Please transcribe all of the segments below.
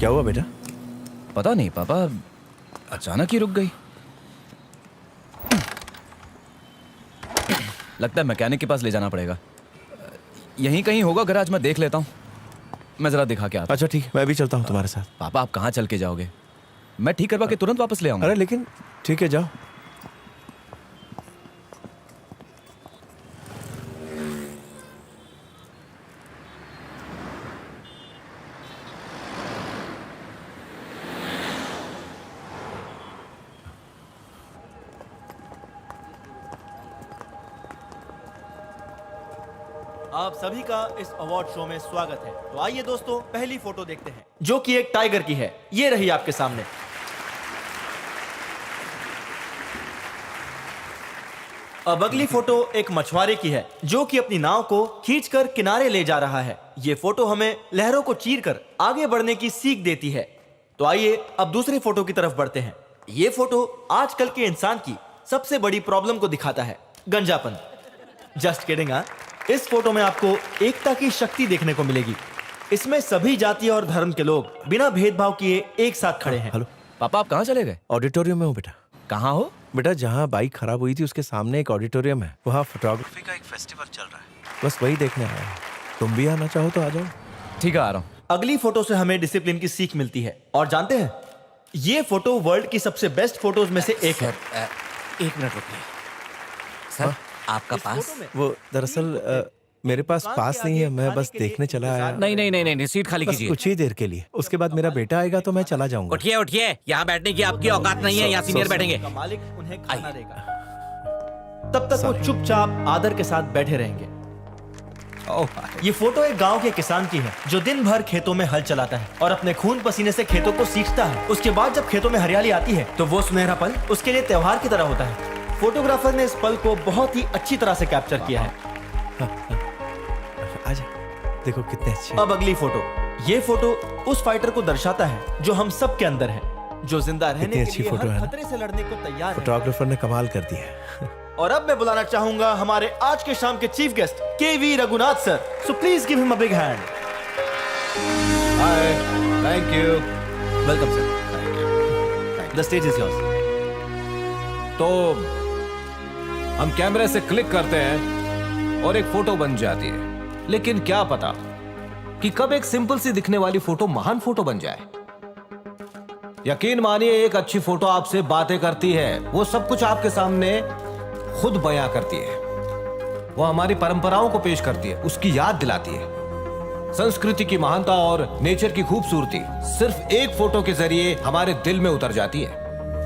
क्या हुआ बेटा? पता नहीं पापा, अचानक ही रुक गई। लगता है मैकेनिक के पास ले जाना पड़ेगा। यहीं कहीं होगा गैराज, मैं देख लेता हूँ। मैं जरा दिखा के आता हूँ। अच्छा ठीक, मैं भी चलता हूँ तुम्हारे साथ। पापा आप कहाँ चल के जाओगे? मैं ठीक करवा के तुरंत वापस ले आऊंगा। अरे लेकिन ठीक है, जाओ। आप सभी का इस अवार्ड शो में स्वागत है। तो आइए दोस्तों, पहली फोटो देखते हैं, जो कि एक टाइगर की है। ये रही आपके सामने। अब अगली फोटो एक मछुआरे की है, जो कि अपनी नाव को खींचकर किनारे ले जा रहा है। ये फोटो हमें लहरों को चीरकर आगे बढ़ने की सीख देती है। तो आइए अब दूसरी फोटो की तरफ बढ़ते हैं। ये फोटो आजकल के इंसान की सबसे बड़ी प्रॉब्लम को दिखाता है, गंजापन। Just kidding. इस फोटो में आपको एकता की शक्ति देखने को मिलेगी। इसमें सभी जाति और धर्म के लोग बिना भेदभाव किए एक साथ खड़े हैं। हेलो पापा आप कहाँ चले गए? ऑडिटोरियम में हूँ बेटा। कहाँ हो? बेटा जहाँ बाइक खराब हुई थी उसके सामने एक ऑडिटोरियम है, वहाँ फोटोग्राफी का एक फेस्टिवल चल रहा है। बस वही देखने आया हूँ। तुम भी आना चाहो तो आ जाओ। ठीक है, आ रहा हूँ। अगली फोटो से हमें डिसिप्लिन की सीख मिलती है। और जानते हैं, ये फोटो वर्ल्ड की सबसे बेस्ट फोटोज में से एक है। एक मिनट रुकिए सर, आपका पास? वो दरअसल मेरे पास पास नहीं है, मैं बस देखने चला आया। नहीं नहीं नहीं नहीं, सीट खाली बस कीजिए। कुछ ही देर के लिए, उसके बाद मेरा बेटा आएगा तो मैं चला जाऊंगा। उठिए उठिए, यहाँ बैठने की आपकी औकात नहीं है, यहाँ सीनियर बैठेंगे। का मालिक उन्हें खाना देगा। तब तक वो चुपचाप आदर के साथ बैठे रहेंगे। ये फोटो एक गांव के किसान की है, जो दिन भर खेतों में हल चलाता है और अपने खून पसीने से खेतों को सींचता है। उसके बाद जब खेतों में हरियाली आती है तो वो सुनहरा पल उसके लिए त्योहार की तरह होता है। फोटोग्राफर ने इस पल को बहुत ही अच्छी तरह से कैप्चर किया है। आजा, देखो कितने अच्छे। अब अगली फोटो। ये फोटो उस फाइटर को दर्शाता है जो हम सब के अंदर है, जो जिंदा रहने कितनी के अच्छी लिए फोटो हर है ना? खतरे से लड़ने को तैयार है। फोटोग्राफर ने कमाल कर दिया है। और अब मैं बुलाना चाहूंगा हमारे आज के शाम के chief guest KV Raghunath sir. So please give him a big hand. Hi, thank you. Welcome sir, the stage is yours. तो हम कैमरे से क्लिक करते हैं और एक फोटो बन जाती है, लेकिन क्या पता कि कब एक सिंपल सी दिखने वाली फोटो महान फोटो बन जाए। यकीन मानिए, एक अच्छी फोटो आपसे बातें करती है, वो सब कुछ आपके सामने खुद बयां करती है। वो हमारी परंपराओं को पेश करती है, उसकी याद दिलाती है। संस्कृति की महानता और नेचर की खूबसूरती सिर्फ एक फोटो के जरिए हमारे दिल में उतर जाती है।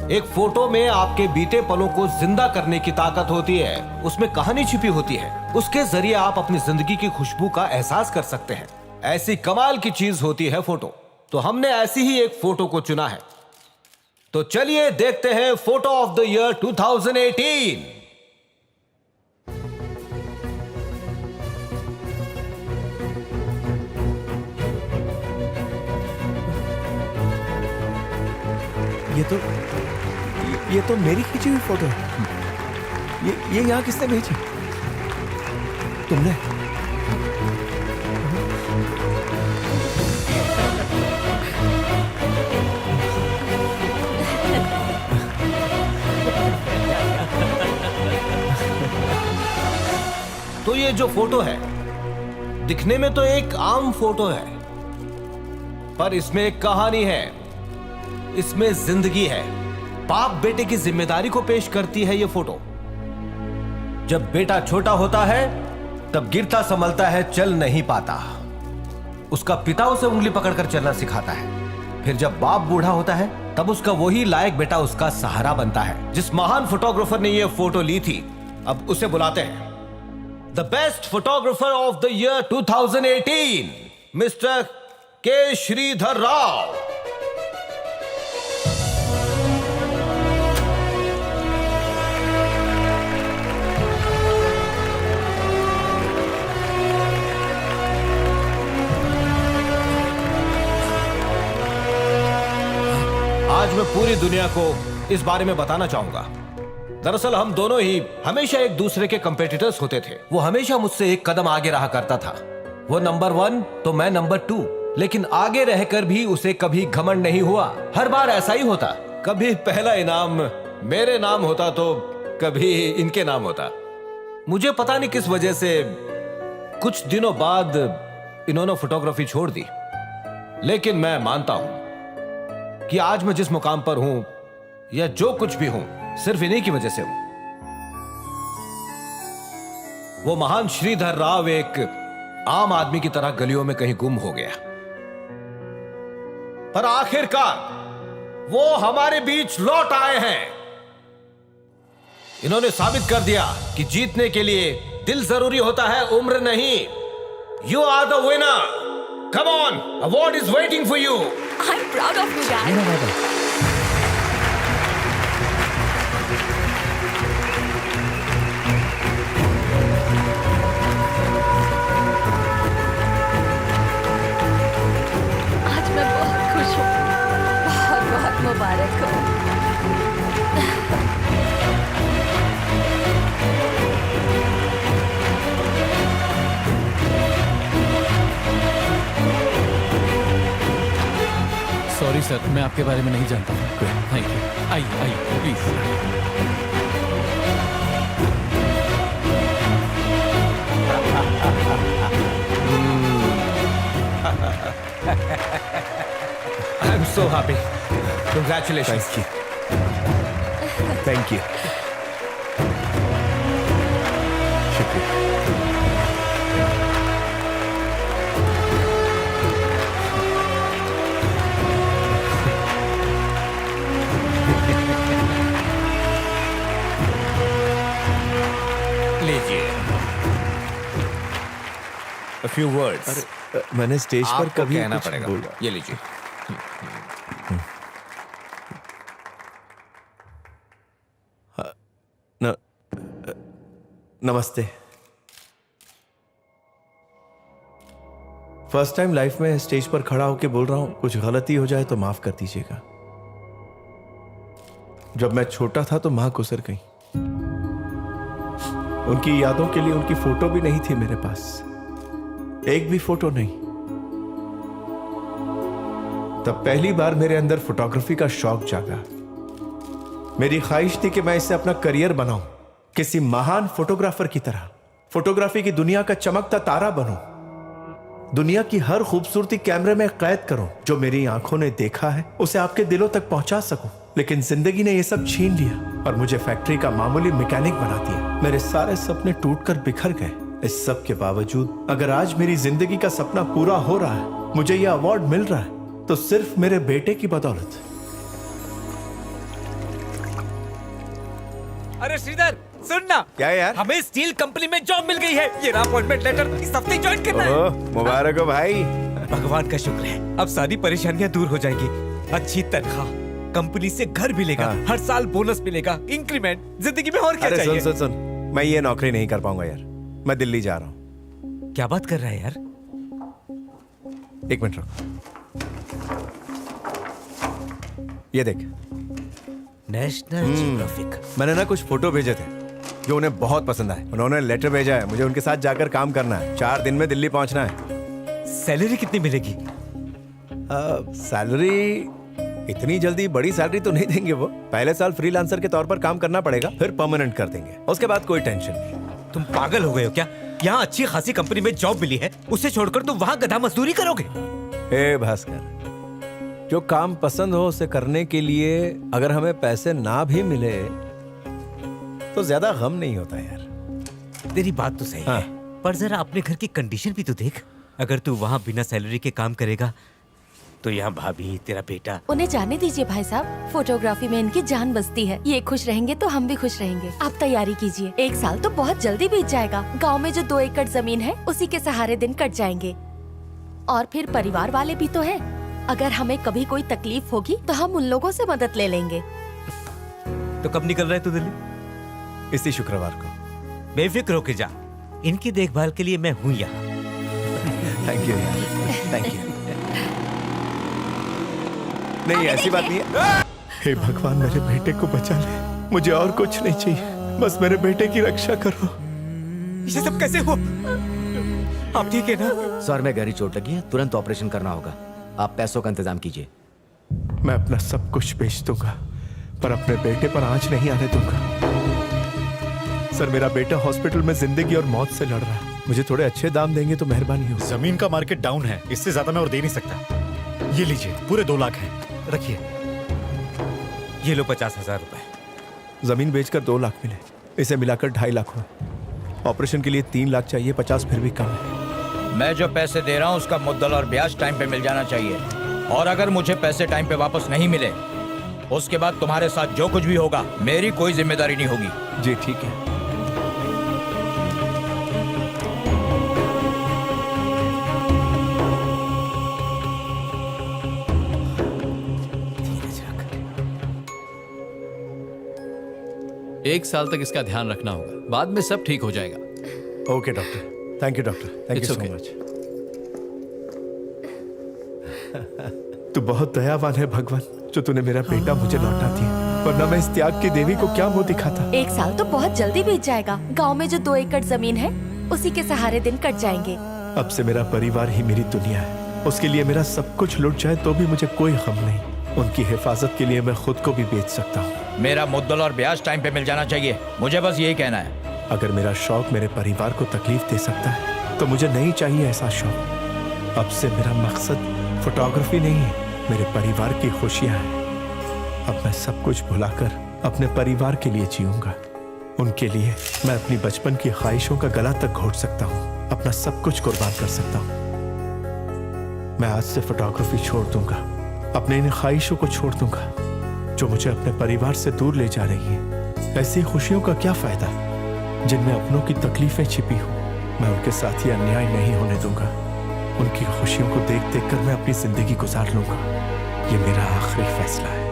एक फोटो में आपके बीते पलों को जिंदा करने की ताकत होती है, उसमें कहानी छिपी होती है। उसके जरिए आप अपनी जिंदगी की खुशबू का एहसास कर सकते हैं। ऐसी कमाल की चीज होती है फोटो। तो हमने ऐसी ही एक फोटो को चुना है। तो चलिए देखते हैं फोटो ऑफ द ईयर 2018। ये तो मेरी खींची हुई फोटो है। ये यहाँ किसने भेजी? तुमने? तो ये जो फोटो है, दिखने में तो एक आम फोटो है, पर इसमें एक कहानी है, इसमें जिंदगी है। बाप बेटे की जिम्मेदारी को पेश करती है ये फोटो। जब बेटा छोटा होता है तब गिरता संभलता है, चल नहीं पाता। उसका पिता उसे उंगली पकड़कर चलना सिखाता है। फिर जब बाप बूढ़ा होता है तब उसका वही लायक बेटा उसका सहारा बनता है। जिस महान फोटोग्राफर ने ये फोटो ली थी, अब उसे बुलाते हैं the best photographer of the year 2018, mister के श्रीधर राव। आज मैं पूरी दुनिया को इस बारे में बताना चाहूंगा। दरअसल हम दोनों ही हमेशा एक दूसरे के कंपेटिटर्स होते थे। वो हमेशा मुझसे एक कदम आगे रहा करता था। वो नंबर 1 तो मैं नंबर 2। लेकिन आगे रहकर भी उसे कभी घमंड नहीं हुआ। हर बार ऐसा ही होता, कभी पहला इनाम मेरे नाम होता तो कभी इनके नाम होता। मुझे पता नहीं किस वजह से कुछ दिनों बाद इन्होंने फोटोग्राफी छोड़ दी, लेकिन मैं मानता हूं कि आज मैं जिस मुकाम पर हूं या जो कुछ भी हूं सिर्फ इन्हीं की वजह से हूं। वो महान श्रीधर राव एक आम आदमी की तरह गलियों में कहीं गुम हो गया, पर आखिरकार वो हमारे बीच लौट आए हैं। इन्होंने साबित कर दिया कि जीतने के लिए दिल जरूरी होता है, उम्र नहीं। You are the winner. Come on, award is waiting for you. I'm proud of you, Dad. आज मैं बहुत खुश हूँ। बहुत बहुत मुबारक हो। सॉरी सर, मैं आपके बारे में नहीं जानता हूँ। Thank you. आइए आइए please. I am so happy. Congratulations. Thank you. शुक्रिया। लीजिए। A few words. मैंने स्टेज पर आपको कभी कहना कुछ पड़ेगा। बोला। ये लीजिए। न, नमस्ते। फर्स्ट टाइम लाइफ में स्टेज पर खड़ा होकर बोल रहा हूं, कुछ गलती हो जाए तो माफ कर दीजिएगा। जब मैं छोटा था तो मां गुजर गई। उनकी यादों के लिए उनकी फोटो भी नहीं थी मेरे पास, एक भी फोटो नहीं। तब पहली बार मेरे अंदर फोटोग्राफी का शौक जागा। मेरी ख्वाहिश थी कि मैं इसे अपना करियर बनाऊं, किसी महान फोटोग्राफर की तरह फोटोग्राफी की दुनिया का चमकता तारा बनूं, दुनिया की हर खूबसूरती कैमरे में कैद करूं। जो मेरी आंखों ने देखा है उसे आपके दिलों तक पहुंचा सकूं। लेकिन जिंदगी ने यह सब छीन लिया और मुझे फैक्ट्री का मामूली मैकेनिक बना दिया। मेरे सारे सपने टूटकर बिखर गए। इस सब के बावजूद अगर आज मेरी जिंदगी का सपना पूरा हो रहा है, मुझे यह अवार्ड मिल रहा है, तो सिर्फ मेरे बेटे की बदौलत। अरे श्रीधर सुन ना, क्या यार? हमें स्टील कंपनी में जॉब मिल गई है। ये रहा अपॉइंटमेंट लेटर, इस हफ्ते ज्वाइन करना है। मुबारक हो भाई। भगवान का शुक्र है, अब सारी परेशानियां दूर हो जाएंगी। अच्छी तनख्वाह, कंपनी से घर मिलेगा, हाँ। हर साल बोनस मिलेगा, इंक्रीमेंट, जिंदगी में और क्या अरे चाहिए? सुन, मैं ये नौकरी नहीं कर पाऊंगा यार। मैं दिल्ली जा रहा हूँ। क्या बात कर रहा है यार? एक मिनट रुक। ये देख, नेशनल जियोग्राफिक। मैंने ना कुछ फोटो भेजे थे जो उन्हें बहुत पसंद आए। उन्होंने लेटर भेजा है, मुझे उनके साथ जाकर काम करना है। 4 दिन में दिल्ली पहुंचना है। सैलरी कितनी मिलेगी? सैलरी इतनी जल्दी बड़ी सैलरी तो नहीं देंगे वो। पहले साल फ्रीलांसर के तौर पर काम करना पड़ेगा, फिर परमानेंट कर देंगे। उसके बाद कोई टेंशन नहीं। तुम पागल हो गए हो क्या? यहाँ अच्छी खासी कंपनी में जॉब मिली है, उसे छोड़कर तुम वहाँ गधा मजदूरी करोगे? हे भास्कर, जो काम पसंद हो उसे करने के लिए अगर हमें पैसे ना भी मिले तो ज्यादा गम नहीं होता यार। तेरी बात तो सही हाँ। है, पर जरा अपने घर की कंडीशन भी तो देख। अगर तू वहाँ बिना सैलरी के काम करेगा तो यहाँ भाभी, तेरा बेटा। उन्हें जाने दीजिए भाई साहब, फोटोग्राफी में इनकी जान बसती है। ये खुश रहेंगे तो हम भी खुश रहेंगे। आप तैयारी कीजिए, 1 साल तो बहुत जल्दी बीत जाएगा। गांव में जो 2 एकड़ जमीन है उसी के सहारे दिन कट जाएंगे। और फिर परिवार वाले भी तो है, अगर हमें कभी कोई तकलीफ होगी तो हम उन लोगों से मदद ले लेंगे। तो कब निकल रहा है तू दिल्ली? इसी शुक्रवार को। बेफिक्र होके जा, इनकी देखभाल के लिए मैं हूँ यहाँ। थैंक यू यार, थैंक यू। नहीं, ऐसी बात नहीं है। हे भगवान, मेरे बेटे को बचा ले। मुझे और कुछ नहीं चाहिए, बस मेरे बेटे की रक्षा करो। ये सब कैसे हो? आप ठीक है ना? सर में गहरी चोट लगी है, तुरंत ऑपरेशन करना होगा। आप पैसों का इंतजाम कीजिए। मैं अपना सब कुछ बेच दूंगा, पर अपने बेटे पर आंच नहीं आने दूंगा। सर, मेरा बेटा हॉस्पिटल में जिंदगी और मौत से लड़ रहा है। मुझे थोड़े अच्छे दाम देंगे तो मेहरबानी हो। जमीन का मार्केट डाउन है, इससे ज्यादा मैं और दे नहीं सकता। ये लीजिए, पूरे 2 लाख हैं, रखिए। ये लो 50,000 रुपए। जमीन बेचकर 2 लाख मिले, इसे मिलाकर 2.5 लाख हुए। ऑपरेशन के लिए 3 लाख चाहिए, 50 फिर भी कम है। मैं जो पैसे दे रहा हूँ उसका मुद्दल और ब्याज टाइम पे मिल जाना चाहिए, और अगर मुझे पैसे टाइम पे वापस नहीं मिले उसके बाद तुम्हारे साथ जो कुछ भी होगा मेरी कोई जिम्मेदारी नहीं होगी। जी ठीक है। एक साल तक इसका ध्यान रखना होगा, बाद में सब ठीक हो जाएगा। Okay doctor, thank you doctor, thank you It's so okay. Much. तू बहुत दयावान है भगवान, जो तूने मेरा बेटा मुझे लौटा दिया, वरना मैं इस त्याग की देवी को क्या मुंह दिखाता। 1 साल तो बहुत जल्दी बीत जाएगा। गांव में जो 2 एकड़ जमीन है उसी के सहारे दिन कट जाएंगे। अब से मेरा परिवार ही मेरी दुनिया है। उसके लिए मेरा सब कुछ लुट जाए तो भी मुझे कोई गम नहीं। उनकी हिफाजत के लिए मैं खुद को भी बेच सकता हूँ। मेरा मुद्दल और ब्याज टाइम पे मिल जाना चाहिए, मुझे बस यही कहना है। अगर मेरा शौक मेरे परिवार को तकलीफ दे सकता है तो मुझे नहीं चाहिए ऐसा शौक। अब से मेरा मकसद फोटोग्राफी नहीं है, मेरे परिवार की खुशियां हैं। अब मैं सब कुछ भुलाकर अपने परिवार के लिए जीऊंगा। उनके लिए मैं अपनी बचपन की ख्वाहिशों का गला तक घोट सकता हूँ, अपना सब कुछ कुर्बान कर सकता हूँ। मैं आज से फोटोग्राफी छोड़ दूंगा, अपने इन ख्वाहिशों को छोड़ दूंगा जो मुझे अपने परिवार से दूर ले जा रही है। ऐसी खुशियों का क्या फायदा जिनमें अपनों की तकलीफें छिपी हो। मैं उनके साथ ही अन्याय नहीं होने दूंगा। उनकी खुशियों को देख देख कर मैं अपनी जिंदगी गुजार लूंगा। ये मेरा आखिरी फैसला है।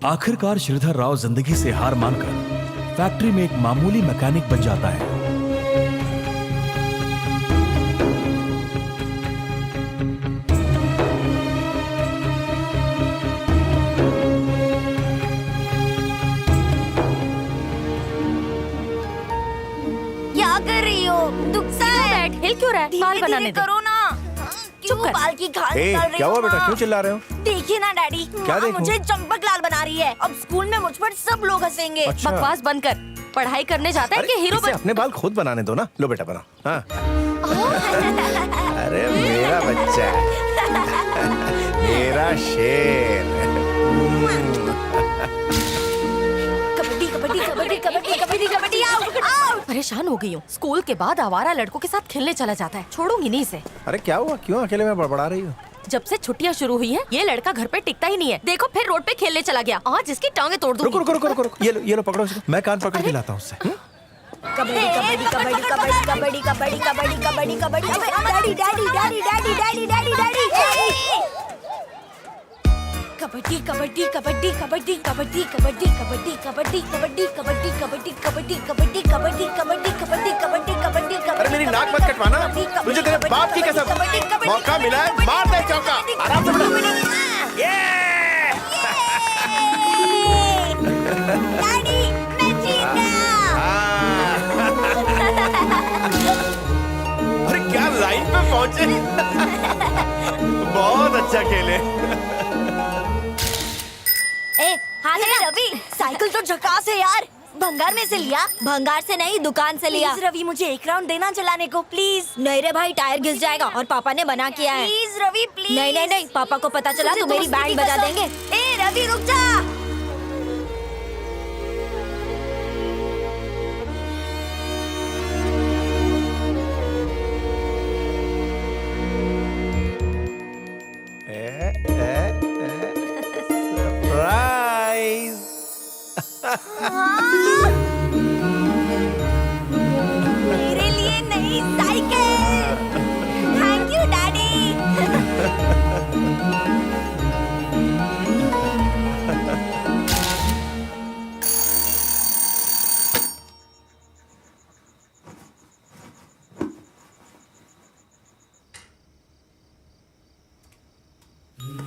आखिरकार श्रीधर राव जिंदगी से हार मानकर फैक्ट्री में एक मामूली मैकेनिक बन जाता है। क्या कर रही हो? दुखता है। हिल क्यों रहा है? बाल बनाने दे। करो ना। क्यों कर। बाल की खाल ए, निकाल रही क्या हुआ हो बेटा, माँ? क्यों चिल्ला रहे हो? देखिए ना डैडी, क्या माँ देखूं? मुझे चंपक लाल बना रही है। अब स्कूल में मुझ पर सब लोग हंसेंगे। अच्छा। बकवास बंद कर। पढ़ाई करने जाता है कि हीरो इसे बन। अपने बाल खुद बनाने दो ना। लो बेटा बनाओ। हाँ। अरे मेरा बच्चा, मेरा शेर। Kabaddi kabaddi kabaddi kabaddi kabaddi kabaddi out out. परेशान हो गई हूँ। स्कूल के बाद आवारा लड़कों के साथ खेलने चला जाता है। छोड़ूंगी नहीं इसे। अरे क्या हुआ, क्यों अकेले में बड़बड़ा रही हो? जब से छुट्टियां शुरू हुई हैं, ये लड़का घर पे टिकता ही नहीं है। देखो फिर रोड पे खेलने चला गया। आज इसकी टांगे तोड़ दूंगी। रुको रुको रुको रुको, ये लो पकड़ो इसको। मैं कान पकड़ के लाता हूँ उससे। Kabaddi kabaddi kabaddi kabaddi kabaddi kabaddi kabaddi kabaddi kabaddi daddy daddy daddy daddy daddy daddy daddy. Kabaddi kabaddi kabaddi kabaddi kabaddi kabaddi kabaddi kabaddi kabaddi kabaddi kabaddi kabaddi kabaddi kabaddi kabaddi kabaddi kabaddi kabaddi. अरे मेरी नाक मत कटवाना, मुझे तेरे बाप की कसम। मौका मिला है, मार दे चौका। आराम से डैडी मैं जीत गया। अरे क्या लाइन पे पहुंचे। बहुत अच्छा खेले। ए हाँ रवि, साइकिल तो झकास है यार। भंगार में से लिया? भंगार से नहीं, दुकान से लिया। प्लीज रवि, मुझे एक राउंड देना चलाने को प्लीज। नहीं रे भाई, टायर घिस जाएगा और पापा ने मना किया है। Please Ravi please. नहीं नहीं नहीं, पापा को पता चला तो मेरी बैंड बजा देंगे। ए रवि रुक जा। सरप्राइज। मेरे लिए नई साइकिल। Thank you daddy.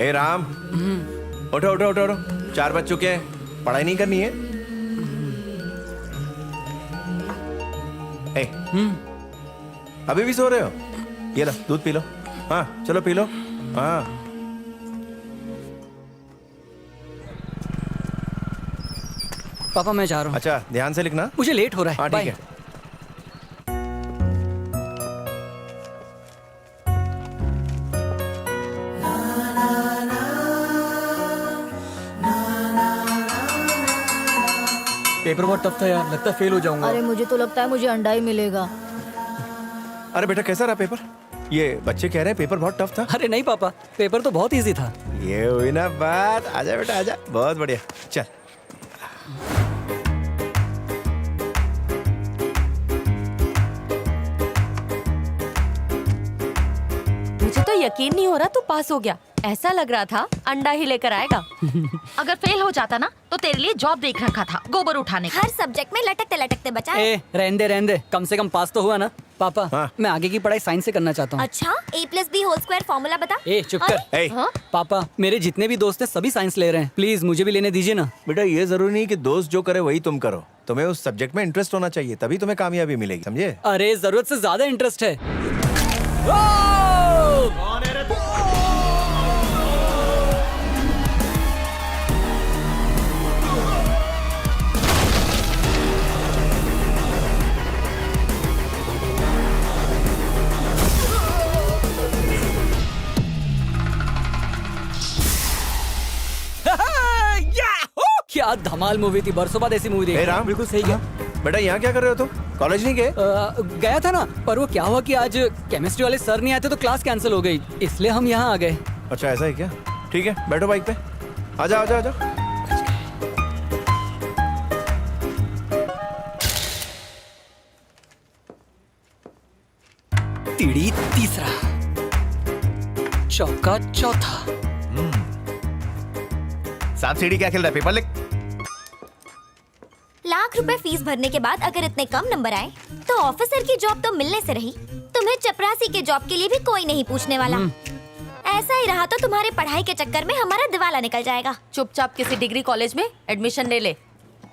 ए राम, उठो उठो उठो उठो, 4 बज चुके हैं, पढ़ाई नहीं करनी है? ए, अभी भी सो रहे हो? ये लो दूध पी लो। हाँ चलो पी लो। हाँ पापा मैं जा रहा हूँ। अच्छा ध्यान से लिखना। मुझे लेट हो रहा है। हाँ ठीक है। पेपर बहुत टफ था यार, लगता है फेल हो जाऊंगा। अरे मुझे तो लगता है मुझे अंडा ही मिलेगा। अरे बेटा कैसा रहा पेपर? ये बच्चे कह रहे हैं पेपर बहुत टफ था। अरे नहीं पापा, पेपर तो बहुत इजी था। ये हुई ना बात। आजा बेटा आजा, बहुत बढ़िया। चल मुझे तो यकीन नहीं हो रहा तू पास हो गया। ऐसा लग रहा था अंडा ही लेकर आएगा। अगर फेल हो जाता ना तो तेरे लिए जॉब देख रखा था, गोबर उठाने का। हर सब्जेक्ट में लटकते लटकते बचा। ए रहने दे, कम से कम पास तो हुआ ना। पापा हाँ? मैं आगे की पढ़ाई साइंस से करना चाहता हूँ। अच्छा a+b² फॉर्मूला बता। ए चुप कर। ए, पापा मेरे जितने भी दोस्त हैं सभी साइंस ले रहे हैं, प्लीज मुझे भी लेने दीजिए ना। बेटा ये जरूरी नहीं कि दोस्त जो करे वही तुम करो, तुम्हें उस सब्जेक्ट में इंटरेस्ट होना चाहिए, तभी तुम्हें कामयाबी मिलेगी, समझे? अरे जरूरत से ज्यादा इंटरेस्ट है। क्या धमाल मूवी थी, बरसों बाद ऐसी मूवी ए देखी। राम, बिल्कुल सही गया। बेटा यहाँ क्या कर रहे हो तुम? कॉलेज नहीं गए? गया था ना, पर वो क्या हुआ कि आज केमिस्ट्री वाले सर नहीं आए थे तो क्लास कैंसिल हो गई, इसलिए हम यहाँ आ गए। अच्छा ऐसा है क्या? ठीक है बैठो बाइक पे। आजा आजा आजा। तिड़ी तीसरा, चौका चौथा। सांप सीढ़ी क्या खेल रहा है? पेपर लिख। लाख रुपए फीस भरने के बाद अगर इतने कम नंबर आए तो ऑफिसर की जॉब तो मिलने से रही, तुम्हें चपरासी के जॉब के लिए भी कोई नहीं पूछने वाला। ऐसा ही रहा तो तुम्हारे पढ़ाई के चक्कर में हमारा दिवाला निकल जाएगा। चुपचाप किसी डिग्री कॉलेज में एडमिशन ले ले।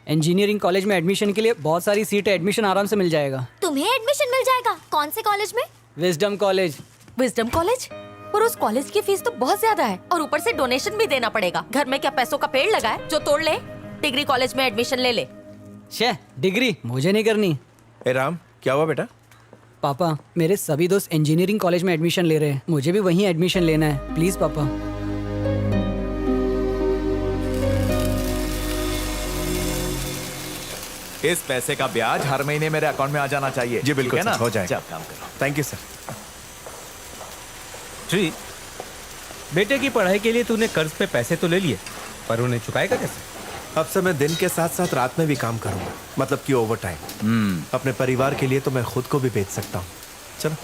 इंजीनियरिंग कॉलेज में एडमिशन के लिए बहुत सारी सीटें, एडमिशन आराम से मिल जाएगा। तुम्हें एडमिशन मिल जाएगा? कौन से कॉलेज में? Wisdom college. Wisdom college? पर उस कॉलेज की फीस तो बहुत ज्यादा है और ऊपर से डोनेशन भी देना पड़ेगा। घर में क्या पैसों का पेड़ लगा है जो तोड़ ले? डिग्री कॉलेज में एडमिशन ले ले। छे डिग्री मुझे नहीं करनी। ए राम क्या हुआ बेटा? पापा मेरे सभी दोस्त इंजीनियरिंग कॉलेज में एडमिशन ले रहे हैं, मुझे भी वहीं एडमिशन लेना है, प्लीज पापा। इस पैसे का ब्याज हर महीने मेरे अकाउंट में आ जाना चाहिए। जी बिल्कुल ठीक है सर, ना? हो जाएगा। चल, काम करो। Thank you sir. श्री, बेटे की पढ़ाई के लिए तूने कर्ज पे पैसे तो ले लिए, पर उन्हें चुकाएगा कैसे? अब से मैं दिन के साथ साथ रात में भी काम करूंगा, मतलब कि ओवर टाइम। अपने परिवार के लिए तो मैं खुद को भी बेच सकता हूँ। चलो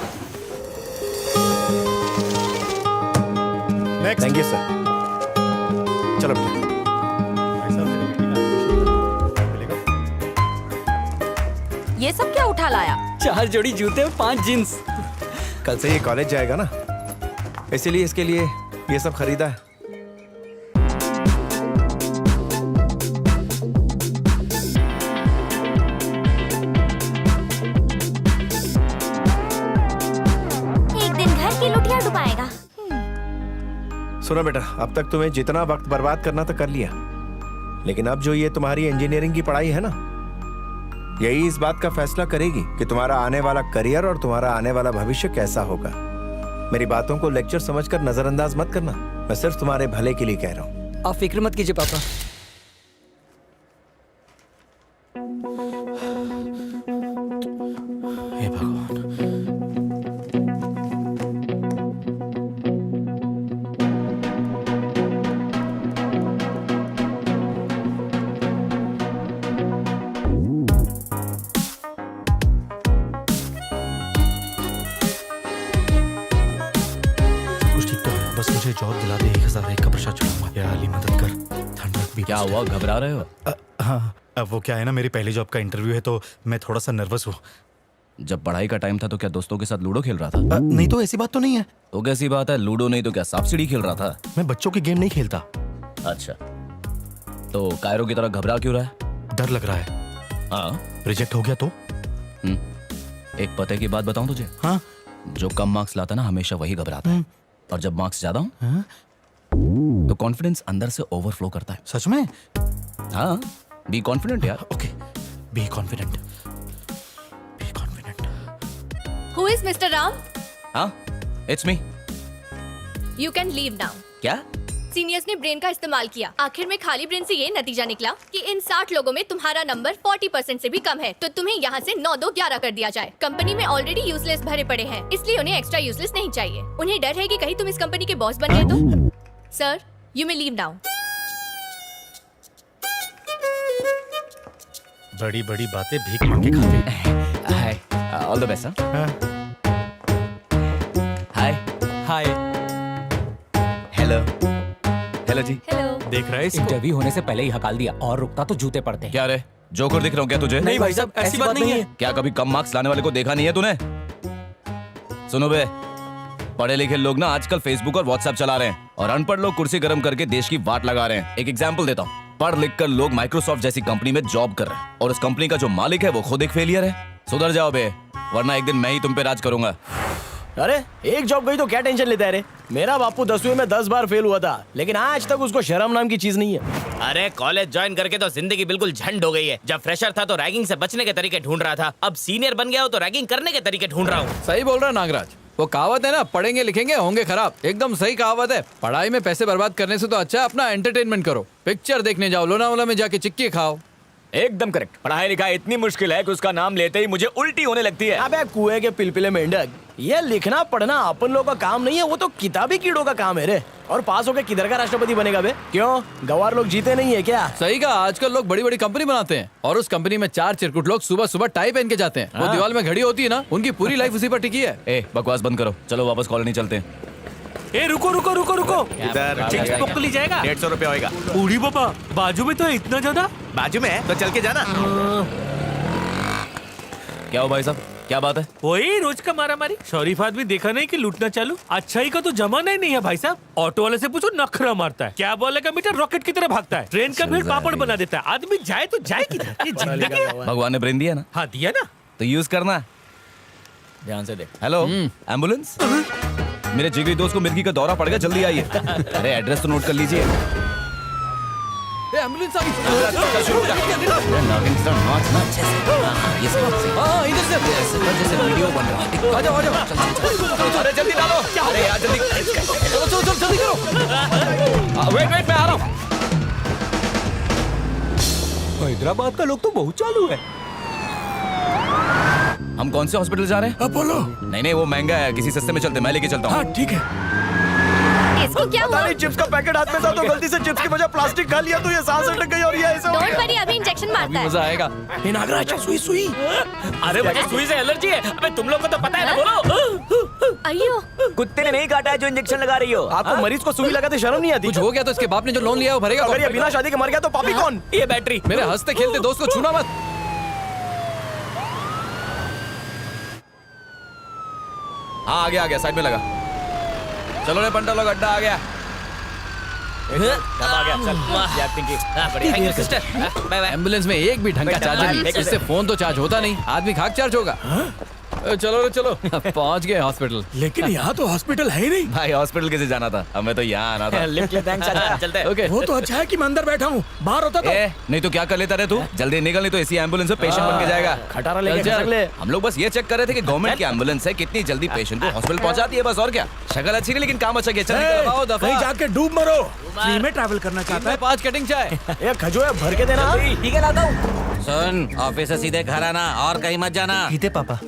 थैंक यू सर। चलो बेटा। ये सब क्या उठा लाया? 4 जोड़ी जूते और 5 जींस। कल से ये कॉलेज जाएगा ना, इसीलिए इसके लिए ये सब खरीदा है। एक दिन घर की लुटिया डुबाएगा। सुनो बेटा, अब तक तुम्हें जितना वक्त बर्बाद करना था कर लिया, लेकिन अब जो ये तुम्हारी इंजीनियरिंग की पढ़ाई है ना, यही इस बात का फैसला करेगी कि तुम्हारा आने वाला करियर और तुम्हारा आने वाला भविष्य कैसा होगा। मेरी बातों को लेक्चर समझकर नजरअंदाज मत करना, मैं सिर्फ तुम्हारे भले के लिए कह रहा हूँ। आप फिक्र मत कीजिए पापा। हे भगवान। बस मुझे जॉब दिला दे, 1001 का प्रसाद चढ़ाऊंगा। या अली मदद कर, ठंड रख भी। क्या हुआ, घबरा रहे हो? हाँ, अब वो क्या है ना, मेरी पहली जॉब का इंटरव्यू है तो मैं थोड़ा सा नर्वस हूँ। जब पढ़ाई का टाइम था तो क्या दोस्तों के साथ लूडो खेल रहा था? नहीं तो ऐसी बात तो नहीं है। तो कैसी बात है, लूडो नहीं तो क्या सांप सीढ़ी खेल रहा था? मैं बच्चों की गेम नहीं खेलता। अच्छा, तो कायरो की तरह घबरा क्यों रहा है? डर लग रहा है। हाँ, रिजेक्ट हो गया तो? एक पते की बात बताऊं तुझे? हाँ। जो कम मार्क्स लाता ना हमेशा वही घबराता है, और जब मार्क्स ज्यादा हो तो कॉन्फिडेंस अंदर से ओवरफ्लो करता है। सच में? हाँ, बी कॉन्फिडेंट यार। Okay, be confident. Who is Mr. Ram? हाँ, it's me. You can leave now. क्या? सीनियर्स ने ब्रेन का इस्तेमाल किया, आखिर में खाली ब्रेन से ये नतीजा निकला कि इन 60 लोगों में तुम्हारा नंबर 40% से भी कम है, तो तुम्हें यहाँ से 9-2-11 कर दिया जाए। कंपनी में ऑलरेडी यूजलेस भरे पड़े हैं, इसलिए उन्हें एक्स्ट्रा यूजलेस नहीं चाहिए। उन्हें डर है कि कहीं तुम इस कंपनी के बॉस बन गए तो। Sir, you may leave now. बड़ी बड़ी बातें भीख मांग के खाते। Hi, all the best. Hi hi. Hello. Hello ji. Hello. देख रहा है इसको? इंटरव्यू होने से पहले ही हकाल दिया, और रुकता तो जूते पड़ते। क्या रे, जोकर दिख रहा हूँ क्या तुझे? नहीं भाई साहब, ऐसी बात नहीं है। क्या कभी कम मार्क्स लाने वाले को देखा नहीं है तूने? सुनो बे, पढ़े लिखे लोग ना आजकल फेसबुक और व्हाट्सएप चला रहे हैं, और अनपढ़ लोग कुर्सी गर्म करके देश की वाट लगा रहे हैं। एक एग्जांपल देता हूँ। पढ़ लिख कर लोग माइक्रोसॉफ्ट जैसी कंपनी में जॉब कर रहे हैं, और उस कंपनी का जो मालिक है वो खुद एक फेलियर है। सुधर जाओ बे, वरना एक दिन मैं ही तुम पे राज करूंगा। अरे एक जॉब गई तो क्या टेंशन लेता है रे? मेरा बापू 10वीं में 10 बार फेल हुआ था, लेकिन आज तक उसको शर्म नाम की चीज नहीं है। अरे कॉलेज ज्वाइन करके तो जिंदगी बिल्कुल झंड हो गई है। जब फ्रेशर था तो रैगिंग से बचने के तरीके ढूंढ रहा था, अब सीनियर बन गया हो तो रैगिंग करने के तरीके ढूंढ रहा हूँ। सही बोल रहा है नागराज, वो कहावत है ना, पढ़ेंगे लिखेंगे होंगे खराब। एकदम सही कहावत है। पढ़ाई में पैसे बर्बाद करने से तो अच्छा अपना एंटरटेनमेंट करो, पिक्चर देखने जाओ, लोनावाला में जाके चिक्की खाओ। एकदम करेक्ट। पढ़ाई लिखाई इतनी मुश्किल है कि उसका नाम लेते ही मुझे उल्टी होने लगती है। अबे कुएं के पिलपिले मेंढक, ये लिखना पढ़ना अपन लोगों का काम नहीं है, वो तो किताबी कीड़ों का काम है रे। और पास होके किधर का राष्ट्रपति बनेगा बे? क्यों, गवार लोग जीते नहीं है क्या? सही कहा, आजकल लोग बड़ी बड़ी कंपनी बनाते हैं, और उस कंपनी में 4 चिरकुट लोग सुबह सुबह टाई पहन के जाते हैं। वो दीवार में घड़ी होती है ना, उनकी पूरी लाइफ उसी पर टिकी है। ए, बकवास बंद करो, चलो वापस कॉलोनी चलते हैं। ए रुको रुको रुको रुको, इधर चेक बुक तो ली जाएगा। 150 रुपया होएगा। बूढ़ी बाबा, बाजू में तो है इतना ज्यादा? बाजू में है तो चल के जाना। क्या हो भाई साहब, क्या बात है? वही रोज का मारा मारी। शरीफ आदमी देखा नहीं कि लूटना चालू। अच्छाई का तो जमाना ही नहीं है भाई साहब। ऑटो वाले से पूछो, नखरा मारता है। क्या बोलेगा मीटर रॉकेट की तरह भागता है। ट्रेन का भीड़ पापड़ बना देता है। आदमी जाए तो जाए किधर? ये जिंदगी है। भगवान ने ब्रेन दिया ना। हाँ दिया ना, तो यूज करना। ध्यान से देख। Hello, ambulance? मेरे जिगरी दोस्त को मिर्गी का दौरा पड़ गया, जल्दी आइए। अरे एड्रेस तो नोट कर लीजिए। एम्बुलेंस आ गई। इधर से जैसे वीडियो बन रहा है। आ जाओ आ जाओ। अरे जल्दी डालो। अरे यार जल्दी, चलो चलो चलो जल्दी करो। वेट वेट, मैं आ रहा हूँ। हैदराबाद का लोग तो बहुत चालू है। हम कौन से हॉस्पिटल जा रहे हैं? अपोलो। नहीं नहीं, वो महंगा है, किसी सस्ते में चलते, मैं लेके चलता हूँ। हाँ ठीक है। इसको क्या हुआ? चिप्स का पैकेट हाथ में था तो गलती से चिप्स की वजह प्लास्टिक खा लिया तो ये सांस अटक गई और ये ऐसा हो डोंट गया। वरी, अभी इंजेक्शन मारता है। मजा आएगा। नागराज, सुई सुई। अरे मुझे सुई से एलर्जी है। अबे तुम लोग को तो पता है ना, बोलो। अयो, कुत्ते ने नहीं काटा है जो इंजेक्शन लगा रही हो। आपको मरीज को सुई लगाते शर्म नहीं आती? कुछ हो गया तो इसके बाप ने जो लोन लिया है वो भरेगा। अगर ये बिना शादी के मर गया तो पापी कौन? ये बैटरी। मेरे हंसते खेलते दोस्त को छूना मत। हाँ आ गया, साइड में लगा। चलो रे पंटा लोग, अड्डा आ गया। आ गया, चल। ये एक्टिंग की। बढ़िया सिस्टर। Bye bye. एम्बुलेंस में एक भी ढंग का चार्जर नहीं, इससे फोन तो चार्ज होता नहीं, आदमी खाक चार्ज होगा। चलो रे चलो, पहुंच गए हॉस्पिटल। लेकिन यहाँ तो हॉस्पिटल है ही नहीं। भाई हॉस्पिटल कैसे जाना था, हमें तो यहाँ आना था। लिफ्ट ले, थैंक्स। चलते हैं। ओके, वो तो अच्छा है कि मैं अंदर बैठा हूँ, बाहर होता तो। नहीं तो क्या कर लेता रे तू? जल्दी निकल, नहीं तो इसी एम्बुलेंस में पेशेंट बन के जाएगा। खटारा लेके चल, खसक ले। हम लोग बस ये चेक कर रहे थे कि गवर्नमेंट की एम्बुलेंस है कितनी जल्दी पेशेंट को हॉस्पिटल पहुंचाती है, बस और क्या। शक्ल अच्छी नहीं लेकिन काम अच्छा किया। चल निकल, आओ दफा। कहीं जाके डूब मरो। फ्री में ट्रैवल करना चाहता है। 5 कटिंग चाय। ये खजूर भर के देना। ठीक है, लाता हूँ। सुन, ऑफिस से सीधे घर आना और कहीं मत जाना। ठीक है पापा।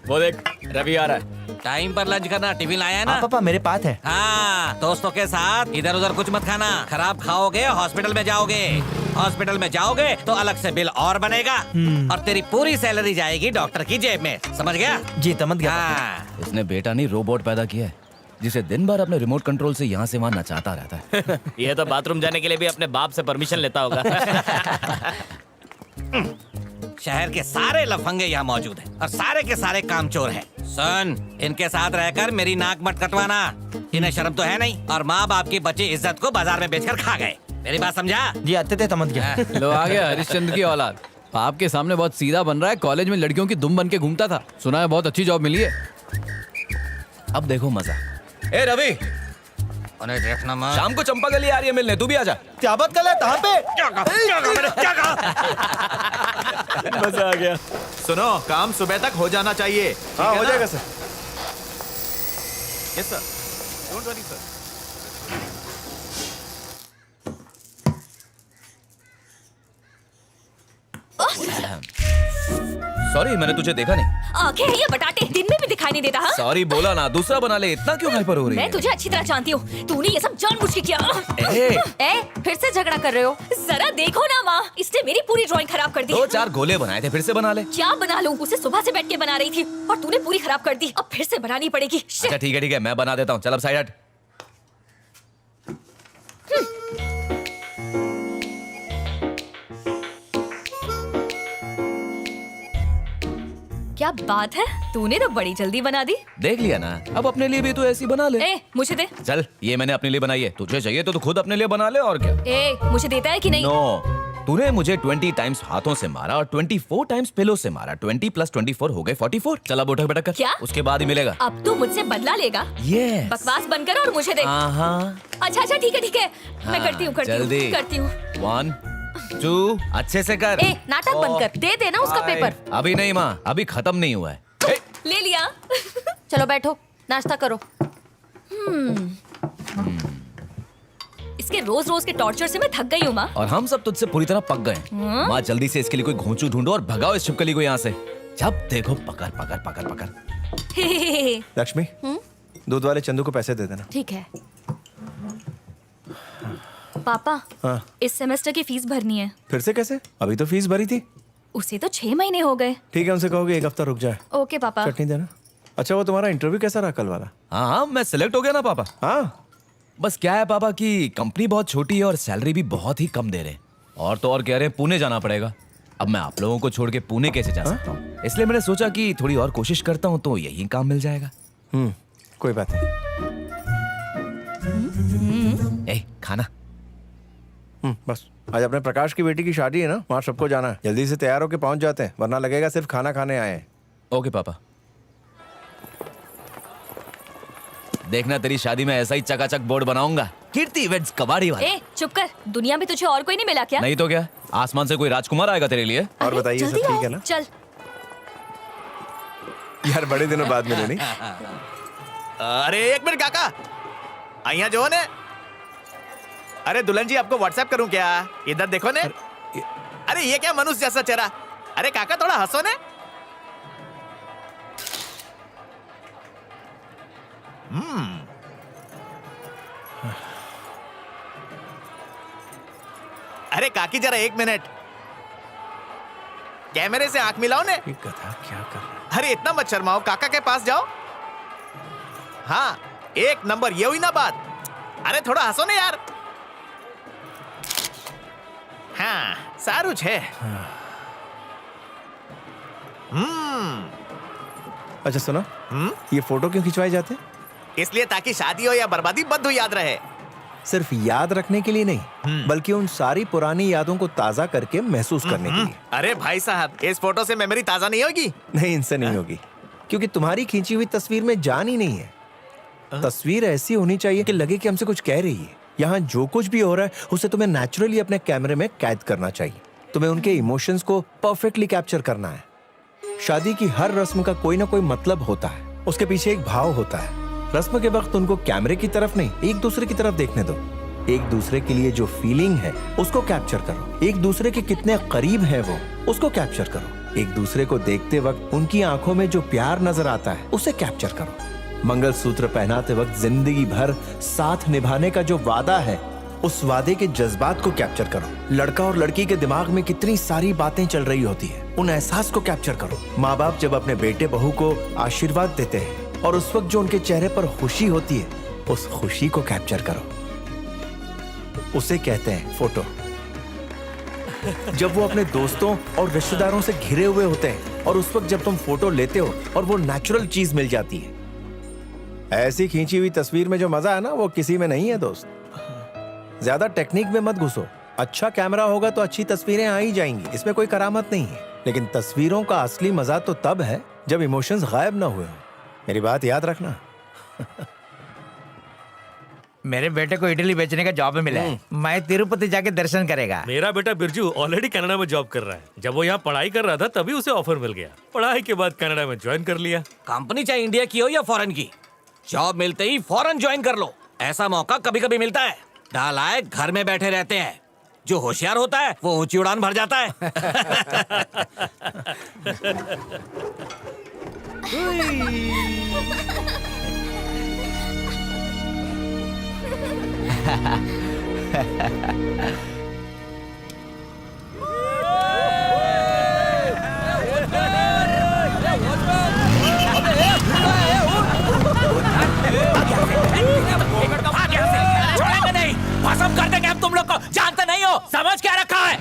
वो देख, रवि आ रहा है। टाइम पर लंच करना, टिफिन लाया ना? पापा मेरे पास है। हाँ, दोस्तों के साथ इधर उधर कुछ मत खाना। खराब खाओगे हॉस्पिटल में जाओगे। हॉस्पिटल में जाओगे तो अलग से बिल और बनेगा, और तेरी पूरी सैलरी जाएगी डॉक्टर की जेब में। समझ गया? जी समझ गया। हाँ। इसने बेटा नहीं रोबोट पैदा किया है, जिसे दिन भर अपने रिमोट कंट्रोल से यहाँ से वहाँ नचाता रहता है। ये तो बाथरूम जाने के लिए भी अपने बाप से परमिशन लेता होगा। शहर के सारे लफंगे यहाँ मौजूद हैं और सारे के सारे कामचोर हैं। सुन, इनके साथ रहकर मेरी नाक मत कटवाना। इन्हें शर्म तो है नहीं और माँ बाप की बची इज्जत को बाजार में बेचकर खा गए। मेरी बात समझा? जी आते थे समझ गया। लो आ गया हरिश्चंद्र की औलाद। आपके सामने बहुत सीधा बन रहा है, कॉलेज में लड़कियों की दुम बन के घूमता था, सुना है बहुत अच्छी जॉब मिली है। अब देखो मजा। ए रवि, उन्हें देखना मत। शाम को चंपा गली आ रही है मिलने, तू भी आजा। क्या बात कर रहा है? कहाँ पे? क्या कहा? क्या कहा मैंने? क्या कहा? मजा आ गया। सुनो, काम सुबह तक हो जाना चाहिए। हाँ, हो जाएगा sir. Yes sir, don't worry sir. Sorry, मैंने तुझे देखा नहीं। आंखें हैं ये बटाटे, दिन में भी दिखाई नहीं देता। हाँ? सॉरी बोला ना, दूसरा बना ले। इतना क्यों हाइपर हो रही है? मैं तुझे अच्छी तरह जानती हूँ, तूने ये सब जानबूझ के किया। ए, फिर से झगड़ा कर रहे हो? जरा देखो ना माँ, इसने मेरी पूरी ड्राइंग खराब कर दी। 2-4 गोले बनाए थे, फिर से बना ले। क्या बना लूँ? उसे सुबह से बैठ के बना रही थी और तूने पूरी खराब कर दी। अब फिर से बनानी पड़ेगी। अच्छा ठीक है, मैं बना देता हूँ। चल अब साइड हट। क्या बात है, तूने तो बड़ी जल्दी बना दी। देख लिया ना, अब अपने लिए भी तो ऐसी बना ले। ए, मुझे दे। चल, ये मैंने अपने लिए बनाई है, तुझे चाहिए तो तू खुद अपने लिए बना ले और क्या। ए, मुझे देता है कि नहीं? नो, तूने मुझे 20 टाइम्स हाथों से मारा और 24 टाइम्स पिलो से मारा। 20 + 24 हो गए 44। चल अब उठक बैठक कर। क्या? उसके बाद ही मिलेगा। अब तू मुझसे बदला लेगा? Yes। बकवास बंद कर और मुझे दे। अच्छा ठीक है, मैं करती हूँ जल्दी। करती हूँ। 1 2 अच्छे से कर। ए, नाटक बंद कर, दे देना उसका पेपर। अभी नहीं माँ, अभी खत्म नहीं हुआ है। ले लिया। चलो बैठो, नाश्ता करो। इसके रोज रोज के टॉर्चर से मैं थक गई हूँ माँ। और हम सब तुझसे पूरी तरह पक गए। माँ जल्दी से इसके लिए कोई घोंचू ढूंढो और भगाओ इस छिपकली को यहाँ से। जब देखो पकड़ पकड़ पकड़ पकड़। लक्ष्मी, दूध वाले चंदू को पैसे दे देना। ठीक है। पापा, हाँ। इस सेमेस्टर की फीस भरनी है। फिर से कैसे? अभी तो फीस भरी थी। उसे तो 6 महीने हो गए। ठीक है, उनसे कहोगे 1 हफ्ता रुक जाए। ओके पापा। चटनी देना। अच्छा, वो तुम्हारा इंटरव्यू कैसा रहा कल वाला? हाँ, मैं सिलेक्ट हो गया ना पापा। हाँ, बस क्या है पापा कि कंपनी बहुत छोटी है और सैलरी भी बहुत ही कम दे रहे हैं। और तो और कह रहे हैं पुणे जाना पड़ेगा। अब मैं आप लोगों को छोड़ के पुणे कैसे जा सकता हूँ? इसलिए मैंने सोचा कि थोड़ी और कोशिश करता हूँ तो यही काम मिल जाएगा। कोई बात नहीं। ए, खाना। बस आज अपने प्रकाश की बेटी की शादी है ना, वहाँ सबको जाना है। जल्दी से तैयार होके पहुंच जाते हैं, वरना लगेगा सिर्फ खाना खाने आए हैं। ओके पापा। देखना तेरी शादी में ऐसा ही चकाचक बोर्ड बनाऊंगा, कीर्ति इवेंट्स कबाड़ी वाला। ए, चुप कर, दुनिया में तुझे और कोई नहीं मिला क्या? नहीं तो क्या, आसमान से कोई राजकुमार आएगा तेरे लिए। और बताइए, सब ठीक है ना? चल। यार बड़े दिनों बाद मिले नहीं। अरे 1 मिनट काका, अहिया जो ने। अरे दुल्हन जी, आपको व्हाट्सएप करूं क्या? इधर देखो ने। अरे ये क्या मनुष्य जैसा चेहरा। अरे काका थोड़ा हंसो ने। अरे काकी जरा 1 मिनट, कैमरे से आंख मिलाओ ने। गधा क्या कर रहा है? अरे इतना मत शर्माओ, काका के पास जाओ। हाँ, 1 नंबर, ये हुई ना बात। अरे थोड़ा हंसो ने यार। हाँ, सारू छे। अच्छा सुनो, ये फोटो क्यों खिंचवाए जाते हैं? इसलिए ताकि शादी हो या बर्बादी बद्दू याद रहे। सिर्फ याद रखने के लिए नहीं, बल्कि उन सारी पुरानी यादों को ताजा करके महसूस करने के लिए। अरे भाई साहब, इस फोटो से मेमोरी ताजा नहीं होगी? नहीं, इनसे नहीं होगी, क्योंकि तुम्हारी खींची हुई तस्वीर में जान ही नहीं है। तस्वीर ऐसी होनी चाहिए कि लगे कि हमसे कुछ कह रही है। यहाँ जो कुछ भी हो रहा है उसे तुम्हें नेचुरली अपने कैमरे में कैद करना चाहिए। तुम्हें उनके इमोशंस को परफेक्टली कैप्चर करना है। शादी की हर रस्म का कोई ना कोई मतलब होता है, उसके पीछे एक भाव होता है। रस्म के वक्त उनको कैमरे की तरफ नहीं, एक दूसरे की तरफ देखने दो। एक दूसरे के लिए जो फीलिंग है उसको कैप्चर करो। एक दूसरे के कितने करीब है वो, उसको कैप्चर करो। एक दूसरे को देखते वक्त उनकी आंखों में जो प्यार नजर आता है उसे कैप्चर करो। मंगलसूत्र पहनाते वक्त जिंदगी भर साथ निभाने का जो वादा है, उस वादे के जज्बात को कैप्चर करो। लड़का और लड़की के दिमाग में कितनी सारी बातें चल रही होती है, उन एहसास को कैप्चर करो। माँ बाप जब अपने बेटे बहू को आशीर्वाद देते हैं और उस वक्त जो उनके चेहरे पर खुशी होती है, उस खुशी को कैप्चर करो। उसे कहते हैं फोटो। जब वो अपने दोस्तों और रिश्तेदारों से घिरे हुए होते हैं और उस वक्त जब तुम फोटो लेते हो और वो नेचुरल चीज मिल जाती है। ऐसी खींची हुई तस्वीर में जो मजा है ना वो किसी में नहीं है दोस्त। ज्यादा टेक्निक में मत घुसो। अच्छा कैमरा होगा तो अच्छी तस्वीरें आ ही जाएंगी, इसमें कोई करामत नहीं है। लेकिन तस्वीरों का असली मजा तो तब है जब इमोशंस गायब ना हुए हो। मेरी बात याद रखना। मेरे बेटे को इडली बेचने का जॉब मिला है। मैं तिरुपति जाके दर्शन करेगा। मेरा बेटा बिरजू ऑलरेडी कनाडा में जॉब कर रहा है। जब वो यहाँ पढ़ाई कर रहा था तभी उसे ऑफर मिल गया। पढ़ाई के बाद कनाडा में ज्वाइन कर लिया। कंपनी चाहे इंडिया की हो या फॉरेन की, जॉब मिलते ही फॉरेन ज्वाइन कर लो। ऐसा मौका कभी कभी मिलता है। नालायक घर में बैठे रहते हैं, जो होशियार होता है वो ऊंची उड़ान भर जाता है। छोड़ेंगे नहीं, भस्म कर देंगे हम तुम लोग को। जानते नहीं हो, समझ क्या रखा है?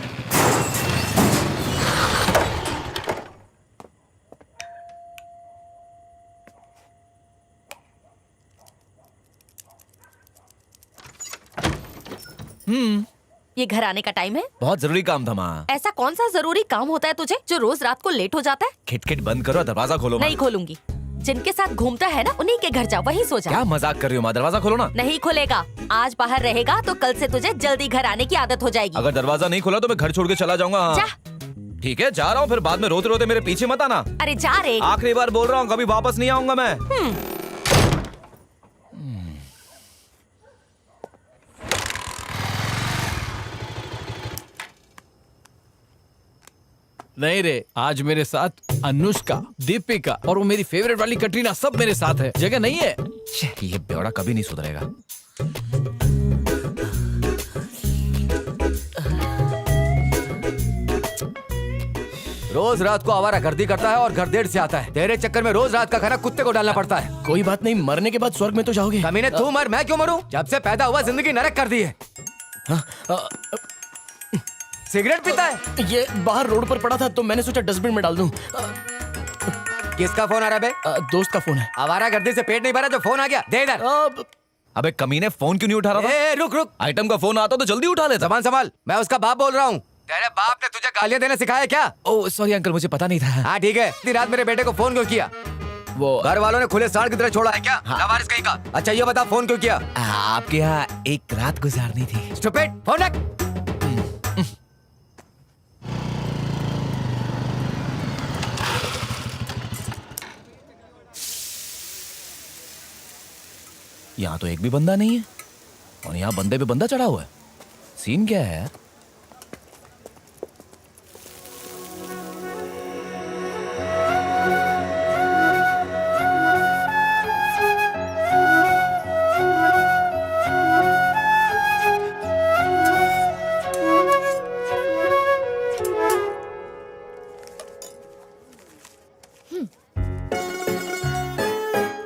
ये घर आने का टाइम है। बहुत जरूरी काम था माँ। ऐसा कौन सा जरूरी काम होता है तुझे जो रोज रात को लेट हो जाता है? खिटखिट बंद करो, दरवाजा खोलो माँ। नहीं खोलूंगी। जिनके साथ घूमता है ना उन्हीं के घर जा, वहीं सो जा। क्या मजाक कर रही हो माँ? दरवाजा खोलो ना। नहीं खुलेगा। आज बाहर रहेगा तो कल से तुझे जल्दी घर आने की आदत हो जाएगी। अगर दरवाजा नहीं खोला तो मैं घर छोड़ के चला जाऊंगा। हाँ। जा। ठीक है, जा रहा हूँ। फिर बाद में रोते रोते मेरे पीछे मत आना। अरे जा रे। आखिरी बार बोल रहा हूँ, कभी वापस नहीं आऊंगा मैं। नहीं रे, आज मेरे साथ अनुष्का, दीपिका और वो मेरी फेवरेट वाली कटरीना सब मेरे साथ है। जगह नहीं है। ये बेवड़ा कभी नहीं सुधरेगा। रोज रात को आवारागर्दी करता है और घर देर से आता है। तेरे चक्कर में रोज रात का खाना कुत्ते को डालना पड़ता है। कोई बात नहीं, मरने के बाद स्वर्ग में तो जाओगे। कमीने तू मर, मैं क्यों मरूं? जब से पैदा हुआ जिंदगी नरक कर दी है। सिगरेट पीता है? ये बाहर रोड पर पड़ा था तो मैंने सोचा डस्टबिन में डाल दूं। किसका फोन आ रहा है बे? दोस्त का फोन है। आवारागर्दी से पेट नहीं भरा जो फोन आ गया, दे इधर। अबे कमीने, फोन क्यों नहीं उठा रहा था? रुक रुक, आइटम का फोन आता तो जल्दी उठा लेता। जबान संभाल, मैं उसका बाप बोल रहा हूँ। तेरे बाप ने तुझे गालियां देना सिखाया क्या? ओह सॉरी अंकल, मुझे पता नहीं था। हाँ ठीक है, इतनी रात मेरे बेटे को फोन क्यों किया? वो घर वालों ने खुले सांड की तरह छोड़ा है क्या? लावारिस कहीं का। अच्छा ये बता, फोन क्यों किया? आपके यहाँ एक रात गुजारनी थी। स्टूपिड, फोन रख। यहाँ तो एक भी बंदा नहीं है और यहाँ बंदे पे बंदा चढ़ा हुआ है। सीन क्या है?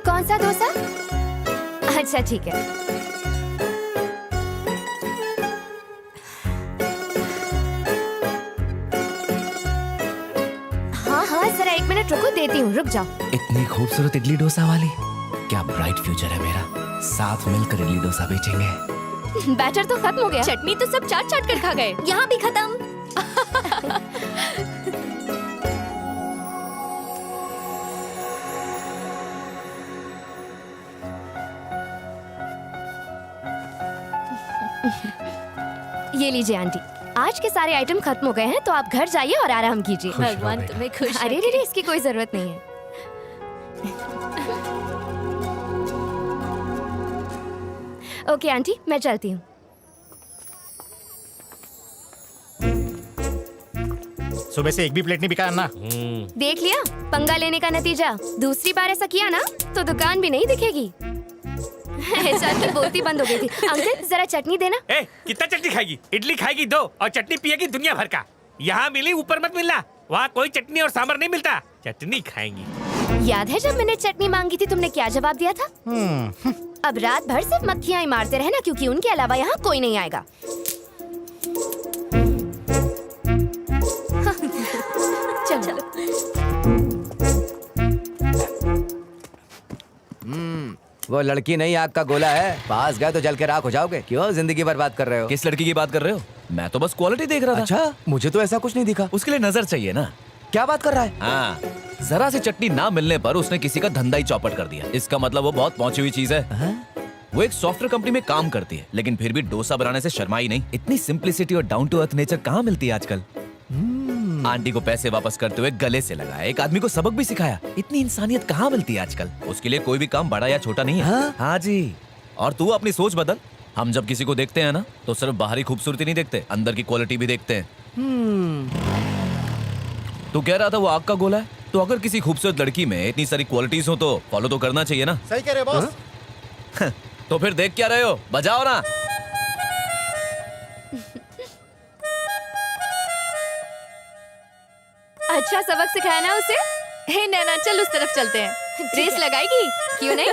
कौन सा डोसा? अच्छा ठीक है। हाँ हाँ जरा 1 मिनट रुको, देती हूँ, रुक जाओ। इतनी खूबसूरत इडली डोसा वाली, क्या ब्राइट फ्यूचर है मेरा। साथ मिलकर इडली डोसा बेचेंगे। बैटर तो खत्म हो गया। चटनी तो सब चाट चाट कर खा गए। यहाँ भी खत्म। ये लीजिए आंटी, आज के सारे आइटम खत्म हो गए हैं तो आप घर जाइए और आराम कीजिए। भगवान तुम्हें खुश। अरे रे, इसकी कोई जरूरत नहीं है। ओके आंटी, मैं चलती हूँ। सुबह से एक भी प्लेट नहीं बिका ना। देख लिया पंगा लेने का नतीजा। दूसरी बार ऐसा किया ना तो दुकान भी नहीं दिखेगी। सर की बोलती बंद हो गई थी। अंकल जरा चटनी देना। ए, कितना चटनी खाएगी? इडली खाएगी 2 और चटनी पिएगी दुनिया भर का। यहाँ मिली ऊपर मत मिलना, वहाँ कोई चटनी और सांभर नहीं मिलता। चटनी खाएंगी। याद है जब मैंने चटनी मांगी थी तुमने क्या जवाब दिया था? अब रात भर सिर्फ मक्खियाँ ही मारते रहना क्योंकि उनके अलावा यहाँ कोई नहीं आएगा। वो लड़की नहीं आग का गोला है, पास गए तो जल के राख हो जाओगे। क्यों जिंदगी बर्बाद कर रहे हो? किस लड़की की बात कर रहे हो? मैं तो बस क्वालिटी देख रहा था। अच्छा, मुझे तो ऐसा कुछ नहीं दिखा। उसके लिए नजर चाहिए ना। क्या बात कर रहा है? हाँ, जरा सी चटनी ना मिलने पर उसने किसी का धंधा ही चौपट कर दिया। इसका मतलब वो बहुत पहुंची हुई चीज है। वो एक सॉफ्टवेयर कंपनी में काम करती है, लेकिन फिर भी डोसा बनाने से शर्माई नहीं। इतनी सिंप्लिसिटी और डाउन टू अर्थ नेचर कहाँ मिलती है आजकल। आंटी को पैसे वापस करते हुए गले से लगाया, एक आदमी को सबक भी सिखाया। इतनी इंसानियत कहाँ मिलती है आजकल। उसके लिए कोई भी काम बड़ा या छोटा नहीं है। हाँ जी, और तू अपनी सोच बदल। हम जब किसी को देखते हैं ना, तो सिर्फ बाहरी खूबसूरती नहीं देखते, अंदर की क्वालिटी भी देखते हैं। तू कह रहा था वो आग का गोला है, तो अगर किसी खूबसूरत लड़की में इतनी सारी क्वालिटीज हो तो फॉलो तो करना चाहिए ना। सही कह रहे बॉस। तो फिर देख क्या रहे हो, बजाओ ना। अच्छा सबक सिखाया ना उसे। हे नैना, चल उस तरफ चलते हैं। रेस लगाएगी क्यों नहीं?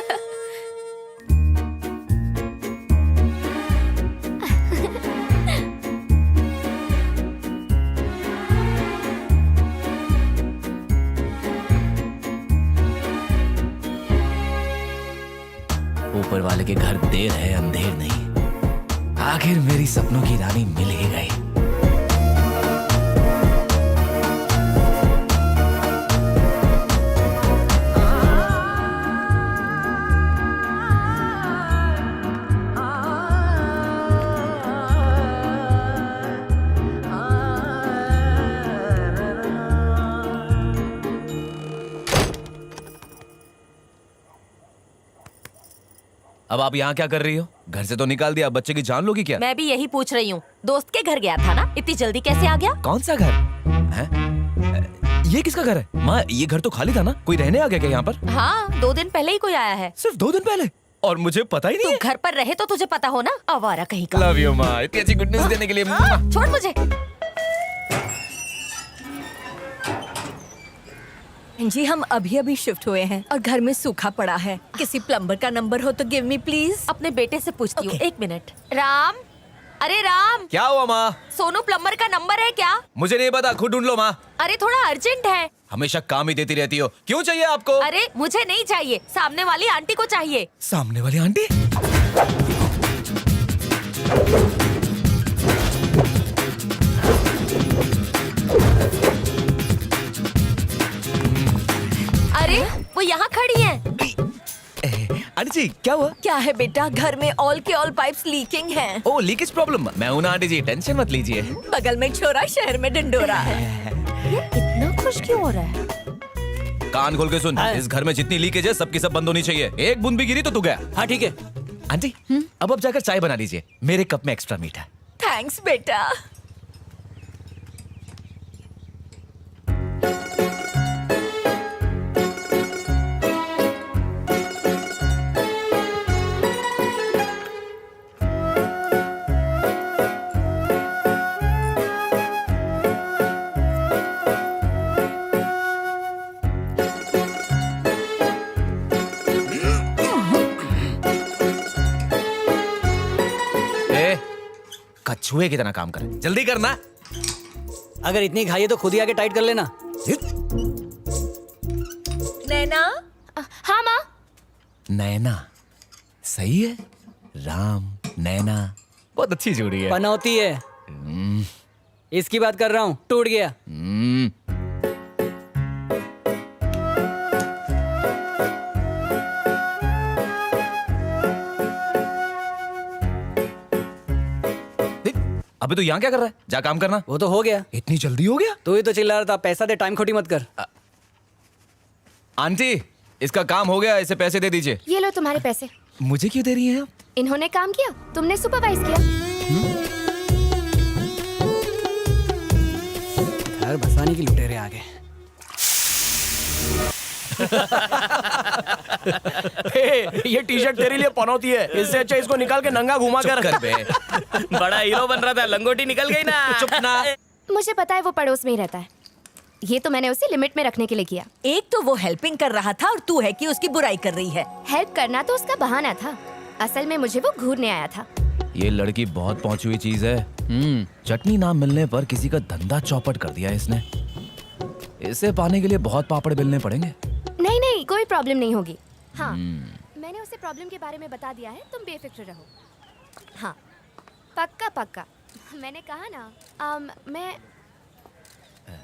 ऊपर वाले के घर देर है अंधेर नहीं। आखिर मेरी सपनों की रानी मिल ही गई। अब आप यहाँ क्या कर रही हो? घर से तो निकाल दिया, बच्चे की जान लोगी क्या? मैं भी यही पूछ रही हूँ। दोस्त के घर गया था ना, इतनी जल्दी कैसे आ गया? कौन सा घर है? ये किसका घर है? माँ, ये घर तो खाली था ना, कोई रहने आ गया क्या यहाँ पर? हाँ, 2 दिन पहले ही कोई आया है। सिर्फ 2 दिन पहले? और मुझे पता ही नहीं। तू घर पर रहे तो तुझे पता हो ना, आवारा कहीं का। लव यू माँ, इतनी अच्छी गुड न्यूज देने के लिए। छोड़ मुझे। जी हम अभी अभी शिफ्ट हुए हैं और घर में सूखा पड़ा है। किसी प्लम्बर का नंबर हो तो गिव मी प्लीज। अपने बेटे से पूछती हूँ। 1 मिनट। राम, अरे राम। क्या हुआ माँ? सोनू प्लम्बर का नंबर है क्या? मुझे नहीं पता, खुद ढूंढ लो माँ। अरे थोड़ा अर्जेंट है। हमेशा काम ही देती रहती हो, क्यों चाहिए आपको? अरे मुझे नहीं चाहिए, सामने वाली आंटी को चाहिए। सामने वाली आंटी? अरे वो यहाँ खड़ी हैं। आंटी जी क्या हुआ? क्या है बेटा, घर में ऑल के ऑल पाइप्स लीकिंग हैं। ओ लीकेज प्रॉब्लम। मैं हूं ना आंटी जी, टेंशन मत लीजिए। बगल में छोरा शहर में डंडोरा है। ये इतना खुश क्यों हो रहा है? कान खोल के सुन, इस घर में जितनी लीकेज है सबकी सब बंद होनी चाहिए। एक बूंद भी गिरी तो तू गया। हाँ ठीक है। आंटी अब आप जाकर चाय बना लीजिए, मेरे कप में एक्स्ट्रा मीठा। थैंक्स बेटा। कछुए की तरह काम कर, जल्दी करना। अगर इतनी खाई है तो खुद ही आके टाइट कर लेना। नैना। हाँ माँ। नैना सही है। राम नैना बहुत अच्छी जोड़ी है। पनौती है। इसकी बात कर रहा हूँ, टूट गया। अबे तू यहाँ क्या कर रहा है? जा काम करना। वो तो हो गया। इतनी जल्दी हो गया? तू ही तो चिल्ला रहा था पैसा दे, टाइम खोटी मत कर। आंटी इसका काम हो गया, इसे पैसे दे दीजिए। ये लो तुम्हारे पैसे। मुझे क्यों दे रही हैं आप? इन्होंने काम किया, तुमने सुपरवाइज किया। घर बसाने की लुटेरे आ गए। ये टी शर्ट तेरे लिए पनौती है, इससे अच्छा इसको निकाल के नंगा घुमा कर। बड़ा हीरो बन रहा था, लंगोटी निकल गई ना। चुप ना। मुझे पता है वो पड़ोस में ही रहता है। ये तो मैंने उसे लिमिट में रखने के लिए किया। एक तो वो हेल्पिंग कर रहा था और तू है कि उसकी बुराई कर रही है। हेल्प करना तो उसका बहाना था, असल में मुझे वो घूरने आया था। ये लड़की बहुत पहुंची हुई चीज है। चटनी ना मिलने पर किसी का धंधा चौपट कर दिया इसने। इसे पाने के लिए बहुत पापड़ बेलने पड़ेंगे। नहीं नहीं, कोई प्रॉब्लम नहीं होगी। हाँ मैंने उसे प्रॉब्लम के बारे में बता दिया है, तुम बेफिक्र रहो। हाँ पक्का पक्का, मैंने कहा ना। मैं हाँ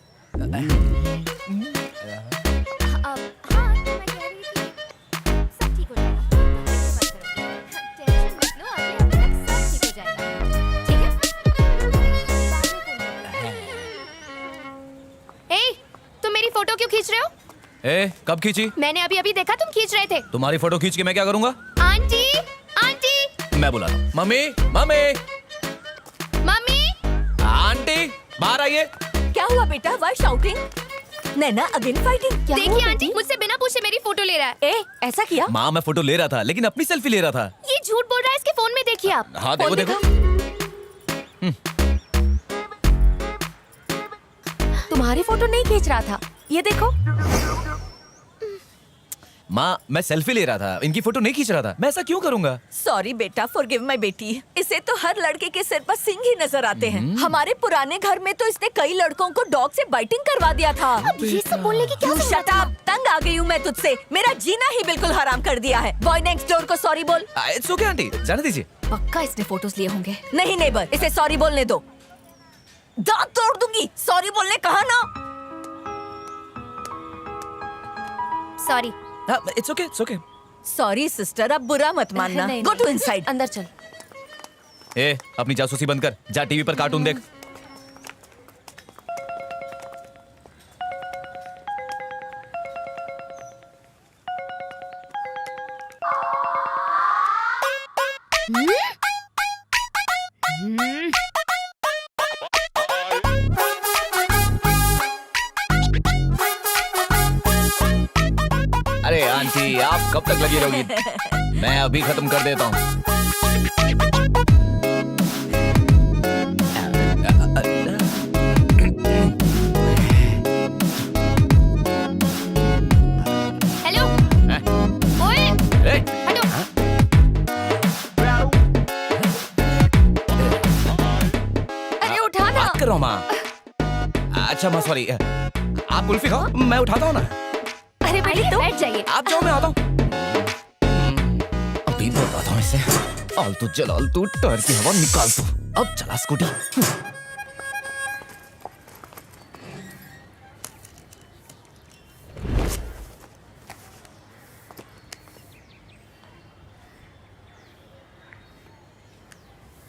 तो मैं कह रही थी सब ठीक हो जाएगा, टेंशन मत लो, अगले हफ्ते तक सब ठीक हो जाएगा, ठीक है? ए, तुम मेरी फोटो क्यों खींच रहे हो? ए, कब खींची? मैंने अभी अभी देखा तुम खींच रहे थे। तुम्हारी फोटो खींच के मैं क्या करूंगा? आंटी आंटी मैं बुला रहा हूं। मम्मी मम्मी मम्मी आंटी बाहर आइए। क्या हुआ बेटा? Why shouting? Naina again fighting? देखिए आंटी, मुझसे बिना पूछे मेरी फोटो ले रहा है। ए, ऐसा किया? माँ मैं फोटो ले रहा था लेकिन अपनी सेल्फी ले रहा था। ये झूठ बोल रहा है, इसके फोन में देखिए आप। हाँ देखो देखो। तुम्हारी फोटो नहीं खींच रहा था, ये देखो। माँ मैं सेल्फी ले रहा था, इनकी फोटो नहीं खींच रहा था। मैं ऐसा क्यों करूंगा? सॉरी बेटा, फॉरगिव माय बेटी। इसे तो हर लड़के के सिर पर सिंग ही नजर आते हैं। हमारे पुराने घर में तो इसने कई लड़कों को डॉग से बाइटिंग करवा दिया था। अब ये सब बोलने की क्या जरूरत शट अप, तंग आ गई हूँ मैं तुझसे। मेरा जीना ही बिल्कुल हराम कर दिया है। बॉय नेक्स्ट डोर को सॉरी बोल। इट्स ओके आंटी, जाने दीजिए। पक्का इसने फोटोज लिए होंगे। नहीं नेबर, इसे सॉरी बोलने दो। दांत तोड़ दूंगी, सॉरी बोलने कहा ना। Sorry. It's okay it's okay. Sorry sister, अब बुरा मत मानना। नहीं, गो नहीं। To inside. अंदर चल। ए अपनी जासूसी बंद कर, जा टीवी पर कार्टून देख। अरे आंटी आप कब तक लगी रहोगी? मैं अभी खत्म कर देता हूँ। हेलो ओए, हटो। अरे उठा ना। बात करो माँ। अच्छा माँ सॉरी, आप कुल्फी खाओ, मैं उठाता हूँ ना। अरे बेटी बैठ जाइए। आप जाओ मैं आता हूँ। अभी बताता हूँ इसे। आलतू जलाल तू टायर की हवा निकाल तू। अब चला स्कूटी।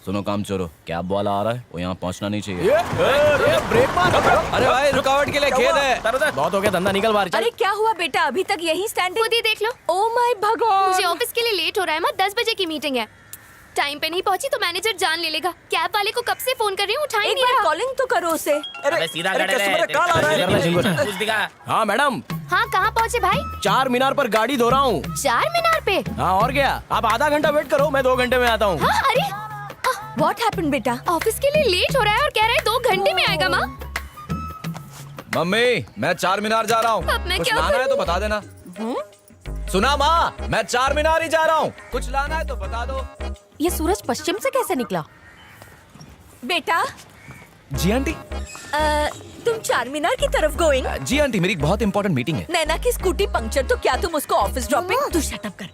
सुनो काम चोरो, कैब वाला आ रहा है, वो यहाँ पहुँचना नहीं चाहिए। ब्रेक मार। अरे भाई रुकावट के लिए खेद है। बहुत हो गया, धंधा निकल बाहर। अरे क्या हुआ बेटा? अभी तक यही स्टैंड? खुद ही देख लो। ओ माय भगवान, मुझे ऑफिस के लिए लेट हो रहा है। 10 बजे की मीटिंग है। टाइम पे नहीं पहुंची तो मैनेजर जान ले लेगा। कैब वाले को कब से फोन कर रही हूँ, उठा ही एक नहीं बार रहा। कॉलिंग तो करो उसे। अरे सीधा अरे कस्टमर का कॉल आ रहा है। कुछ दिखा। हाँ मैडम, हाँ कहाँ पहुँचे भाई? 4 मीनार पर गाड़ी धो रहा हूँ। 4 मीनार पे? हाँ और क्या, आप आधा घंटा वेट करो, मैं 2 घंटे में आता हूँ। हाँ अरे व्हाट हैपेंड बेटा? ऑफिस के लिए लेट हो रहा है और कह रहा है 2 घंटे में आएगा। माँ मम्मी मैं 4 मीनार जा रहा हूँ, अब मैं कुछ क्या लाना है तो करूं? बता देना। सुना माँ, मैं 4 मीनार ही जा रहा हूँ, कुछ लाना है तो बता दो। ये सूरज पश्चिम से कैसे निकला? बेटा जी आंटी। तुम 4 मीनार की तरफ गोइंग? जी आंटी, मेरी एक बहुत इंपॉर्टेंट मीटिंग है। नैना की स्कूटी पंक्चर, तो क्या तुम उसको ऑफिस ड्रॉपिंग? तू शट अप कर।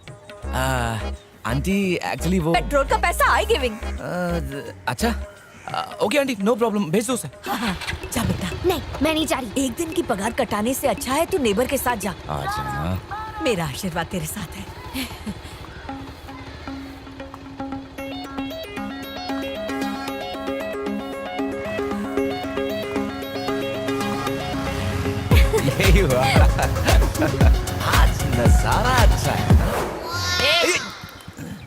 आंटी एक्चुअली वो पेट्रोल का पैसा आई गिविंग। अच्छा ओके आंटी, नो प्रॉब्लम, भेज दो उसे। जा बेटा। नहीं मैं नहीं जा रही। एक दिन की पगार कटाने से अच्छा है तू नेबर के साथ जा। आ जाना। मेरा आशीर्वाद तेरे साथ है। यही हुआ। आज नजारा अच्छा है ना?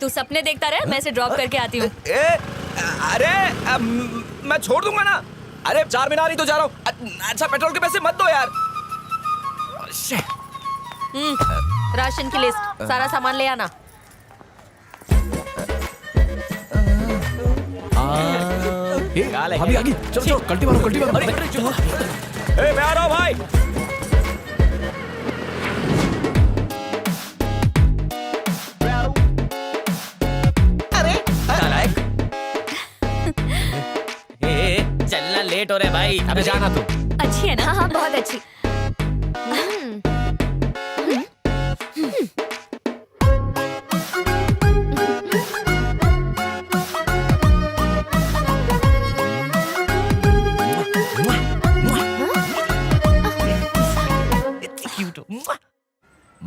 तू सपने देखता रहे, मैं इसे ड्रॉप करके आती हूँ। अरे मैं छोड़ दूंगा ना। अरे 4 मीनार ही तो जा रहा हूँ। अच्छा पेट्रोल के पैसे मत दो यार। राशन की लिस्ट, सारा सामान ले आना। अभी आगे चलो चलो, कल्टी मारो कल्टी मारो। मैं आ रहा हूँ भाई। चलना लेट हो रहा है भाई। अबे जाना तू। अच्छी है ना? हाँ बहुत अच्छी।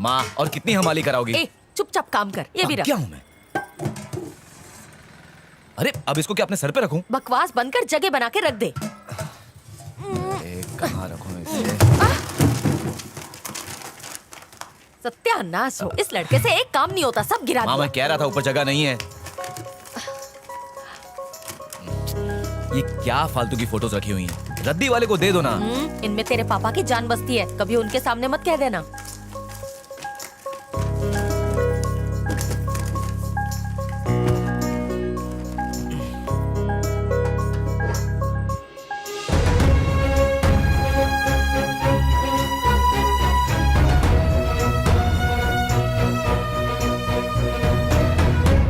माँ, और कितनी हमाली कराओगी? ए, चुपचाप काम कर, ये भी रख। क्या हूँ मैं? अरे अब इसको क्या अपने सर पे रखूं? बकवास बंद कर, जगह बना के रख दे। कहाँ रखूं इसे? सत्यानाश हो, इस लड़के से एक काम नहीं होता, सब गिरा माँ दिया। मैं कह रहा था ऊपर जगह नहीं है। ये क्या फालतू की फोटोज रखी हुई हैं? रद्दी वाले को दे दो ना। इनमें तेरे पापा की जान बसती है, कभी उनके सामने मत कह देना।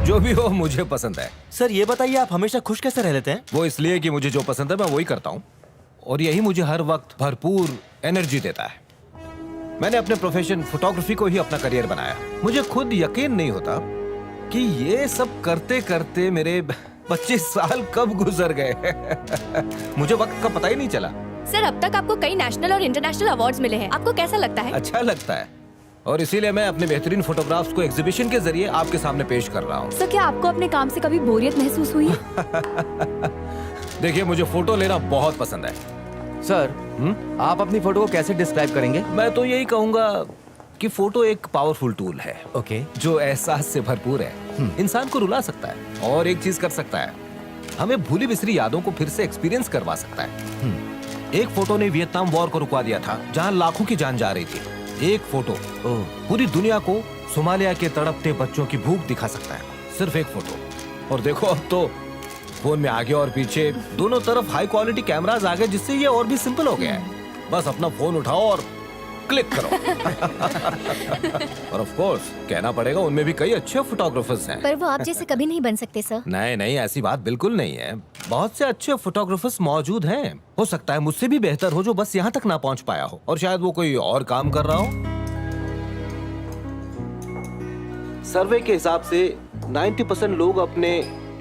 जो भी हो मुझे पसंद है। सर ये बताइए आप हमेशा खुश कैसे रह लेते हैं? वो इसलिए कि मुझे जो पसंद है मैं वही करता हूँ और यही मुझे हर वक्त भरपूर एनर्जी देता है। मैंने अपने प्रोफेशन फोटोग्राफी को ही अपना करियर बनाया। मुझे खुद यकीन नहीं होता कि ये सब करते करते मेरे 25 साल कब गुजर गए। मुझे वक्त का पता ही नहीं चला। सर अब तक आपको कई नेशनल और इंटरनेशनल अवार्ड्स मिले हैं, आपको कैसा लगता है? अच्छा लगता है और इसीलिए मैं अपने बेहतरीन फोटोग्राफ्स को एग्जीबिशन के जरिए आपके सामने पेश कर रहा हूँ। सर क्या आपको अपने काम से कभी बोरियत महसूस हुई है? देखिए मुझे फोटो लेना बहुत पसंद है। सर आप अपनी फोटो को कैसे डिस्क्राइब करेंगे? मैं तो यही कहूंगा कि फोटो एक पावरफुल टूल है। ओके। जो एहसास से भरपूर है, इंसान को रुला सकता है और एक चीज कर सकता है, हमें भूली बिसरी यादों को फिर से एक्सपीरियंस करवा सकता है। एक फोटो ने वियतनाम वॉर को रुकवा दिया था जहां लाखों की जान जा रही थी। एक फोटो पूरी दुनिया को सोमालिया के तड़पते बच्चों की भूख दिखा सकता है, सिर्फ एक फोटो। और देखो अब तो फोन में आगे और पीछे दोनों तरफ हाई क्वालिटी कैमरास आ गए, जिससे ये और भी सिंपल हो गया है। बस अपना फोन उठाओ और क्लिक करो। और ऑफ कोर्स कहना पड़ेगा उनमें भी कई अच्छे फोटोग्राफर्स हैं। पर वो आप जैसे कभी नहीं बन सकते सर। नहीं नहीं, ऐसी बात बिल्कुल नहीं है। बहुत से अच्छे फोटोग्राफर्स मौजूद हैं। हो सकता है मुझसे भी बेहतर हो जो बस यहाँ तक ना पहुँच पाया हो, और शायद वो कोई और काम कर रहा हो। सर्वे के हिसाब से 90% लोग अपने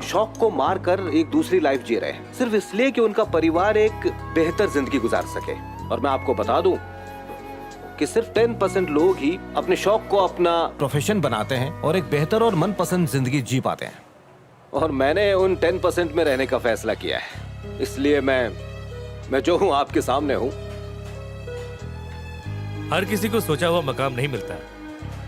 शौक को मार कर एक दूसरी लाइफ जी रहे हैं, सिर्फ इसलिए कि उनका परिवार एक बेहतर जिंदगी गुजार सके। और मैं आपको बता दूं कि सिर्फ 10% लोग ही अपने शौक को अपना प्रोफेशन बनाते हैं और एक बेहतर और मनपसंद जिंदगी जी पाते हैं। और मैंने उन 10% में रहने का फैसला किया है, इसलिए मैं जो हूं आपके सामने हूं। हर किसी को सोचा हुआ मकाम नहीं मिलता।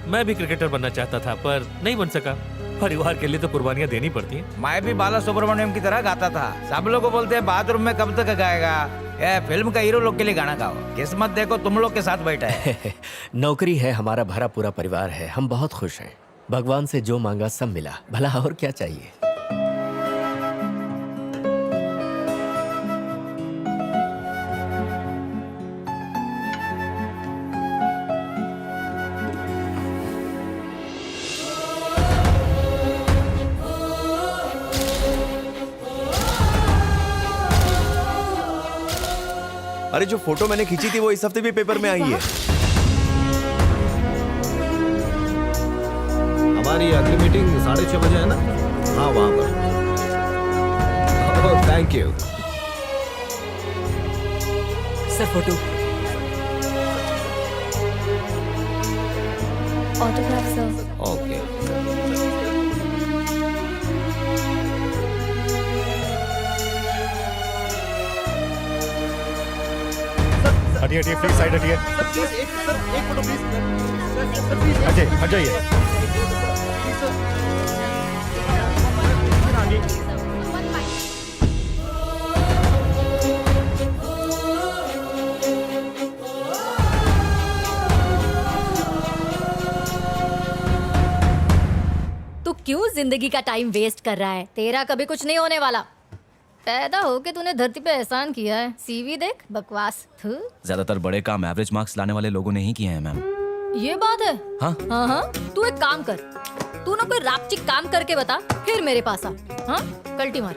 मैं भी क्रिकेटर बनना चाहता था पर नहीं बन सका। परिवार के लिए तो कुर्बानियां देनी पड़ती हैं। मैं भी बाला सुब्रमण्यम की तरह गाता था। सब लोग बोलते हैं बाथरूम में कब तक गाएगा। ये फिल्म का हीरो लोग के लिए गाना गाओ। किस्मत देखो तुम लोग के साथ बैठा है। नौकरी है, हमारा भरा पूरा परिवार है, हम बहुत खुश हैं। भगवान से जो मांगा सब मिला, भला और क्या चाहिए। अरे जो फोटो मैंने खींची थी वो इस हफ्ते भी पेपर में आई है। हमारी अगली मीटिंग 6:30 बजे है ना? हाँ वहाँ पर। Thank you sir. Photo autograph sir. Okay. हटिए हटिए प्लीज, साइड हटिए। एक फोटो प्लीज। अजय हट जाइए। तू क्यों जिंदगी का टाइम वेस्ट कर रहा है? तेरा कभी कुछ नहीं होने वाला। पैदा होके तूने धरती पे एहसान किया है, सीवी देख, बकवास। ज्यादातर बड़े काम एवरेज मार्क्स लाने वाले लोगों ने ही किए हैं मैम। ये बात है। हाँ हाँ, तू एक काम कर, तू ना कोई रापचिक काम करके बता, फिर मेरे पास आ। हाँ, कल्टी मार।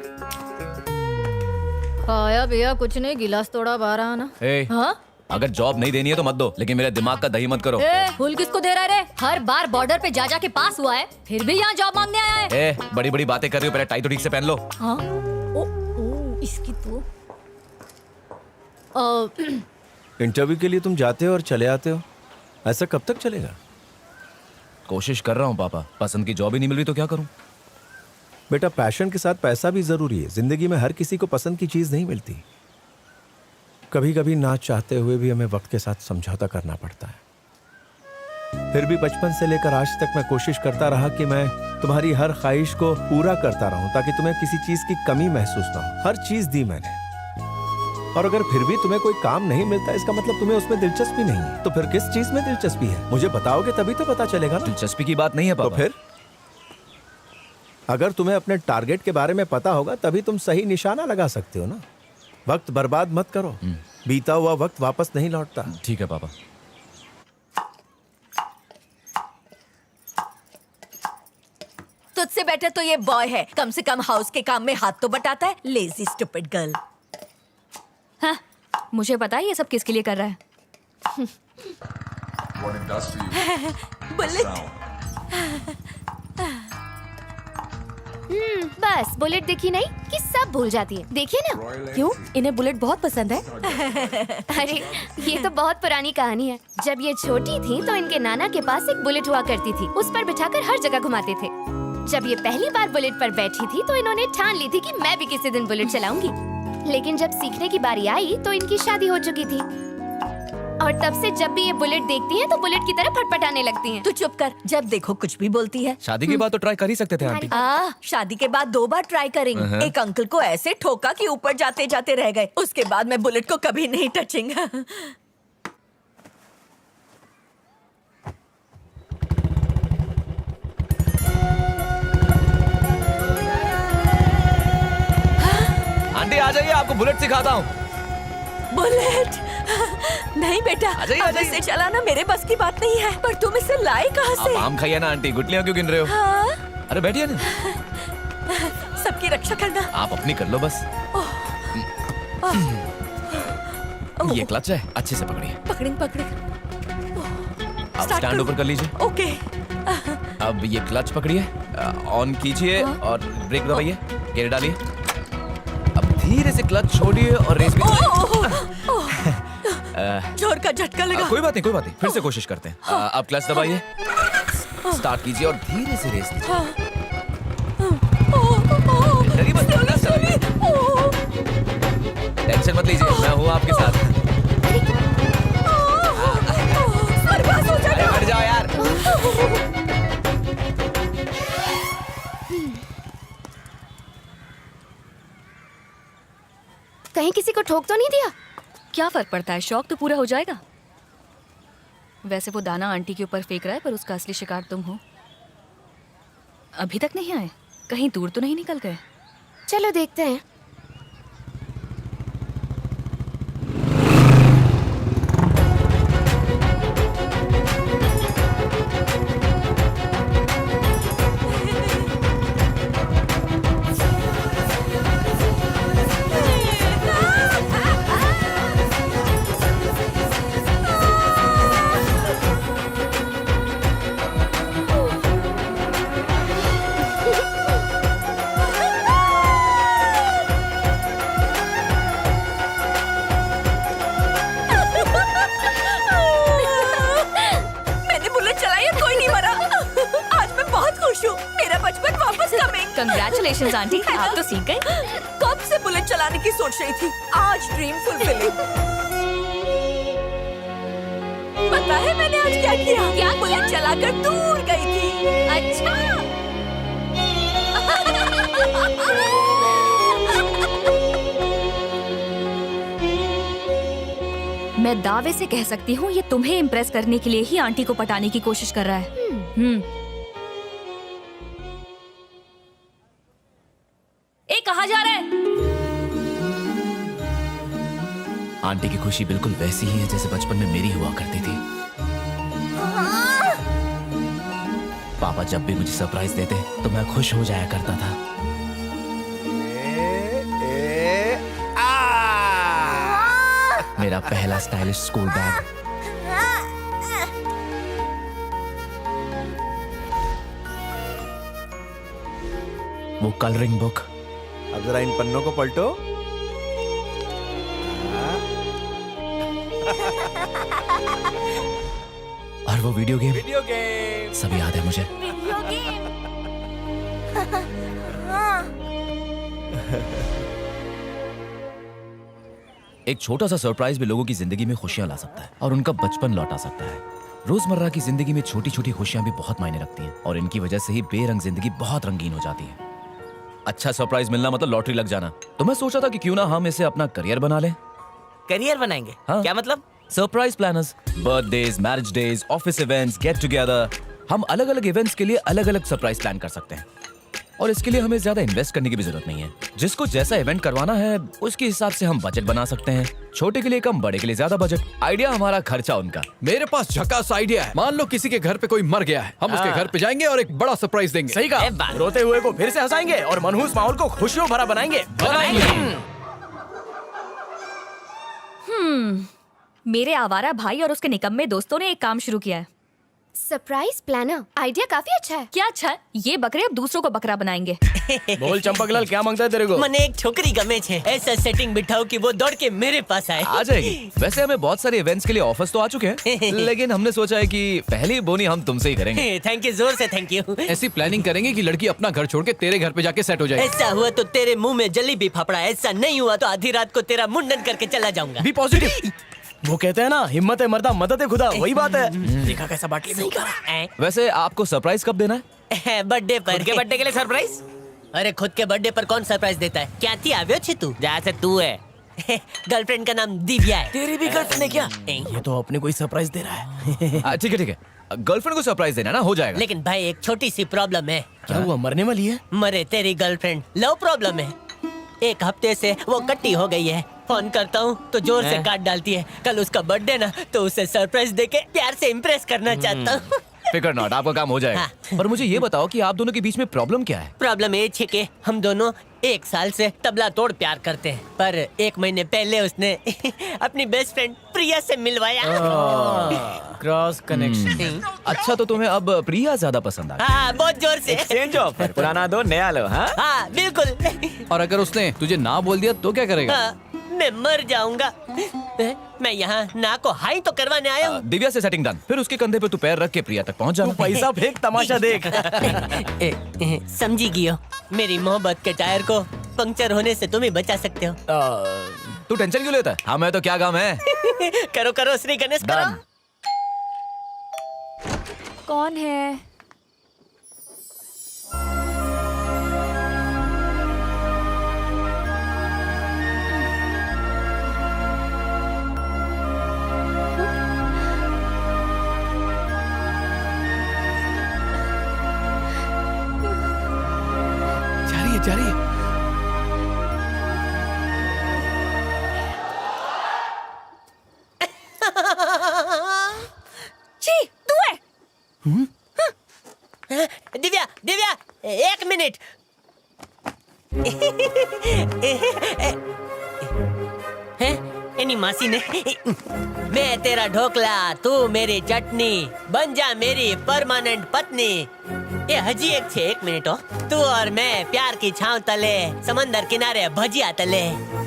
खाया पिया कुछ नहीं, गिलास तोड़ा बारह आना। हाँ? अगर जॉब नहीं देनी है तो मत दो, लेकिन मेरे दिमाग का दही मत करो। फूल किसको दे रहा है रे? हर बार बॉर्डर पे जा के पास हुआ है, फिर भी यहाँ जॉब मांगने आया है। बड़ी बड़ी बातें कर रही हो, पहले टाई तो ठीक से पहन लो। हाँ? इसकी तो इंटरव्यू के लिए तुम जाते हो और चले आते हो, ऐसा कब तक चलेगा? कोशिश कर रहा हूँ पापा, पसंद की जॉब ही नहीं मिल रही तो क्या करूँ? बेटा, पैशन के साथ पैसा भी जरूरी है। जिंदगी में हर किसी को पसंद की चीज नहीं मिलती। कभी कभी ना चाहते हुए भी हमें वक्त के साथ समझौता करना पड़ता है। फिर भी बचपन से लेकर आज तक मैं कोशिश करता रहा कि मैं तुम्हारी हर ख्वाहिश को पूरा करता रहूं, ताकि तुम्हें किसी चीज की कमी महसूस ना हो। हर चीज दी मैंने, और अगर फिर भी तुम्हें कोई काम नहीं मिलता, इसका मतलब तुम्हें उसमें दिलचस्पी नहीं है। तो फिर किस चीज में दिलचस्पी है? मुझे बताओगे तभी तो पता चलेगा ना। दिलचस्पी की बात नहीं है पापा। तो फिर अगर तुम्हें अपने टारगेट के बारे में पता होगा तभी तुम सही निशाना लगा सकते हो ना। वक्त बर्बाद मत करो, बीता हुआ वक्त वापस नहीं लौटता। ठीक है पापा। तुझसे बेटर तो ये बॉय है, कम से कम हाउस के काम में हाथ तो बटाता है। Lazy stupid girl. हाँ, मुझे पता है ये सब किसके लिए कर रहा है। बुलेट। बस बुलेट देखी नहीं कि सब भूल जाती है। देखिए ना। क्यों? इन्हें बुलेट बहुत पसंद है। अरे ये तो बहुत पुरानी कहानी है। जब ये छोटी थी तो इनके नाना के पास एक बुलेट हुआ करती थी। उस पर बिठाकर हर जगह घुमाते थे। जब ये पहली बार बुलेट पर बैठी थी तो इन्होंने ठान ली थी कि मैं भी किसी दिन बुलेट चलाऊंगी। लेकिन जब सीखने की बारी आई तो इनकी शादी हो चुकी थी, और तब से जब भी ये बुलेट देखती हैं तो बुलेट की तरह फटफटाने लगती हैं। तू चुप कर, जब देखो कुछ भी बोलती है। शादी के बाद तो ट्राई कर ही सकते थे आंटी। शादी के बाद 2 बार ट्राई करेंगे। एक अंकल को ऐसे ठोका कि ऊपर जाते जाते रह गए। उसके बाद मैं बुलेट को कभी नहीं टचिंग। आंटी आ जाइए, आपको बुलेट सिखाता हूँ। बुलेट? नहीं बेटा, अब इसे चलाना मेरे बस की बात नहीं है। पर तुम इसे लाए कहाँ से? आप आम खाइए ना आंटी, गुटलियाँ क्यों गिन रहे हो? हाँ? अरे बैठिए ना। सबकी रक्षा करना। आप अपनी कर लो बस। ये क्लच है, अच्छे से पकड़िए। पकड़ेंगे। आप स्टैंड ऊपर कर लीजिए। ओके। अब ये क्लच पकड़िए, ऑन कीजिए और ब्रेक दबाइए, गियर डालिए। अब धीरे से क्लच छोड़िए और रेस में जोर का झटका लगा। कोई बात नहीं, फिर से कोशिश करते हैं। अब क्लच दबाइए, स्टार्ट कीजिए और धीरे से रेस लीजिए। डरिए मत, टेंशन मत लीजिए, मैं हूँ आपके साथ। अरे हट जाओ यार। कहीं किसी को ठोक तो नहीं दिया? क्या फर्क पड़ता है, शौक तो पूरा हो जाएगा। वैसे वो दाना आंटी के ऊपर फेंक रहा है, पर उसका असली शिकार तुम हो। अभी तक नहीं आए, कहीं दूर तो नहीं निकल गए? चलो देखते हैं। कंग्रेचुलेशंस आंटी, आप तो सीख गए। कब से बुलेट चलाने की सोच रही थी, आज ड्रीम फुलफिलिंग। पता है मैंने आज क्या किया? क्या? बुलेट चलाकर दूर गई थी। अच्छा। मैं दावे से कह सकती हूँ ये तुम्हें इम्प्रेस करने के लिए ही आंटी को पटाने की कोशिश कर रहा है। कहाँ जा रहा है? आंटी की खुशी बिल्कुल वैसी ही है जैसे बचपन में मेरी हुआ करती थी। पापा जब भी मुझे सरप्राइज देते तो मैं खुश हो जाया करता था। मेरा पहला स्टाइलिश स्कूल बैग, वो कलरिंग बुक। अब जरा इन पन्नों को पलटो। और वो वीडियो गेम वीडियो गेम सब याद है मुझे। Video game. हाँ। एक छोटा सा सरप्राइज भी लोगों की जिंदगी में खुशियां ला सकता है और उनका बचपन लौटा सकता है। रोजमर्रा की जिंदगी में छोटी छोटी खुशियां भी बहुत मायने रखती हैं और इनकी वजह से ही बेरंग जिंदगी बहुत रंगीन हो जाती है। अच्छा सरप्राइज मिलना मतलब लॉटरी लग जाना। तो मैं सोचा था कि क्यों ना हम इसे अपना करियर बना लें। करियर बनाएंगे? हाँ। क्या मतलब? Surprise planners, birthdays, marriage days, office events, get together, हम अलग अलग इवेंट्स के लिए अलग अलग सरप्राइज प्लान कर सकते हैं और इसके लिए हमें ज्यादा इन्वेस्ट करने की भी जरूरत नहीं है। जिसको जैसा इवेंट करवाना है उसके हिसाब से हम बजट बना सकते हैं। छोटे के लिए कम, बड़े के लिए ज्यादा बजट। आइडिया हमारा, खर्चा उनका। मेरे पास झकास आइडिया है। मान लो किसी के घर पे कोई मर गया है, हम उसके घर पे जाएंगे और एक बड़ा सरप्राइज देंगे। सही कहा। रोते हुए को फिर से हंसाएंगे और मनहूस माहौल को खुशियों भरा बनाएंगे। मेरे आवारा भाई और उसके निकम्मे दोस्तों ने एक काम शुरू किया है। सरप्राइज प्लानर, आइडिया काफी अच्छा है। क्या अच्छा है? ये बकरे अब दूसरों को बकरा बनाएंगे। बोल चंपकलाल, क्या मांगता है तेरे को? मने एक छोकरी गमे छे, ऐसा सेटिंग बिठाओ कि वो दौड़ के मेरे पास आए। आ जाएगी। वैसे हमें बहुत सारे इवेंट्स के लिए ऑफर्स तो आ चुके हैं लेकिन हमने सोचा है कि पहली बोनी हम तुमसे ही करेंगे। थैंक यू, जोर से थैंक यू। ऐसी प्लानिंग करेंगे कि लड़की अपना घर छोड़ के तेरे घर पे जाके सेट हो जाए। ऐसा हुआ तो तेरे मुंह में जलेबी फाफड़ा, ऐसा नहीं हुआ तो आधी रात को तेरा मुंडन करके चला जाऊंगा। Be positive. वो कहते हैं ना, हिम्मत है मर्दा, मदद है खुदा। वही बात है। देखा कैसा बाटली में उतारा। वैसे आपको सरप्राइज कब देना है? बर्थडे पर। खुद के बर्थडे के लिए सरप्राइज? अरे खुद के बर्थडे पर कौन सरप्राइज देता है? क्या थी आव्यो छी तू? जहाँ से तू है। गर्लफ्रेंड का नाम दिव्या है। तेरी भी गर्लफ्रेंड है क्या? ये तो अपने को ही सरप्राइज दे रहा है। ठीक है ठीक है, गर्लफ्रेंड को सरप्राइज देना ना, हो जाएगा। लेकिन भाई एक छोटी सी प्रॉब्लम है। क्या हुआ? मरने वाली है? मरे तेरी गर्लफ्रेंड, लव प्रॉब्लम है। एक हफ्ते से वो कट्टी हो गई है। फोन करता हूँ तो जोर से काट डालती है। कल उसका बर्थडे ना, तो उसे सरप्राइज देके प्यार से इम्प्रेस करना चाहता हूँ। फिकर नॉट, आपका काम हो जाएगा। पर मुझे ये बताओ कि आप दोनों के बीच में प्रॉब्लम क्या है? प्रॉब्लम ये है कि हम दोनों 1 साल से तबला तोड़ प्यार करते हैं, पर 1 महीने पहले उसने अपनी बेस्ट फ्रेंड प्रिया से मिलवाया। Cross connection. अच्छा, तो तुम्हें अब प्रिया ज्यादा पसंद आ? हाँ, बहुत जोर से। एक्सचेंज ऑफर, पुराना दो नया लो। हाँ बिल्कुल। और अगर उसने तुझे ना बोल दिया तो क्या करेगा? मैं मर जाऊंगा। मैं यहाँ ना को हाई तो करवाने आया हूँ। दिव्या से सेटिंग डन। फिर उसके कंधे पे तू पैर रख के प्रिया तक पहुँच जा। पैसा फेंक, तमाशा देख। समझी गियो, मेरी मोहब्बत के टायर को पंक्चर होने से तुम ही बचा सकते हो। तू टेंशन क्यों लेता है? हमें तो क्या काम है। करो करो श्री गणेश करो। कौन है? जा रही है। छी, तू है? दिव्या दिव्या, 1 मिनट। एनी मासी ने, मैं तेरा ढोकला, तू मेरी चटनी, बन जा मेरी परमानेंट पत्नी। ये हजी एक छे, 1 मिनट हो। तू और मैं प्यार की छांव तले, समंदर किनारे भजिया तले।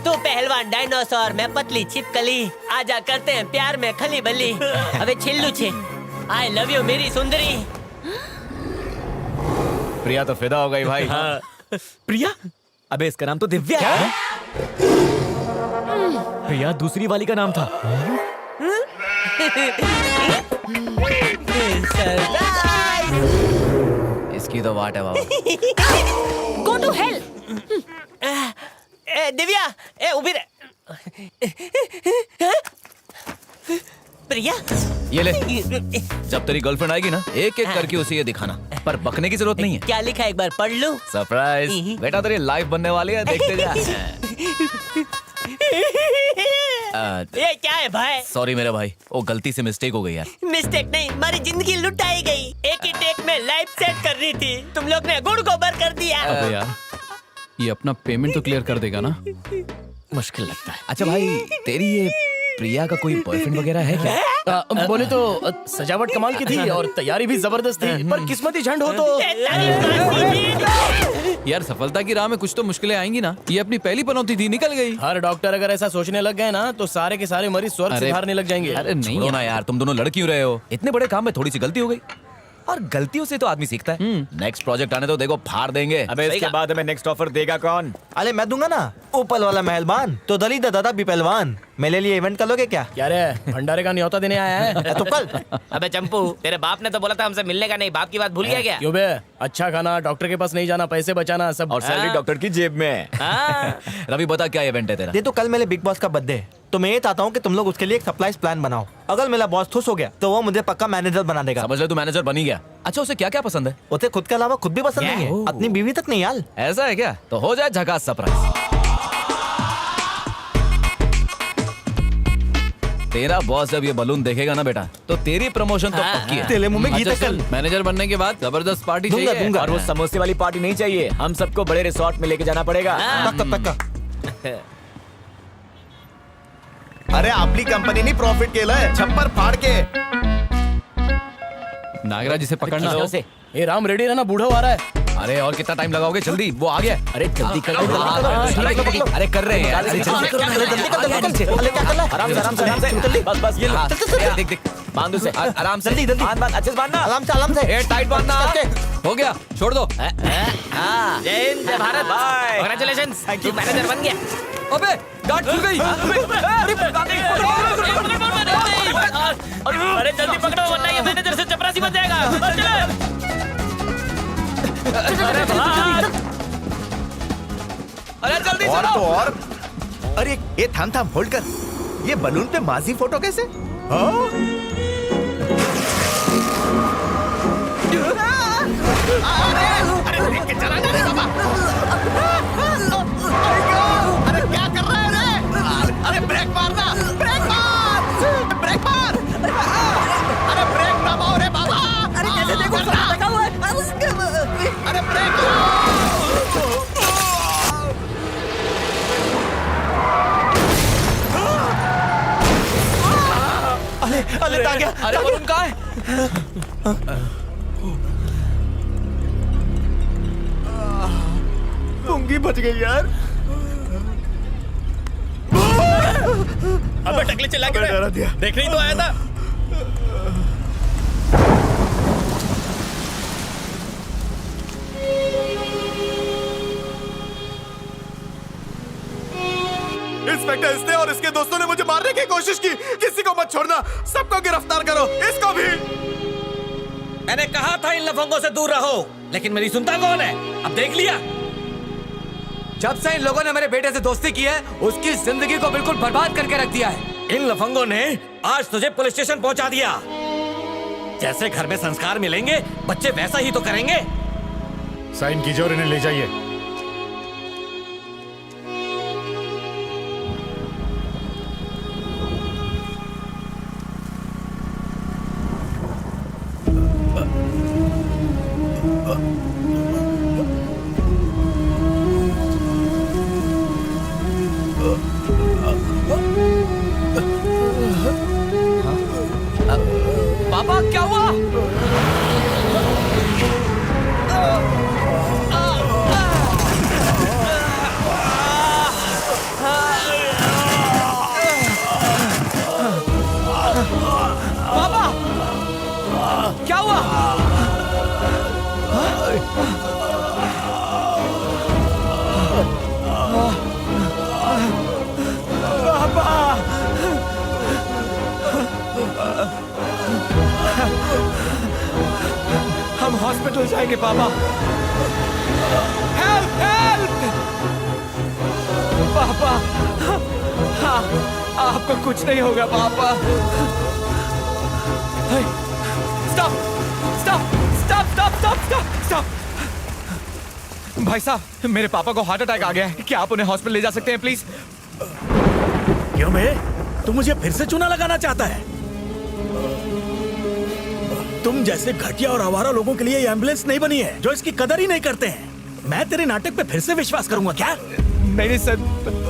तू पहलवान डायनासोर, मैं पतली छिपकली। आजा करते हैं प्यार में खली बली। अबे छिल्लू छे, आई लव यू मेरी सुंदरी। प्रिया तो फिदा हो गई भाई। प्रिया? अबे इसका नाम तो दिव्या है। प्रिया दूसरी वाली का नाम था। इसकी तो वाट है बाबा। Go to hell! दिव्या, उभी रह। प्रिया, ये ले। जब तेरी गर्लफ्रेंड आएगी ना, एक एक करके उसे ये दिखाना, पर बकने की जरूरत नहीं है। क्या लिखा एक बार पढ़ लूं? सरप्राइज। बेटा तेरी लाइफ बनने वाली है, देखते जा। ये क्या है भाई? सॉरी मेरे भाई, वो गलती से मिस्टेक हो गई यार। मिस्टेक नहीं, हमारी जिंदगी लुटाई गई। एक ही टेक में लाइफ सेट कर रही थी, तुम लोग ने गुड़ गोबर कर दिया। अबे यार, ये अपना पेमेंट तो क्लियर कर देगा ना? मुश्किल लगता है। अच्छा भाई, तेरी ये प्रिया का कोई बॉयफ्रेंड वगैरह है क्या? बोले तो सजावट कमाल की थी और तैयारी भी जबरदस्त थी, पर किस्मती झंड हो तो। यार सफलता की राह में कुछ तो मुश्किलें आएंगी ना। ये अपनी पहली पनौती थी, निकल गई। हर डॉक्टर अगर ऐसा सोचने लग गए ना तो सारे के सारे मरीज स्वर्ग से हारने लग जाएंगे। अरे नहीं छोड़ो ना यार, तुम दोनों लड़ क्यों रहे हो? इतने बड़े काम में थोड़ी सी गलती हो गई, और गलतियों से तो आदमी सीखता है। नेक्स्ट प्रोजेक्ट आने तो देखो फाड़ देंगे। अबे इसके बाद हमें नेक्स्ट ऑफर देगा कौन? अरे मैं दूंगा ना, ऊपर वाला मेहरबान तो दली दादा भी पहलवान। मेरे लिए इवेंट कर लोगे क्या? क्या रे, भंडारे का न्योता देने आया है? तो कल। अबे चंपू, तेरे बाप ने तो बोला था हमसे मिलने का नहीं, बाप की बात भूल गया क्या? क्यों बे? अच्छा खाना, डॉक्टर के पास नहीं जाना, पैसे बचाना, सब और सैलरी डॉक्टर की जेब में। रवि बता क्या इवेंट है तेरा? ये तो कल मेरे बिग बॉस का बर्थडे, तो मैं ये चाहता हूँ कि तुम लोग उसके लिए एक सरप्राइज प्लान बनाओ। अगर मेरा बॉस खुश हो गया तो वो मुझे पक्का मैनेजर बना देगा। समझ ले तू मैनेजर बन ही गया। अच्छा उसे क्या क्या पसंद है? उसे खुद के अलावा खुद भी पसंद नहीं है, अपनी बीवी तक नहीं यार। ऐसा है क्या? तो हो जाए झकास सरप्राइज। तेरा बॉस जब ये बलून देखेगा ना बेटा, तो तेरी प्रमोशन तो पक्की है। तेरे मुंह में घी अच्छा, तक सुन, मैनेजर बनने के बाद जबरदस्त पार्टी दूंगा, चाहिए। दूंगा। और वो समोसे वाली पार्टी नहीं चाहिए, हम सबको बड़े रिसोर्ट में लेके जाना पड़ेगा। अरे आपली कंपनी नहीं प्रॉफिट केलंय, छप्पर फाड़ के। नागराज इसे पकड़ना। ए राम, रेडी रहना, बूढ़ा आ रहा है। अरे और कितना टाइम लगाओगे? जल्दी, वो आ गया। अरे जल्दी करो, अरे कर रहे हैं यार, जल्दी करो। आराम से, आराम से, आराम से। बस बस ये देख देख, बांध उसे आराम से, जल्दी जल्दी अच्छे से बांधना, आराम से, आराम से। ए टाइट बांधना। हो गया, छोड़ दो। जय हिंद, जय भारत, कांग्रेचुलेशंस, तू मैनेजर बन गया। अबे गार्ड खुल गई। अरे जल्दी पकड़ो वरना ये मैनेजर से चपरासी बन जाएगा। अरे जल्दी और चलो। तो और। अरे ये थाम थाम होल्ड कर, ये बलून पे माजी फोटो कैसे? हाँ? अरे देख के चला जा रे बाबा। अरे क्या कर रहा है रे? अरे ब्रेक मारना, ब्रेक मार, ब्रेक मार। अरे ब्रेक दबाओ रे बाबा। अरे कैसे देखो लगा हुआ है। अरे ब्रेक। अरे आ गया। अरे बलून कहाँ है? पुंगी बच गई यार। अबे टकले चिल्ला के डरा दिया। देखने ही तो आया था। इंस्पेक्टर इसने और इसके दोस्तों ने मुझे मारने की कोशिश की। किसी को मत छोड़ना, सबको गिरफ्तार करो, इसको भी। मैंने कहा था इन लफंगों से दूर रहो, लेकिन मेरी सुनता कौन है? अब देख लिया। जब से इन लोगों ने मेरे बेटे से दोस्ती की है, उसकी जिंदगी को बिल्कुल बर्बाद करके रख दिया है। इन लफंगों ने आज तुझे पुलिस स्टेशन पहुंचा दिया। जैसे घर में संस्कार मिलेंगे, बच्चे वैसा ही तो करेंगे। साइन कीजिए और इन्हें ले जाइए। पापा क्या हुआ? पापा क्या हुआ? हम हॉस्पिटल जाएंगे पापा। हेल्प हेल्प पापा। हाँ, आपको कुछ नहीं होगा पापा। Stop stop stop stop stop stop stop. भाई साहब, मेरे पापा को हार्ट अटैक आ गया है, क्या आप उन्हें हॉस्पिटल ले जा सकते हैं प्लीज? क्यों बे, तू मुझे फिर से चूना लगाना चाहता है? तुम जैसे घटिया और आवारा लोगों के लिए ये एम्बुलेंस नहीं बनी है, जो इसकी कदर ही नहीं करते हैं। मैं तेरे नाटक पे फिर से विश्वास करूंगा क्या? नहीं सर।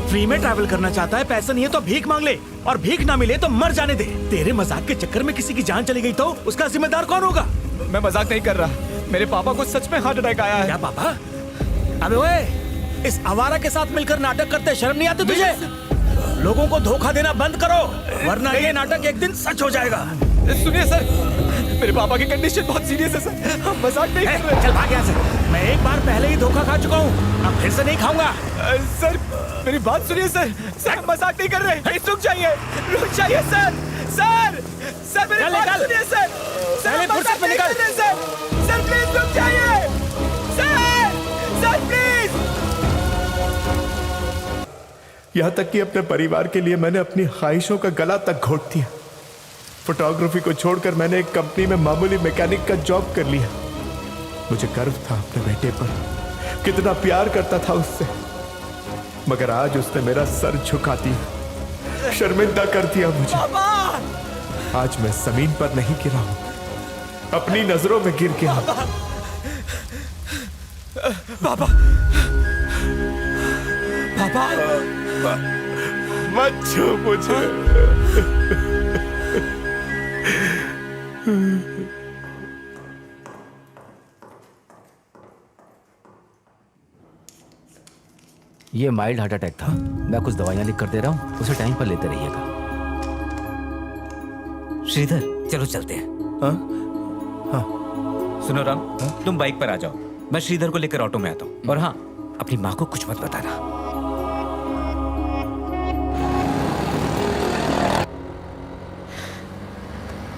फ्री में ट्रैवल करना चाहता है, पैसा नहीं है तो भीख मांग ले, और भीख ना मिले तो मर जाने दे। तेरे मजाक के चक्कर में किसी की जान चली गई तो उसका जिम्मेदार कौन होगा? मैं मजाक नहीं कर रहा, मेरे पापा को सच में हार्ट अटैक आया है। क्या पापा? अबे ओए, इस आवारा के साथ मिलकर नाटक करते शर्म नहीं आती तुझे? लोगों को धोखा देना बंद करो, वरना ये नाटक एक दिन सच हो जाएगा। सुनिए सर, मेरे पापा की कंडीशन बहुत सीरियस है सर, हम मजाक नहीं कर रहे। चल भाग यहाँ से। मैं एक बार पहले ही धोखा खा चुका हूँ, अब फिर से नहीं खाऊंगा। सर मेरी बात सुनिए सर, सर हम मजाक नहीं कर रहे, प्लीज रुक जाइए सर, सर सर मेरी बात सुनिए सर, सर हम मजाक नहीं कर रहे सर, सर प्लीज रुक जाइए सर, सर प्लीज। यहाँ तक कि अपने परिवार के लिए मैंने अपनी ख्वाहिशों का गला तक घोट दिया। फोटोग्राफी को छोड़कर मैंने एक कंपनी में मामूली मैकेनिक का जॉब कर लिया। मुझे गर्व था अपने बेटे पर, कितना प्यार करता था उससे, मगर आज उसने मेरा सर झुका दिया, शर्मिंदा कर दिया मुझे। आज मैं जमीन पर नहीं गिरा हूं, अपनी नजरों में गिर गया। पापा, पापा, मत छू मुझे। ये माइल्ड हार्ट अटैक था। मैं कुछ दवाइयां लिख कर दे रहा हूँ, उसे टाइम पर लेते रहिएगा। श्रीधर, चलो चलते हैं। हाँ। सुनो राम, तुम बाइक पर आ जाओ, मैं श्रीधर को लेकर ऑटो में आता हूँ। और हाँ, अपनी माँ को कुछ मत बताना।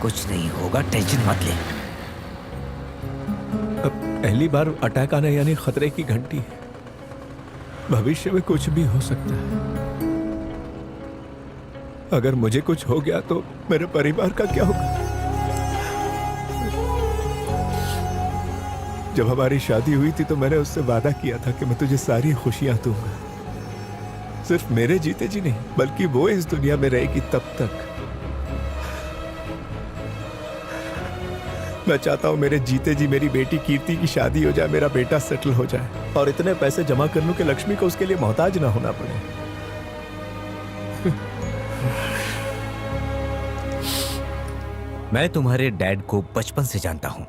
कुछ नहीं होगा, टेंशन मत ले। पहली बार अटैक आना यानी खतरे की घंटी है। भविष्य में कुछ भी हो सकता है। अगर मुझे कुछ हो गया तो मेरे परिवार का क्या होगा? जब हमारी शादी हुई थी तो मैंने उससे वादा किया था कि मैं तुझे सारी खुशियां दूंगा, सिर्फ मेरे जीते जी नहीं बल्कि वो इस दुनिया में रहेगी तब तक। मैं चाहता हूं मेरे जीते जी मेरी बेटी कीर्ति की शादी हो जाए, मेरा बेटा सेटल हो जाए और इतने पैसे जमा कर लूं कि लक्ष्मी को उसके लिए मोहताज ना होना पड़े। मैं तुम्हारे डैड को बचपन से जानता हूं,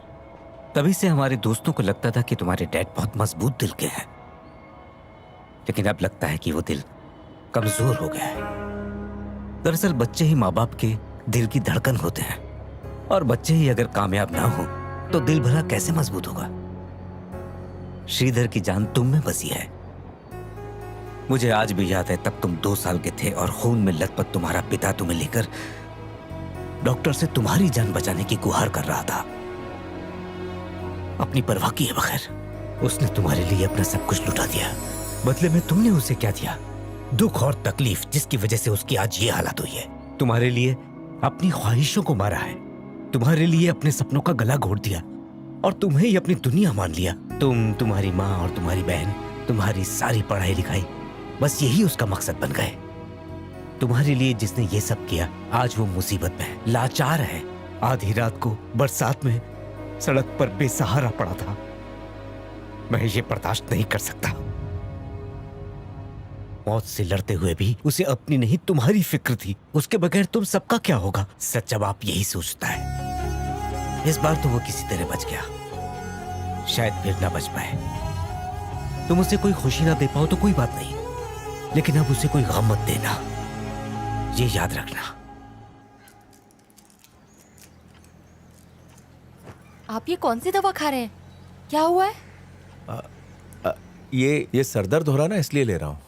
तभी से हमारे दोस्तों को लगता था कि तुम्हारे डैड बहुत मजबूत दिल के हैं, लेकिन अब लगता है कि वो दिल कमजोर हो गया है। दरअसल बच्चे ही माँ बाप के दिल की धड़कन होते हैं, और बच्चे ही अगर कामयाब ना हो तो दिल भला कैसे मजबूत होगा। श्रीधर की जान तुम में बसी है। मुझे आज भी याद है, तब तुम 2 साल के थे और खून में लथपथ तुम्हारा पिता तुम्हें लेकर डॉक्टर से तुम्हारी जान बचाने की गुहार कर रहा था। अपनी परवाह किए बगैर उसने तुम्हारे लिए अपना सब कुछ लुटा दिया। बदले में तुमने उसे क्या दिया? दुख और तकलीफ, जिसकी वजह से उसकी आज ये हालत हुई है। तुम्हारे लिए अपनी ख्वाहिशों को मारा है, तुम्हारे लिए अपने सपनों का गला घोट दिया और तुम्हें ही अपनी दुनिया मान लिया। तुम, तुम्हारी माँ और तुम्हारी बहन, तुम्हारी सारी पढ़ाई लिखाई, बस यही उसका मकसद बन गए। तुम्हारे लिए जिसने ये सब किया, आज वो मुसीबत में है, लाचार है। आधी रात को बरसात में सड़क पर बेसहारा पड़ा था। मैं ये बर्दाश्त नहीं कर सकता। मौत से लड़ते हुए भी उसे अपनी नहीं तुम्हारी फिक्र थी। उसके बगैर तुम सबका क्या होगा? सच्चा बाप यही सोचता है। इस बार तो वो किसी तरह बच गया, शायद फिर ना बच पाए। तुम उसे कोई खुशी ना दे पाओ तो कोई बात नहीं, लेकिन अब उसे कोई गम मत देना, ये याद रखना। आप ये कौन सी दवा खा रहे हैं? क्या हुआ है? ये सरदर्द हो रहा ना, इसलिए ले रहा हूँ।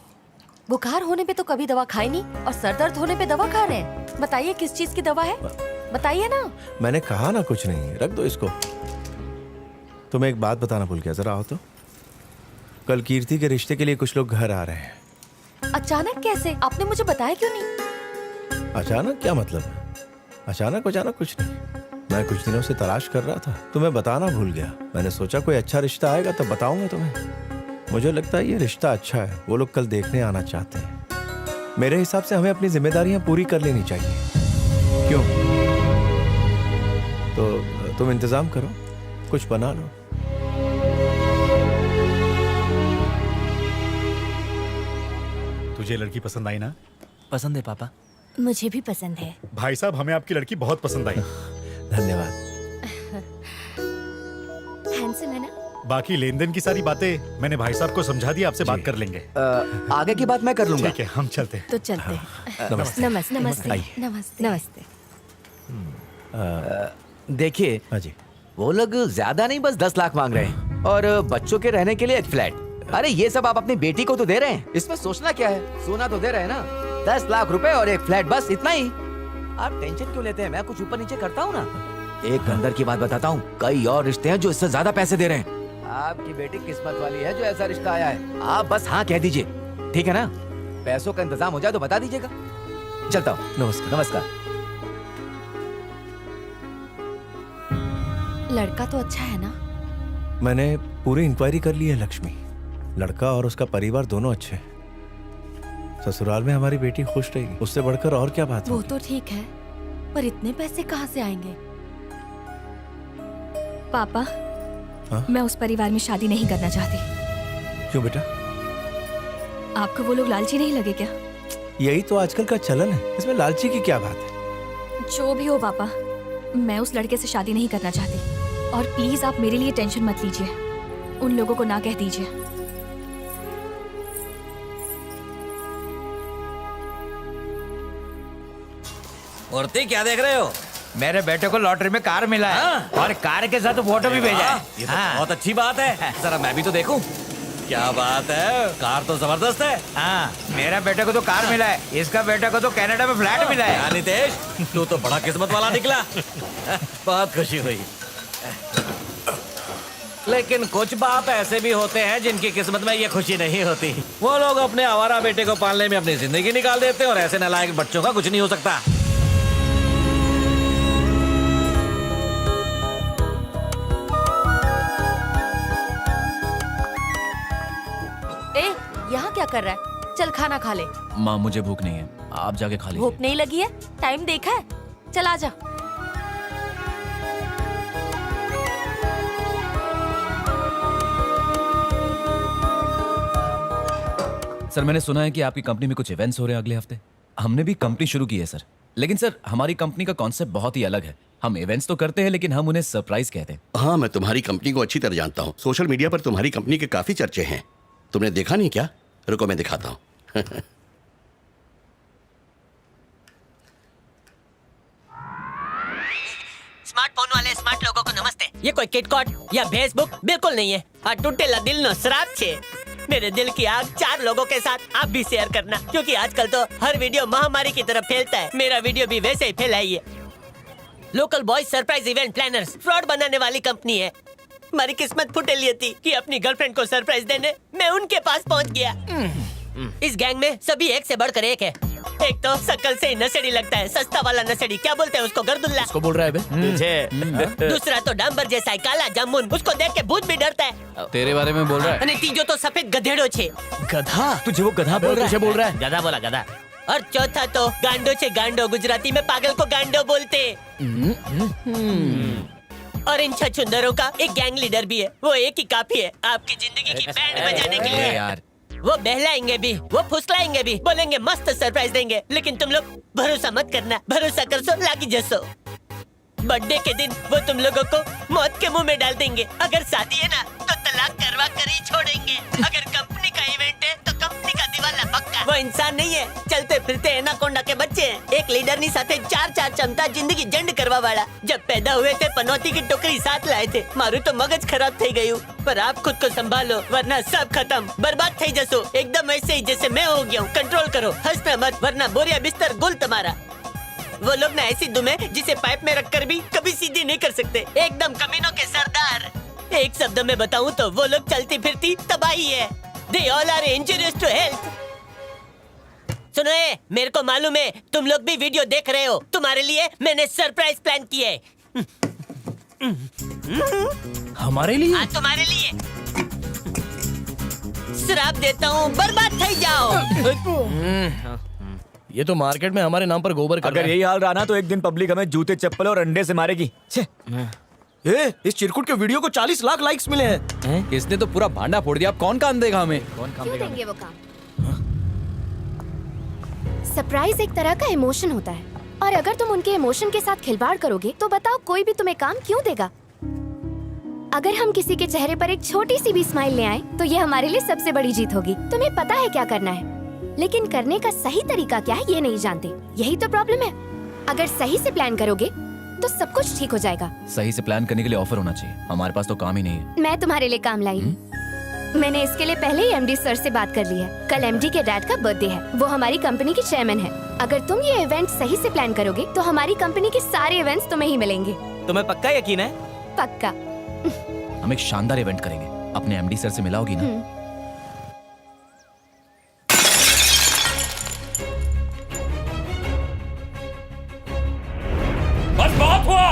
बुखार होने पे तो कभी दवा खाई नहीं, और सर दर्द होने पे दवा खा रहे हैं। बताइए किस चीज की दवा है, बताइए ना। मैंने कहा ना कुछ नहीं, रख दो इसको। तुम्हें एक बात बताना भूल गया, जरा आओ तो। कल कीर्ति के रिश्ते के लिए कुछ लोग घर आ रहे हैं। अचानक कैसे? आपने मुझे बताया क्यों नहीं? अचानक क्या मतलब? अचानक कुछ नहीं, मैं कुछ दिनों से तलाश कर रहा था, तुम्हें बताना भूल गया। मैंने सोचा कोई अच्छा रिश्ता आएगा तब बताऊंगा तुम्हें। मुझे लगता है ये रिश्ता अच्छा है, वो लोग कल देखने आना चाहते हैं। मेरे हिसाब से हमें अपनी जिम्मेदारियां पूरी कर लेनी चाहिए। क्यों? तो तुम इंतजाम करो, कुछ बना लो। तुझे लड़की पसंद आई ना? पसंद है पापा। मुझे भी पसंद है। भाई साहब, हमें आपकी लड़की बहुत पसंद आई। धन्यवाद। हैंडसम है ना? बाकी लेन देन की सारी बातें मैंने भाई साहब को समझा दिया, आपसे बात कर लेंगे। आगे की बात मैं कर लूंगा। ठीक है, हम चलते हैं। तो चलते हैं। नमस्ते। नमस्ते नमस्ते आइए। नमस्ते नमस्ते। देखिए वो लोग ज्यादा नहीं, बस 10 लाख मांग रहे हैं और बच्चों के रहने के लिए एक फ्लैट। अरे ये सब आप अपनी बेटी को तो दे रहे हैं, इसमें सोचना क्या है? सोना तो दे रहे हैं ना। 10 लाख रुपए और एक फ्लैट, बस इतना ही। आप टेंशन क्यों लेते हैं? मैं कुछ ऊपर नीचे करता हूँ ना। एक अंदर की बात बताता हूँ, कई और रिश्ते हैं जो इससे ज्यादा पैसे दे रहे हैं। आपकी बेटी किस्मत वाली है जो ऐसा रिश्ता आया है। आप बस हाँ कह दीजिए, ठीक है ना? पैसों का इंतजाम हो जाए तो बता दीजिएगा। चलता हूँ। नमस्कार। नमस्कार। लड़का तो अच्छा है ना? मैंने पूरी इंक्वायरी कर ली है लक्ष्मी। लड़का और उसका परिवार दोनों अच्छे हैं। ससुराल में हमारी बेटी खुश रहेगी, उससे बढ़कर और क्या बात है? वो तो ठीक है, पर इतने पैसे कहाँ से आएंगे? पापा, हाँ? मैं उस परिवार में शादी नहीं करना चाहती। क्यों बेटा? आपको वो लोग लालची नहीं लगे क्या? यही तो आजकल का चलन है, इसमें लालची की क्या बात है? जो भी हो पापा, मैं उस लड़के से शादी नहीं करना चाहती। और प्लीज आप मेरे लिए टेंशन मत लीजिए, उन लोगों को ना कह दीजिए। मूर्ति क्या देख रहे हो? मेरे बेटे को लॉटरी में कार मिला है और कार के साथ फोटो भी भेजा है। ये तो बहुत अच्छी बात है। जरा मैं भी तो देखूं। क्या बात है, कार तो जबरदस्त है। हाँ, मेरा बेटे को तो कार मिला है, इसका बेटे को तो कनाडा में फ्लैट मिला है। क्या नितेश, तू तो बड़ा किस्मत वाला निकला। बहुत खुशी हुई। लेकिन कुछ बाप ऐसे भी होते हैं जिनकी किस्मत में ये खुशी नहीं होती। वो लोग अपने आवारा बेटे को पालने में अपनी जिंदगी निकाल देते हैं और ऐसे नालायक बच्चों का कुछ नहीं हो सकता। यहाँ क्या कर रहा है? चल खाना खा ले। माँ मुझे भूख नहीं है, आप जाके खा लीजिए। भूख नहीं लगी है? टाइम देखा है? चल आजा। सर मैंने सुना है कि आपकी कंपनी में कुछ इवेंट्स हो रहे हैं अगले हफ्ते। हमने भी कंपनी शुरू की है सर, लेकिन सर हमारी कंपनी का कॉन्सेप्ट बहुत ही अलग है। हम इवेंट्स तो करते हैं लेकिन हम उन्हें सरप्राइज कहते हैं। हाँ, मैं तुम्हारी कंपनी को अच्छी तरह जानता हूँ। सोशल मीडिया पर तुम्हारी कंपनी के काफी चर्चे हैं। तुमने देखा नहीं क्या? रुको मैं दिखाता हूँ। स्मार्टफोन वाले स्मार्ट लोगों को नमस्ते। ये कोई किटकॉट या फेसबुक बिल्कुल नहीं है। आ टूटेला दिल नो श्राप छे। मेरे दिल की आग 4 लोगों के साथ आप भी शेयर करना, क्योंकि आजकल तो हर वीडियो महामारी की तरफ फैलता है। मेरा वीडियो भी वैसे ही फैलाइए। Local boys surprise event planners fraud बनाने वाली कंपनी है। हमारी किस्मत फुटेली थी कि अपनी गर्लफ्रेंड को सरप्राइज देने मैं उनके पास पहुंच गया। इस गैंग में सभी एक से बढ़कर एक है। एक तो शक्ल से ही नशेड़ी लगता है, सस्ता वाला नशेड़ी, क्या बोलते हैं उसको, गर्दुल्ला। उसको बोल रहा है बे? दूसरा तो डांबर जैसा है, काला जामुन, उसको देख के भूत भी डरता है। तेरे बारे में बोल रहा है? અને तीजो तो सफेद गधेड़ो छे। गधा? तुझे वो गधा बोल रहा है? बोल रहा है? गधा बोला, गधा। और चौथा तो गांडो छे, गांडो। गुजराती में पागल को गांडो बोलते। और इन छछुंदरों का एक गैंग लीडर भी है, वो एक ही काफी है आपकी जिंदगी की बैंड बजाने के लिए। यार वो बहलाएंगे भी, वो फुसलाएंगे भी, बोलेंगे मस्त सरप्राइज देंगे, लेकिन तुम लोग भरोसा मत करना, भरोसा कर सो लागी जसो। बर्थडे के दिन वो तुम लोगों को मौत के मुंह में डाल देंगे। अगर शादी है ना तो तलाक करवा कर ही छोड़ेंगे। अगर कंपनी का इवेंट है तो कंपनी का दिवाला पक्का। वो इंसान नहीं है, चलते फिरते एनाकोंडा के बच्चे हैं। एक लीडर नी साथे 4 चमता जिंदगी जंड करवा वाला। जब पैदा हुए थे पनौती की टोकरी साथ लाए थे। मारू तो मगज खराब थई गયું, पर आप खुद को संभालो वरना सब खत्म, बर्बाद थई जसो। एकदम ऐसे ही जैसे मैं हो गया हूँ। कंट्रोल करो, हंसना मत, वरना बोरिया बिस्तर गुल तुम्हारा। वो लोग ना ऐसी दुम है जिसे पाइप में रखकर भी कभी सीधी नहीं कर सकते। एकदम कमीनों के सरदार। एक शब्द में बताऊं तो वो लोग चलती फिरती तबाही है। They all are injurious to health. सुनो ये, मेरे को मालूम है तुम लोग भी वीडियो देख रहे हो। तुम्हारे लिए मैंने सरप्राइज प्लान किया है। हमारे लिए? हाँ, तुम्हारे लिए। श्राप देता हूँ, बर्बाद थई जाओ। ये तो मार्केट में हमारे नाम पर गोबर कर अगर यही हाल रहा ना तो एक दिन पब्लिक हमें जूते चप्पल और अंडे से मारेगी। इस चिरकुट के वीडियो को 40 लाख लाइक्स मिले हैं। इसने तो पूरा भांडा फोड़ दिया। अब कौन काम देगा हमें? क्यों देंगे वो काम? सरप्राइज एक तरह का इमोशन होता है, और अगर तुम उनके इमोशन के साथ खिलवाड़ करोगे तो बताओ कोई भी तुम्हें काम क्यों देगा? अगर हम किसी के चेहरे पर एक छोटी सी भी स्माइल ले आए तो ये हमारे लिए सबसे बड़ी जीत होगी। तुम्हें पता है क्या करना है, लेकिन करने का सही तरीका क्या है ये नहीं जानते। यही तो प्रॉब्लम है। अगर सही से प्लान करोगे तो सब कुछ ठीक हो जाएगा। सही से प्लान करने के लिए ऑफर होना चाहिए। हमारे पास तो काम ही नहीं है। मैं तुम्हारे लिए काम लाई हूँ। मैंने इसके लिए पहले ही एमडी सर से बात कर ली है। कल एमडी के डैड का बर्थडे है, वो हमारी कंपनी के चेयरमैन है। अगर तुम ये इवेंट सही से प्लान करोगे तो हमारी कंपनी के सारे इवेंट्स तुम्हें ही मिलेंगे। तुम्हें पक्का यकीन है? पक्का। हम एक शानदार इवेंट करेंगे। अपने एमडी सर से मिलाओगी ना? बस बहुत हुआ।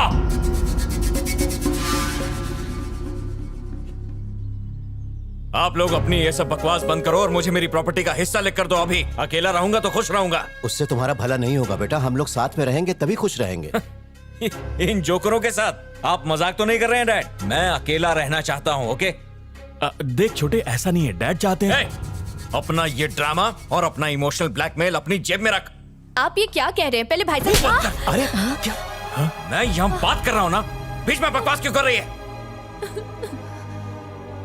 आप लोग अपनी ये सब बकवास बंद करो और मुझे मेरी प्रॉपर्टी का हिस्सा लिख कर दो। अभी अकेला रहूंगा तो खुश रहूंगा। उससे तुम्हारा भला नहीं होगा बेटा, हम लोग साथ में रहेंगे तभी खुश रहेंगे। इन जोकरों के साथ आप मजाक तो नहीं कर रहे हैं डैड? मैं अकेला रहना चाहता हूँ। ओके देख छोटे, ऐसा नहीं है, डैड चाहते हैं। अपना ये ड्रामा और अपना इमोशनल ब्लैकमेल अपनी जेब में रख। आप ये क्या कह रहे हैं? पहले भाई साहब। अरे क्या? मैं यहाँ बात कर रहा हूँ ना, बीच में बकवास क्यों कर रही है?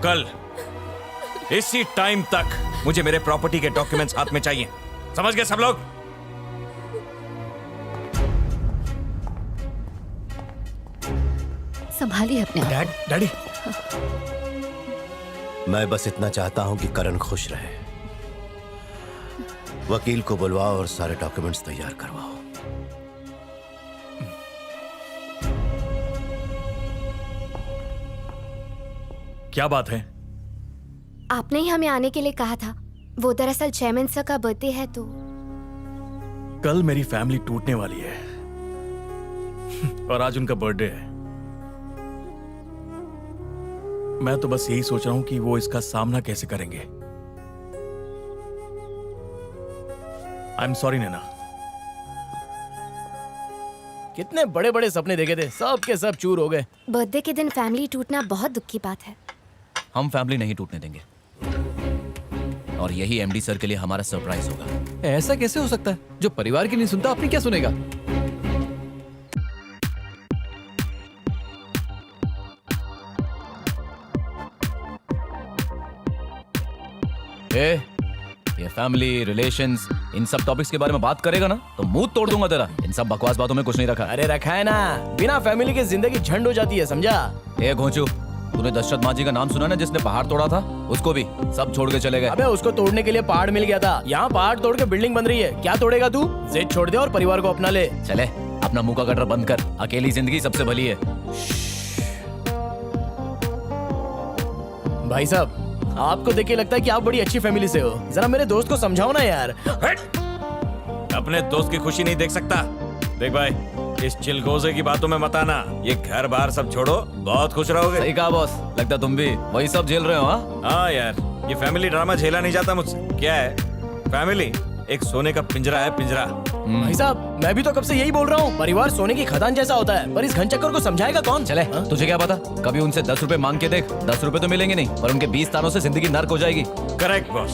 कल इसी टाइम तक मुझे मेरे प्रॉपर्टी के डॉक्यूमेंट्स हाथ में चाहिए। समझ गए सब लोग? संभालिए अपने आप। डैडी मैं बस इतना चाहता हूं कि करण खुश रहे। वकील को बुलवाओ और सारे डॉक्यूमेंट्स तैयार करवाओ। क्या बात है? आपने ही हमें आने के लिए कहा था। वो दरअसल चेयरमैन सर का बर्थडे है तो कल मेरी फैमिली टूटने वाली है और आज उनका बर्थडे है। मैं तो बस यही सोच रहा हूं कि वो इसका सामना कैसे करेंगे। आई एम सॉरी नैना। कितने बड़े बड़े सपने देखे थे, सब के सब चूर हो गए। बर्थडे के दिन फैमिली टूटना बहुत दुख की बात है। हम फैमिली नहीं टूटने देंगे और यही एमडी सर के लिए हमारा सरप्राइज होगा। ऐसा कैसे हो सकता है? जो परिवार की नहीं सुनता अपनी क्या सुनेगा? ये फैमिली रिलेशंस इन सब टॉपिक्स के बारे में बात करेगा ना तो मुंह तोड़ दूंगा तेरा। इन सब बकवास बातों में कुछ नहीं रखा। अरे रखा है ना, बिना फैमिली के जिंदगी झंड हो जाती है, समझा? ए घोंचू, तूने दशरथ मांझी का नाम सुना ना, जिसने पहाड़ तोड़ा था? उसको भी सब छोड़ के चले गए। अबे उसको तोड़ने के लिए पहाड़ मिल गया था, यहाँ पहाड़ तोड़ के बिल्डिंग बन रही है। क्या तोड़ेगा तू? जिद छोड़ दे और परिवार को अपना ले। चले अपना मुंह का गटर बंद कर। अकेली जिंदगी सबसे भली है। भाई साहब, आपको देख के लगता है कि आप बड़ी अच्छी फैमिली से हो। जरा मेरे दोस्त को समझाओ ना यार। अपने दोस्त की खुशी नहीं देख सकता? देख भाई, इस चिलगोजे की बातों में मत आना। ये घर बार सब छोड़ो, बहुत खुश रहोगे। सही कहा बॉस, लगता तुम भी वही सब झेल रहे हो। हाँ यार, ये फैमिली ड्रामा झेला नहीं जाता मुझसे। क्या है फैमिली? एक सोने का पिंजरा है, पिंजरा। भाई साहब, मैं भी तो कब से यही बोल रहा हूँ, परिवार सोने की खदान जैसा होता है। पर इस घनचक्कर को समझाएगा कौन? चले तुझे क्या पता, कभी उनसे 10 रुपए मांग के देख। 10 रुपए तो मिलेंगे नहीं, पर उनके 20 तानों से जिंदगी नर्क हो जाएगी। Correct boss.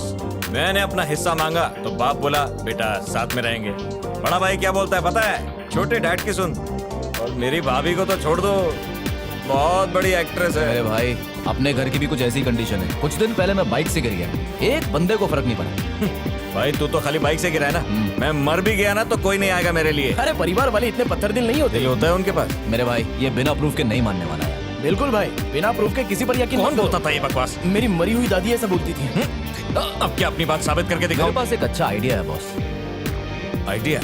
मैंने अपना हिस्सा मांगा तो बाप बोला बेटा साथ में रहेंगे। बड़ा भाई क्या बोलता है पता है? छोटे डैड की सुन। और मेरी भाभी को तो छोड़ दो, बहुत बड़ी एक्ट्रेस है। अरे भाई, अपने घर की भी कुछ ऐसी कंडीशन है। कुछ दिन पहले मैं बाइक से गिर गया, एक बंदे को फर्क नहीं पड़ा। भाई तू तो खाली बाइक से गिरा है ना, मैं मर भी गया ना तो कोई नहीं आएगा मेरे लिए। अरे परिवार वाले इतने पत्थर दिल नहीं होते। दिल होता है उनके पास। मेरे भाई, ये बिना प्रूफ के नहीं मानने वाला है। बिल्कुल भाई, बिना प्रूफ के किसी पर यकीन। कौन बोलता था ये बकवास? मेरी मरी हुई दादी ऐसा बोलती थी। अब क्या अपनी बात साबित करके दिखाओ? मेरे पास एक अच्छा आइडिया है बॉस। आइडिया?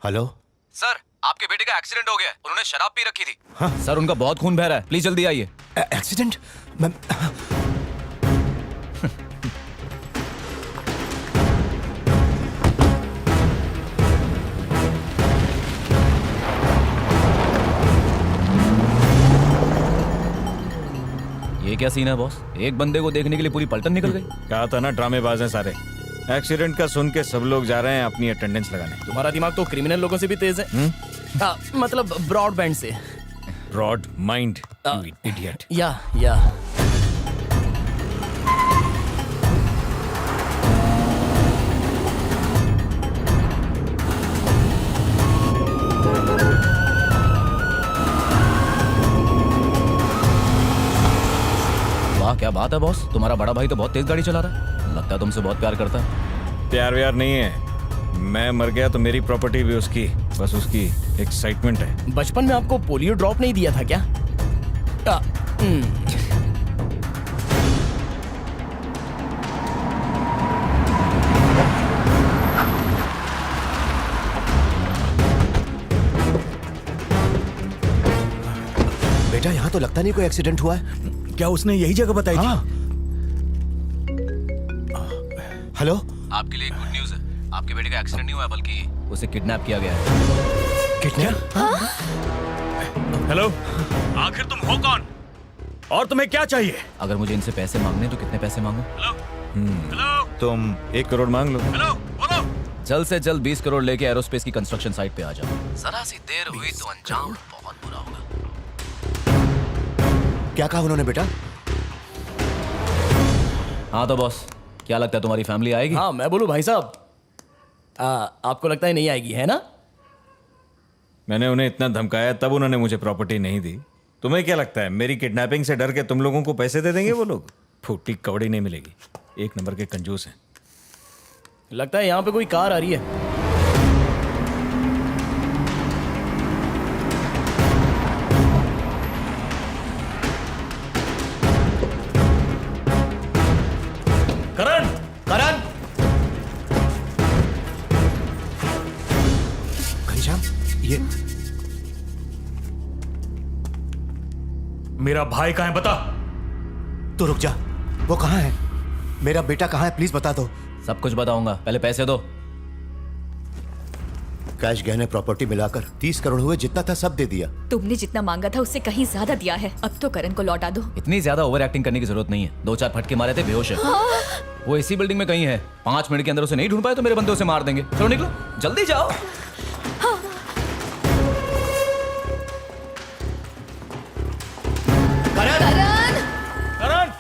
हेलो सर, आपके बेटे का एक्सीडेंट हो गया है। उन्होंने शराब पी रखी थी। हाँ? सर, उनका बहुत खून बह रहा है, प्लीज जल्दी आइए। एक्सीडेंट? ये क्या सीन है बॉस? एक बंदे को देखने के लिए पूरी पलटन निकल गई। कहा था ना ड्रामेबाज हैं सारे। एक्सीडेंट का सुन के सब लोग जा रहे हैं अपनी अटेंडेंस लगाने। तुम्हारा दिमाग तो क्रिमिनल लोगों से भी तेज है। मतलब ब्रॉडबैंड से। Broad mind, idiot. या क्या बात है बॉस, तुम्हारा बड़ा भाई तो बहुत तेज गाड़ी चला रहा है, लगता है तुमसे बहुत प्यार करता है। प्यार व्यार नहीं है, मैं मर गया तो मेरी प्रॉपर्टी भी उसकी, बस उसकी एक्साइटमेंट है। बचपन में आपको पोलियो ड्रॉप नहीं दिया था क्या? बेटा यहाँ तो लगता नहीं कोई एक्सीडेंट हुआ है। क्या उसने यही जगह बताई थी? हेलो, आपके लिए गुड न्यूज है, आपके बेटे का एक्सीडेंट नहीं हुआ बल्कि उसे किडनैप किया गया है। किडनैप? हेलो, आखिर तुम हो कौन और तुम्हें क्या चाहिए? अगर मुझे इनसे पैसे मांगने तो कितने पैसे मांगू? तुम 1 करोड़ मांग लो। जल्द से जल्द 20 करोड़ लेके एरोस्पेस की कंस्ट्रक्शन साइट पे आ जाओ। जरा सी देर हुई तो अंजाम बहुत बुरा होगा। क्या कहा उन्होंने बेटा? हाँ तो बॉस, क्या लगता है तुम्हारी फैमिली आएगी? हाँ मैं बोलूं भाई साहब, आपको लगता है नहीं आएगी, है ना? मैंने उन्हें इतना धमकाया तब उन्होंने मुझे प्रॉपर्टी नहीं दी। तुम्हें क्या लगता है मेरी किडनैपिंग से डर के तुम लोगों को पैसे दे देंगे वो लोग? फूटी कौड़ी नहीं मिलेगी, 1 नंबर के कंजूस हैं। लगता है यहाँ पे कोई कार आ रही है। करण, करण! घनश्याम, ये मेरा भाई कहाँ है बता। तो रुक जा, वो कहाँ है? मेरा बेटा कहाँ है, प्लीज बता दो। सब कुछ बताऊंगा, पहले पैसे दो। कैश गहने प्रॉपर्टी मिलाकर 30 करोड़ हुए, जितना था सब दे दिया। तुमने जितना मांगा था उससे कहीं ज्यादा दिया है, अब तो करण को लौटा दो। इतनी ज्यादा ओवर एक्टिंग करने की जरूरत नहीं है, 2-4 फटके मारे थे, बेहोश है। वो इसी बिल्डिंग में कहीं है, 5 मिनट के अंदर उसे नहीं ढूंढ पाए तो मेरे बंदे उसे मार देंगे। चलो निकलो, जल्दी जाओ।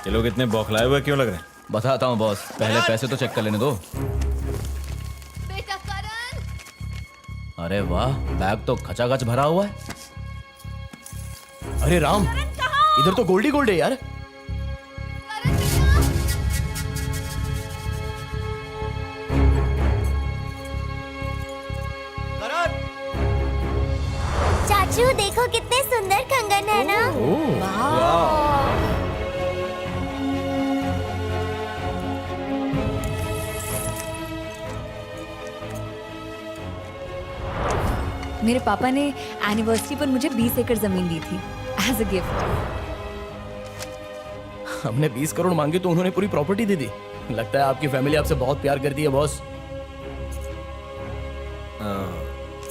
ये लोग इतने बौखलाए हुए क्यों लग रहे हैं? बताता हूँ बॉस, पहले पैसे तो चेक कर लेने दो। बेटा करण! अरे वाह, बैग तो खचाखच भरा हुआ है। अरे राम, इधर तो गोल्ड ही गोल्ड है यार। चाचू देखो कितने सुंदर कंगन है ना। मेरे पापा ने एनिवर्सरी पर मुझे 20 एकड़ जमीन दी थी एज अ गिफ्ट। हमने 20 करोड़ मांगे तो उन्होंने पूरी प्रॉपर्टी दे दी। लगता है आपकी फैमिली आपसे बहुत प्यार करती है बॉस।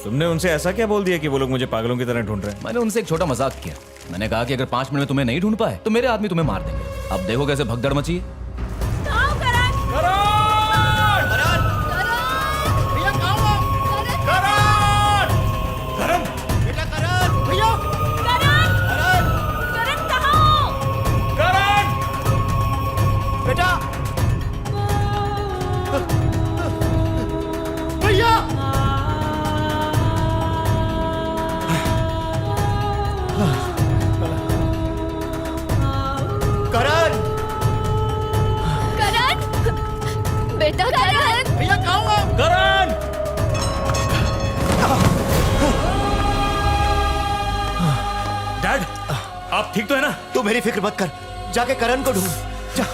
तुमने उनसे ऐसा क्या बोल दिया कि वो लोग मुझे पागलों की तरह ढूंढ रहे हैं? मैंने उनसे एक छोटा मजाक किया। मैंने कहा कि अगर 5 मिनट में तुम्हें नहीं ढूंढ पाए तो मेरे आदमी तुम्हें मार देंगे। अब देखो कैसे भगदड़ मची है। बेटा करण! भैया कहाँ हो आप? करण! डैड, आप ठीक तो है ना? तू मेरी फिक्र मत कर, जाके करण को ढूंढ। जा।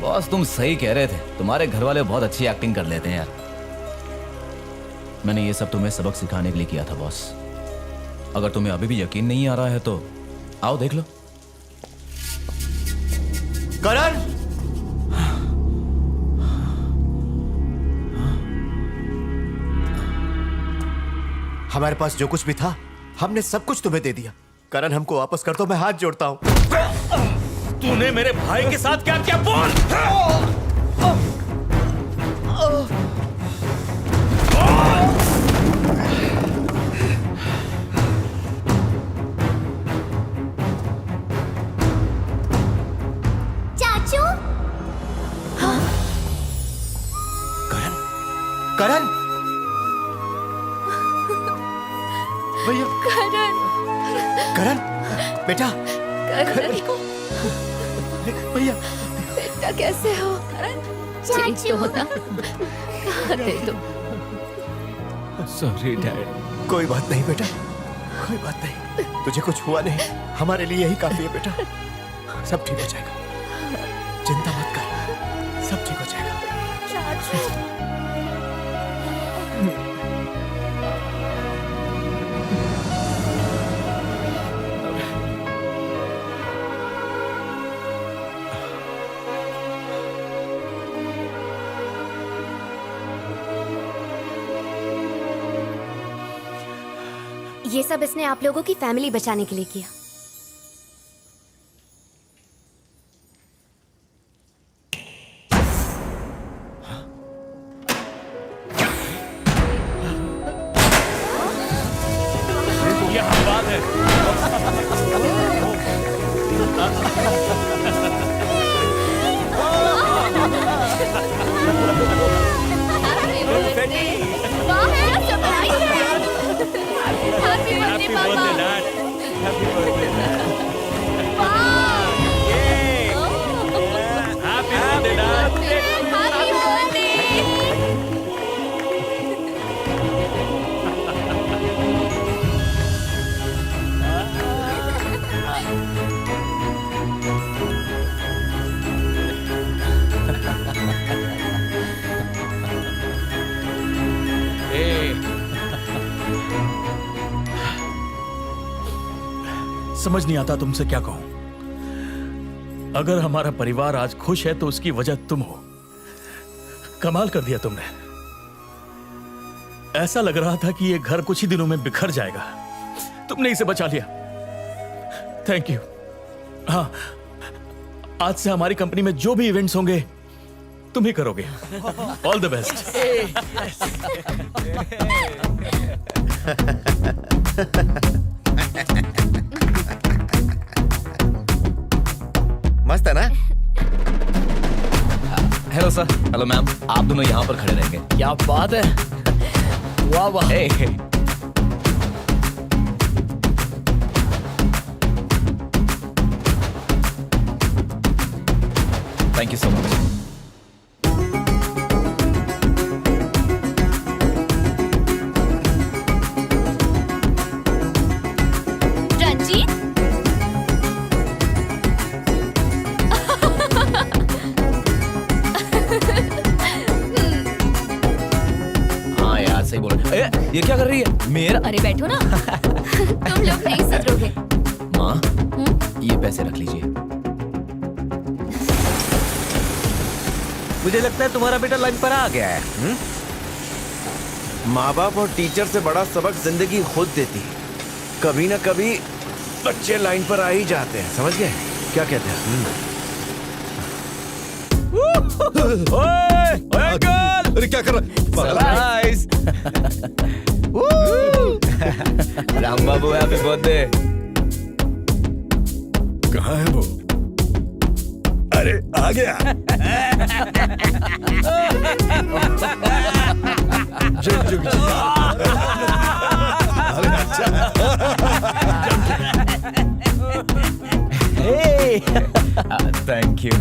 बॉस तुम सही कह रहे थे, तुम्हारे घर वाले बहुत अच्छी एक्टिंग कर लेते हैं यार। मैंने ये सब तुम्हें सबक सिखाने के लिए किया था बॉस। अगर तुम्हें अभी भी यकीन नहीं आ रहा है तो आओ देख लो। करण! हमारे पास जो कुछ भी था हमने सब कुछ तुम्हें दे दिया। करण हमको वापस कर दो, मैं हाथ जोड़ता हूं। तूने मेरे भाई के साथ क्या किया बोल? चाचू! करण! भैया करण करण बेटा करण भैया बेटा कैसे हो करण चेंज तो होना दे दो सॉरी डैड। कोई बात नहीं बेटा, कोई बात नहीं, तुझे कुछ हुआ नहीं, हमारे लिए यही काफी है बेटा। सब ठीक हो जाएगा, चिंता मत कर, सब ठीक हो जाएगा। ये सब इसने आप लोगों की फैमिली बचाने के लिए किया। समझ नहीं आता तुमसे क्या कहूं। अगर हमारा परिवार आज खुश है तो उसकी वजह तुम हो। कमाल कर दिया तुमने। ऐसा लग रहा था कि ये घर कुछ ही दिनों में बिखर जाएगा, तुमने इसे बचा लिया। Thank you. हाँ, आज से हमारी कंपनी में जो भी इवेंट्स होंगे तुम ही करोगे। All the best. मस्त है ना? Hello sir. Hello ma'am. आप दोनों यहाँ पर खड़े रहेंगे। क्या बात है, वाह वाह। Thank you so much. Ranjit, हाँ यार सही बोल रहे। ये क्या कर रही है? मेरा? अरे बैठो ना। तुम लोग नहीं सुधरोगे। माँ, ये पैसे रख लीजिए। मुझे लगता है तुम्हारा बेटा लाइन पर आ गया है। माँ बाप और टीचर से बड़ा सबक जिंदगी खुद देती है। कभी ना कभी बच्चे लाइन पर आ ही जाते हैं, समझ गए? क्या कहते हैं? अरे क्या कर रहा है? राम बाबू हैप्पी बर्थडे। कहाँ है वो? अरे आ गया। जुग जुग जी। अरे अच्छा। Thank you.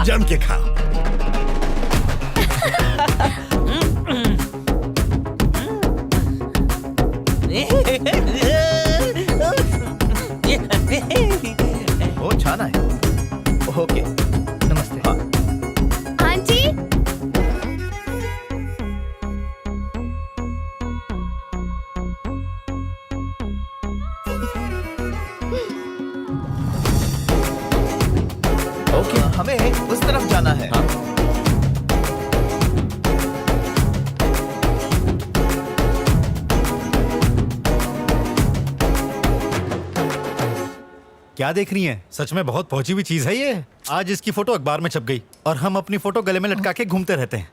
जम के खाओ। वो छाना है। ओके, नमस्ते। आंटी, ओके, हमें उस तरफ जाना है। क्या देख रही हैं? सच में बहुत पहुंची हुई चीज है ये। आज इसकी फोटो अखबार में छप गई और हम अपनी फोटो गले में लटका के घूमते रहते हैं।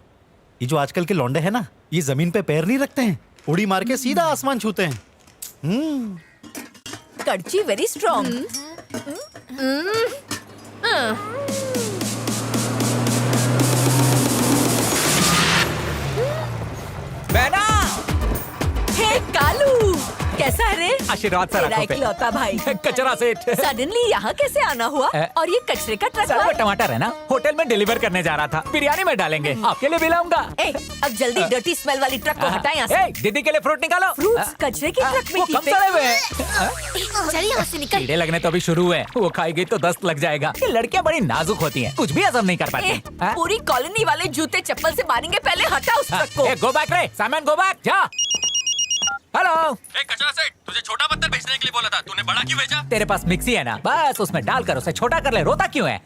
ये जो आजकल के लौंडे हैं ना, ये जमीन पे पैर नहीं रखते हैं, उड़ी मार के सीधा आसमान छूते हैं। कड़ची वेरी स्ट्रॉन्ग। बैना! हे कालू, कैसा है रे? आशीर्वाद सर तेरा आंखों पे। इकलौता भाई। कचरा सेठ। सडनली यहाँ कैसे आना हुआ? और ये कचरे का ट्रक सर वो है? टमाटर है ना, होटल में डिलीवर करने जा रहा था, बिरयानी में डालेंगे, आपके लिए भी लाऊंगा। अब जल्दी डर्टी स्मेल वाली ट्रक को हटा यहाँ से। दीदी के लिए फ्रूट निकालो। फ्रूट्स कचरे की ट्रक में वो कम सड़े हुए हैं। चलिए यहाँ से निकल। कीड़े लगने तो अभी शुरू हुए, वो खाएगी तो दस्त लग जाएगा। ये लड़कियां बड़ी नाजुक होती हैं, कुछ भी हजम नहीं कर पाती। पूरी कॉलोनी वाले जूते चप्पल से मारेंगे, पहले हटा उस ट्रक को। गो बैक रे सामान, गो बैक जा। हेलो कचरा सेठ, तुझे छोटा पत्थर भेजने के लिए बोला था, तूने बड़ा क्यों भेजा? तेरे पास मिक्सी है ना, बस उसमें डालकर उसे छोटा कर ले, रोता क्यों है?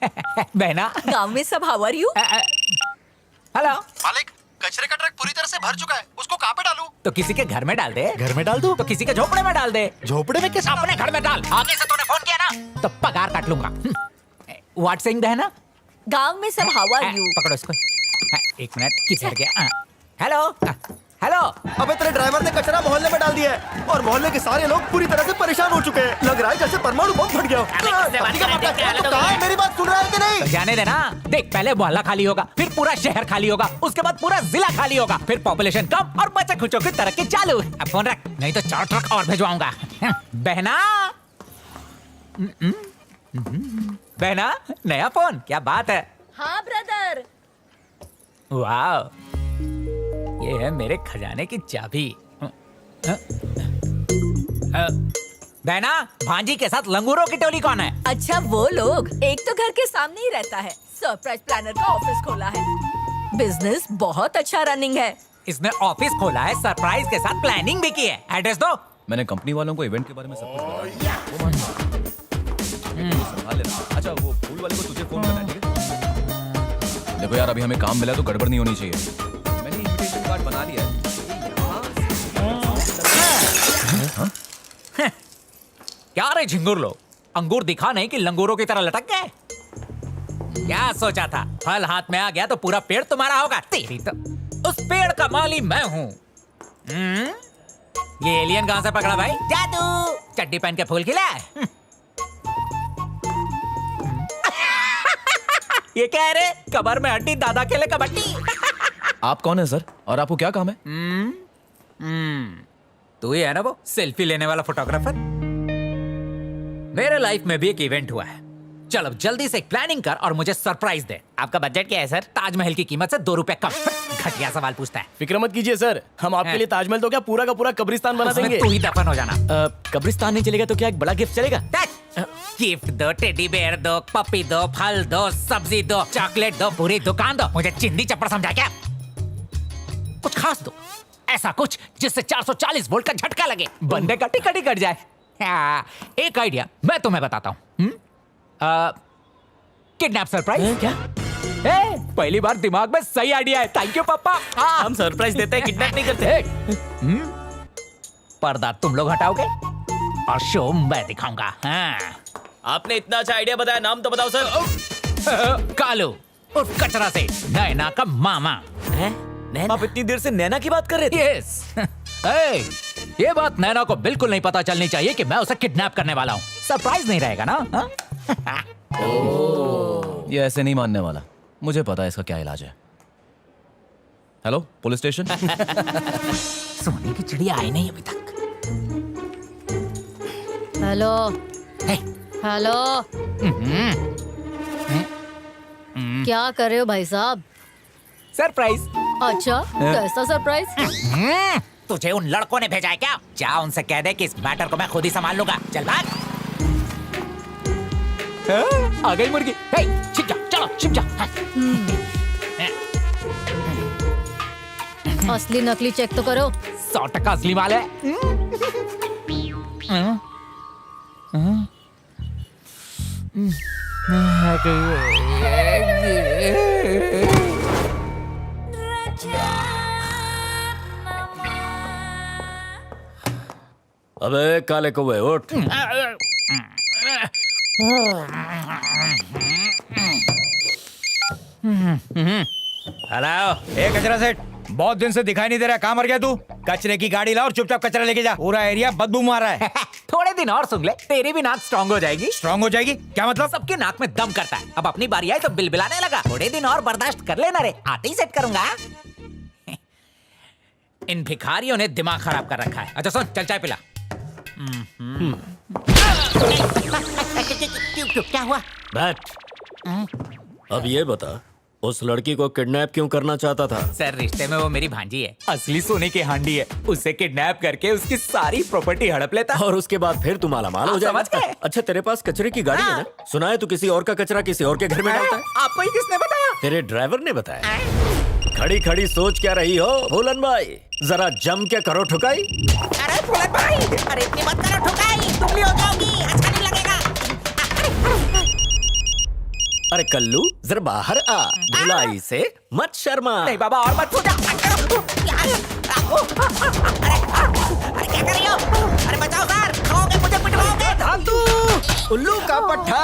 बहना गांव में सब हाउ आर यू? हेलो मालिक, कचरे का ट्रक पूरी तरह से भर चुका है, उसको कहाँ पे डालूं? तो किसी के घर में डाल दे। घर में डाल दूं? तो किसी के झोपड़े में डाल दे। झोपड़े में कैसे? अपने घर में डाल। आगे से तूने फोन किया ना तो पगार काट लूंगा। व्हाट सेइंग बहना? गांव में सब हाउ आर यू? पकड़ो इसको। एक मिनट, किधर गया? Hello hello. अबे तेरे ड्राइवर ने कचरा मोहल्ले में डाल दिया है और मोहल्ले के सारे लोग पूरी तरह से परेशान हो चुके हैं। लग रहा है जैसे परमाणु बम फट गया हो। कहाँ है? मेरी बात सुन रहा है कि नहीं? तो जाने देना, देख पहले मोहल्ला खाली होगा, फिर पूरा शहर खाली होगा, उसके बाद पूरा जिला खाली होगा, फिर पॉपुलेशन कम और बच्चे खुचों की तरक्की चालू। अब फोन रख, नहीं तो 4 ट्रक और भिजवाऊंगा। बहना बहना, नया फोन, क्या बात है? हाँ ब्रदर। वाह, ये है मेरे खजाने की चाबी। बहना, भांजी के साथ लंगूरों की टोली कौन है? अच्छा वो लोग, एक तो घर के सामने ही रहता है, सरप्राइज प्लानर का ऑफिस खोला है, बिजनेस बहुत अच्छा रनिंग है। इसने ऑफिस खोला है, सरप्राइज के साथ प्लानिंग भी की है। एड्रेस दो। मैंने कंपनी वालों को इवेंट के बारे में सब कुछ बताया। संभाल लेना। अच्छा वो फूल वाले को तुझे फोन करना है, ठीक है? देखो यार, अभी हमें काम मिला तो गड़बड़ नहीं होनी चाहिए। मैंने इनविटेशन कार्ड बना लिया है। क्या रे झिंगुर लोग, अंगूर दिखा नहीं कि लंगूरों की तरह लटक गए? क्या सोचा था फल हाथ में आ गया तो पूरा पेड़ तुम्हारा होगा? तेरी तो उस पेड़ का माली मैं हूँ। ये एलियन कहाँ से पकड़ा भाई? जादू। चड्डी पहन के फूल खिला है। ये क्या है रे? कबर में हड्डी, दादा के लिए कबड्डी। आप कौन है सर, और आपको क्या काम है? तू ही है ना वो सेल्फी लेने वाला फोटोग्राफर? मेरे लाइफ में भी एक इवेंट हुआ है। चल अब जल्दी से प्लानिंग कर और मुझे सरप्राइज दे। आपका बजट क्या है सर? ताजमहल की कीमत से 2 रुपए कम। घटिया सवाल पूछता है। फिक्र मत कीजिए सर, हम आपके लिए ताजमहल तो क्या पूरा का पूरा कब्रिस्तान बना उसमें देंगे। तू ही दफन हो जाना। कब्रिस्तान नहीं चलेगा तो क्या एक बड़ा गिफ्ट चलेगा? गिफ्ट दो, टेडी बेयर दो, पपी दो, फल दो, सब्जी दो, चॉकलेट दो, पूरी दुकान दो। मुझे चिंदी चप्पड़ समझा क्या? कुछ खास दो, ऐसा कुछ जिससे 440 वोल्ट का झटका लगे, बंदे का टिकट ही कट जाए। एक आइडिया मैं तुम्हें बताता हूँ। Kidnap surprise. क्या? पहली बार दिमाग में सही आइडिया है। थैंक यू पापा। हम सरप्राइज देते हैं, किडनैप नहीं करते। पर्दा तुम लोग हटाओगे और शो मैं दिखाऊंगा। आपने इतना अच्छा आइडिया बताया, नाम तो बताओ सर। कालू और कचरा से नैना का मामा। आप इतनी देर से नैना की बात कर रहे थे? यस। ये बात नैना को बिल्कुल नहीं पता चलनी चाहिए कि मैं उसे किडनैप करने वाला हूँ। सरप्राइज नहीं रहेगा ना? ये ऐसे नहीं मानने वाला, मुझे पता है इसका क्या इलाज है। Hello police station. सोने की चिड़िया आई नहीं अभी तक। हेलो हेलो, क्या कर रहे हो भाई साहब? सरप्राइज। अच्छा, कैसा सरप्राइज? तुझे उन लड़कों ने भेजा है क्या? जा उनसे कह दे कि इस मैटर को मैं खुद ही संभाल लूंगा। चल भाग। आ गई मुर्गी। छिप जा, चलो छिप जा। असली नकली चेक तो करो। 100% असली माल है। अबे काले कौवे उठ। हेलो, ए कचरा सेठ, बहुत दिन से दिखाई नहीं दे रहा, कहाँ मर गया तू? कचरे की गाड़ी ला और चुपचाप कचरा लेके जा, पूरा एरिया बदबू मार रहा है। थोड़े दिन और सुन ले, तेरी भी नाक स्ट्रांग हो जाएगी। स्ट्रांग हो जाएगी? क्या मतलब? सबके नाक में दम करता है। अब अपनी बारी आई तो बिलबिलाने लगा। थोड़े दिन और बर्दाश्त कर लेना रे, आते ही सेट करूंगा। इन भिखारियों ने दिमाग खराब कर रखा है। अच्छा सुन, चल चाय पिला। क्या हुआ? बैठ। अब ये बता, उस लड़की को किडनैप क्यों करना चाहता था? सर रिश्ते में वो मेरी भांजी है, असली सोने की हांडी है। उसे किडनैप करके उसकी सारी प्रॉपर्टी हड़प लेता और उसके बाद फिर तू मालामाल हो आप जाएगा। समझ गए? अच्छा, तेरे पास कचरे की गाड़ी है ना? सुना है तू किसी और का कचरा किसी और के घर में डालता है? आपको ही किसने बताया? तेरे ड्राइवर ने बताया। खड़ी खड़ी सोच क्या रही हो फूलन भाई? जरा जम के करो ठुकाई। अरे फूलन भाई, अरे इतनी मत करो ठुकाई, दुबली हो जाओगी, अच्छा नहीं लगेगा। अरे कल्लू, जरा बाहर आ, धुलाई से मत शर्मा। नहीं बाबा, और मत छू जा। अरे क्या कर रही हो? अरे बचाओ सर, खाओगे मुझे, पिटवाओगे। धातु उल्लू का पट्टा,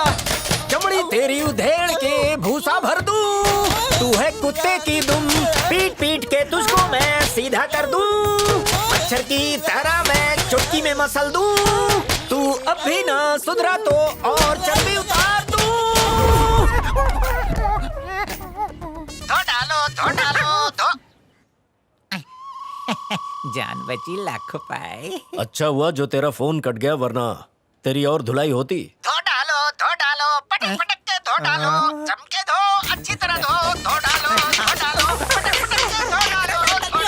चमड़ी तेरी उधेड़ के भूसा भर दूं। तू है कुत्ते की दुम, पीट पीट के तुझको मैं सीधा कर दूं। मच्छर की तरह मैं चुटकी में मसल दूं। तू अब भी ना सुधरा तो और चर्बी उतार दूं। धो डालो, धो। जान बची लाखों पाए। अच्छा हुआ जो तेरा फोन कट गया, वरना तेरी और धुलाई होती। धो डालो, पटक पटक के धो डालो, जम के धो, अच्छी तरह धो, धो डालो, पटक पटक के धो डालो, धो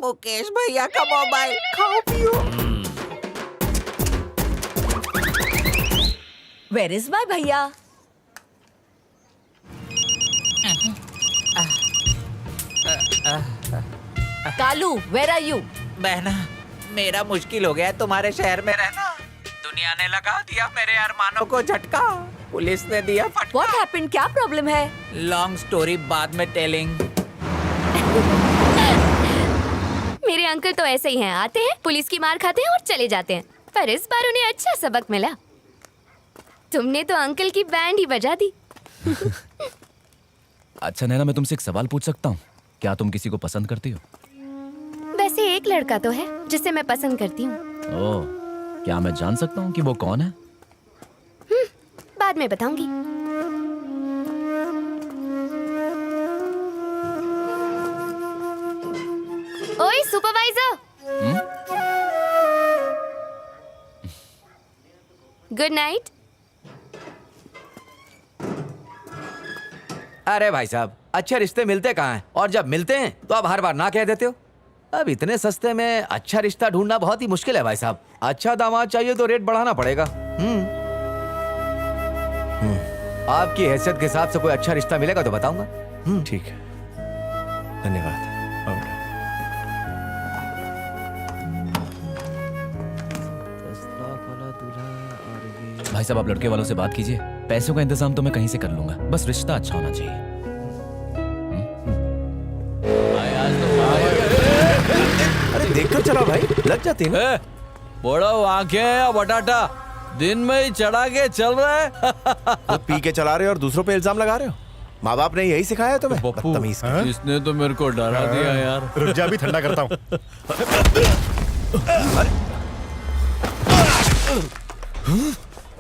मुकेश भैया का मोबाइल, खाओ पियो। वेयर इज माय भैया? Kalu, where are you? बहना, मेरा मुश्किल हो गया तुम्हारे शहर में रहना। दुनिया ने लगा दिया मेरे अरमानों को झटका, पुलिस ने दिया फटका। What happened? क्या प्रॉब्लम है? लॉन्ग स्टोरी बाद में टेलिंग। मेरे अंकल तो ऐसे ही हैं, आते हैं, पुलिस की मार खाते हैं और चले जाते हैं। पर इस बार उन्हें अच्छा सबक मिला। तुमने तो अंकल की बैंड ही बजा दी। अच्छा नैना, मैं तुमसे एक सवाल पूछ सकता हूँ? क्या तुम किसी को पसंद करती हो? वैसे एक लड़का तो है जिसे मैं पसंद करती हूँ। ओह, क्या मैं जान सकता हूँ कि वो कौन है? बाद में बताऊंगी। ओए सुपरवाइजर, गुड नाइट। अरे भाई साहब, अच्छे रिश्ते मिलते कहाँ हैं? और जब मिलते हैं तो आप हर बार ना कह देते हो। अब इतने सस्ते में अच्छा रिश्ता ढूंढना बहुत ही मुश्किल है भाई साहब। अच्छा दामाद चाहिए तो रेट बढ़ाना पड़ेगा। आपकी हैसियत के हिसाब से कोई अच्छा रिश्ता मिलेगा तो बताऊंगा। ठीक है, धन्यवाद। भाई साहब, आप लड़के वालों से बात कीजिए। पैसों का इंतजाम तो मैं कहीं से कर लूंगा, बस रिश्ता अच्छा होना चाहिए। अरे देखकर चला भाई, लग जाती है ना। बड़ा आंखें या बटाटा, दिन में ही चढ़ा के चल रहा है। खुद पी के चला रहे हो और दूसरों पे इल्जाम लगा रहे हो। माँ बाप ने यही सिखाया तुम्हें? बदतमीज। इसने तो मेरे को डरा दिया यार। रुक जा, अभी ठंडा करता हूँ।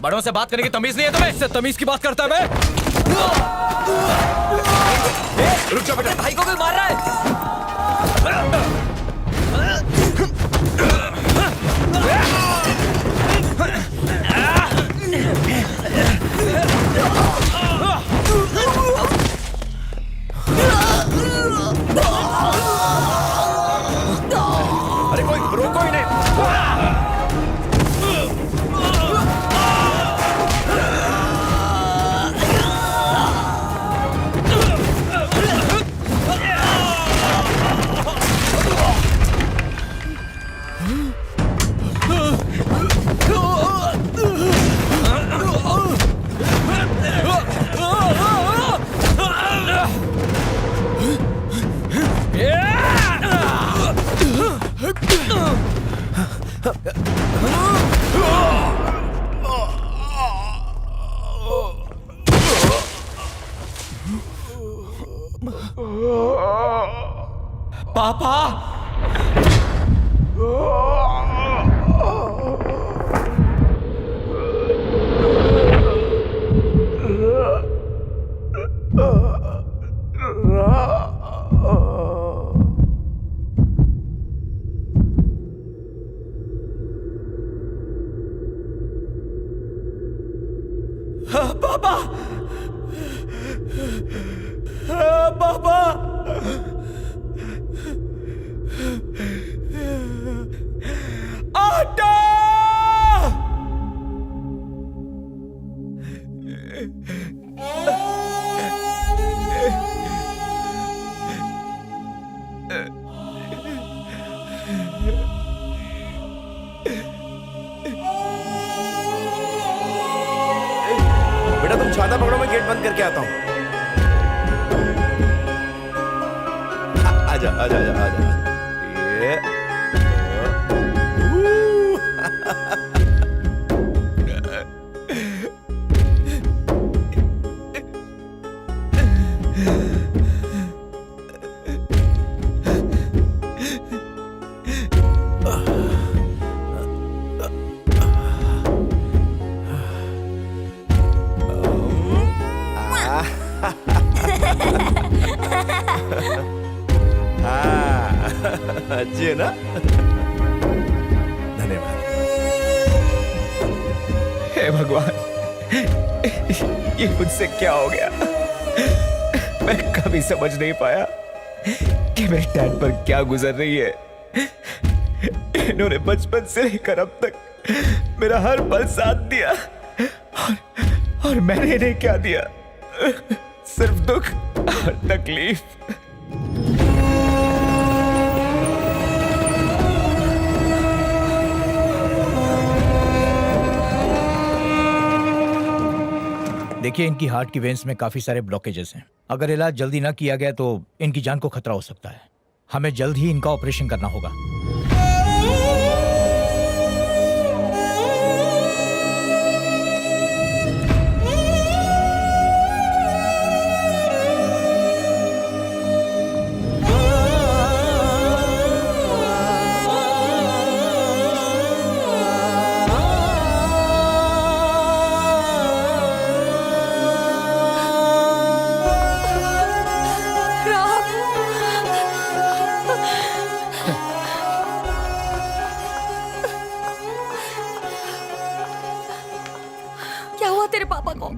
बड़ों से बात करने की तमीज नहीं है तुम्हें? इससे तमीज की बात करता है मैं? रुक जा बेटा, भाई को कोई मार रहा है। अरे कोई रोको इन्हें। पापा पापा, पापा, आटा! बेटा तुम छाता पकड़ो, मैं गेट बंद करके आता हूँ। आजा आजा आजा आजा। ये अच्छी है ना? धन्यवाद। हे भगवान, ये मुझसे क्या हो गया? मैं कभी समझ नहीं पाया कि मेरे डैड पर क्या गुजर रही है। इन्होंने बचपन से लेकर अब तक मेरा हर पल साथ दिया और मैंने इन्हें क्या दिया? सिर्फ दुख और तकलीफ। देखिए, इनकी हार्ट की वेन्स में काफी सारे ब्लॉकेजेस हैं। अगर इलाज जल्दी ना किया गया तो इनकी जान को खतरा हो सकता है। हमें जल्द ही इनका ऑपरेशन करना होगा।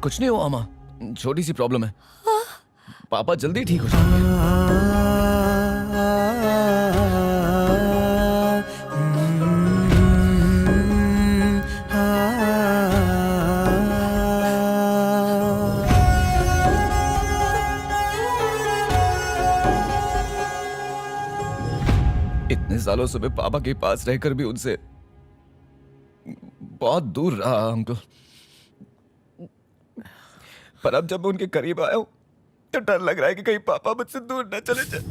कुछ नहीं हुआ माँ, छोटी सी प्रॉब्लम है। पापा जल्दी ठीक हो जाएंगे। इतने सालों से मैं पापा के पास रहकर भी उनसे बहुत दूर रहा अंकल, पर अब जब मैं उनके करीब आया हूं तो डर लग रहा है कि कहीं पापा मुझसे दूर न चले जाए।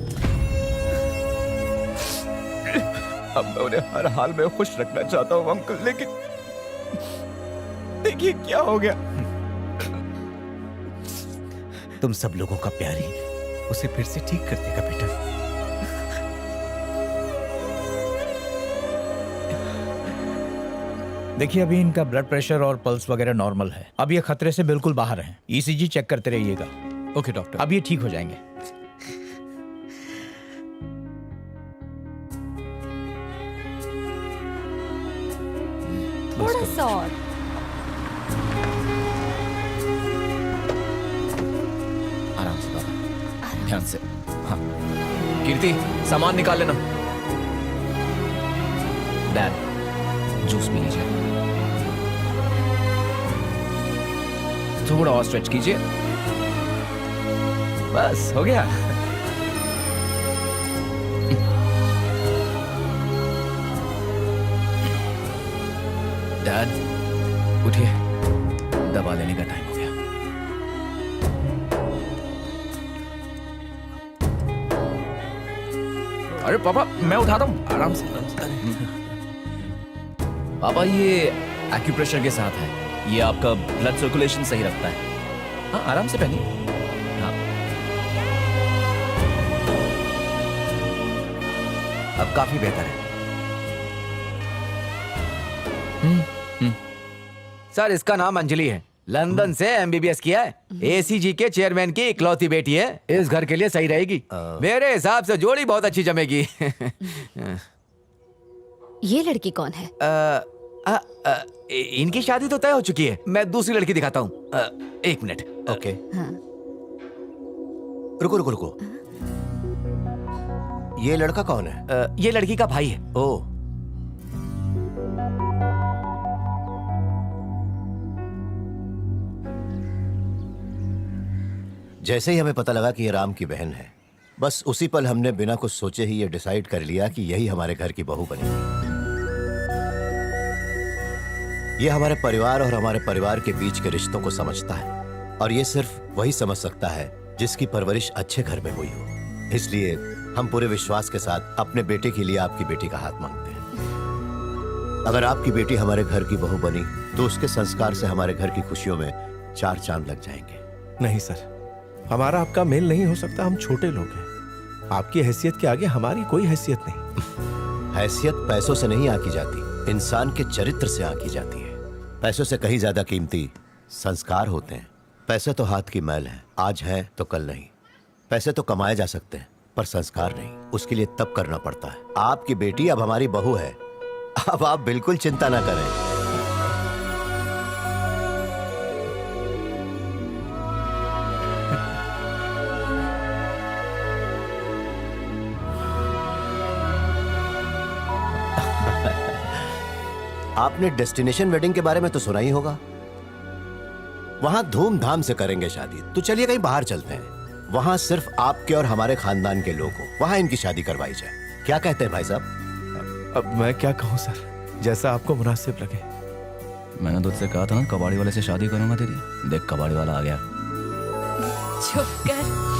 अब मैं उन्हें हर हाल में खुश रखना चाहता हूं अंकल, लेकिन देखिए क्या हो गया। तुम सब लोगों का प्यार ही उसे फिर से ठीक कर देगा बेटा। देखिए, अभी इनका ब्लड प्रेशर और पल्स वगैरह नॉर्मल है। अब ये खतरे से बिल्कुल बाहर हैं। ईसीजी चेक करते रहिएगा। Okay doctor. अब ये ठीक हो जाएंगे। थोड़ा सा और। आराम से बाबा, ध्यान से। हाँ कीर्ति, सामान निकाल लेना। डैड जूस पी लीजिए, थोड़ा और स्ट्रेच कीजिए, बस हो गया। डैड उठिए, दवा लेने का टाइम हो गया। अरे पापा मैं उठाता हूँ, आराम से। पापा ये एक्यूप्रेशर के साथ है, ये आपका ब्लड सर्कुलेशन सही रखता है। हाँ आराम से पहनिए। हाँ अब काफी बेहतर है। सर इसका नाम अंजलि है, लंदन से एमबीबीएस किया है, एसीजी के चेयरमैन की इकलौती बेटी है, इस घर के लिए सही रहेगी। मेरे हिसाब से जोड़ी बहुत अच्छी जमेगी। ये लड़की कौन है? इनकी शादी तो तय हो चुकी है, मैं दूसरी लड़की दिखाता हूँ। 1 मिनट। ओके। रुको रुको रुको, ये लड़का कौन है? ये लड़की का भाई है। ओह, जैसे ही हमें पता लगा कि ये राम की बहन है, बस उसी पल हमने बिना कुछ सोचे ही ये डिसाइड कर लिया कि यही हमारे घर की बहू बनेगी। ये हमारे परिवार और हमारे परिवार के बीच के रिश्तों को समझता है, और ये सिर्फ वही समझ सकता है जिसकी परवरिश अच्छे घर में हुई हो। इसलिए हम पूरे विश्वास के साथ अपने बेटे के लिए आपकी बेटी का हाथ मांगते हैं। अगर आपकी बेटी हमारे घर की बहू बनी तो उसके संस्कार से हमारे घर की खुशियों में 4 चांद लग जाएंगे। नहीं सर, हमारा आपका मेल नहीं हो सकता, हम छोटे लोग हैं। आपकी हैसियत के आगे हमारी कोई हैसियत नहीं। हैसियत पैसों से नहीं आकी जाती, इंसान के चरित्र से आकी जाती है। पैसों से कहीं ज्यादा कीमती संस्कार होते हैं। पैसे तो हाथ की मैल है, आज है तो कल नहीं। पैसे तो कमाए जा सकते हैं पर संस्कार नहीं, उसके लिए तब करना पड़ता है। आपकी बेटी अब हमारी बहू है, अब आप बिल्कुल चिंता ना करें। आपने डेस्टिनेशन वेडिंग के बारे में तो सुना ही होगा। वहां धूमधाम से करेंगे शादी, तो चलिए कहीं बाहर चलते हैं। वहां सिर्फ आपके और हमारे खानदान के लोग हो, वहां इनकी शादी करवाई जाए। क्या कहते हैं भाई साहब? अब मैं क्या कहूँ सर, जैसा आपको मुनासिब लगे। मैंने तुझसे कहा था ना कबाड़ी वाले से शादी करूंगा तेरी। देख कबाड़ी वाला आ गया। चुप कर।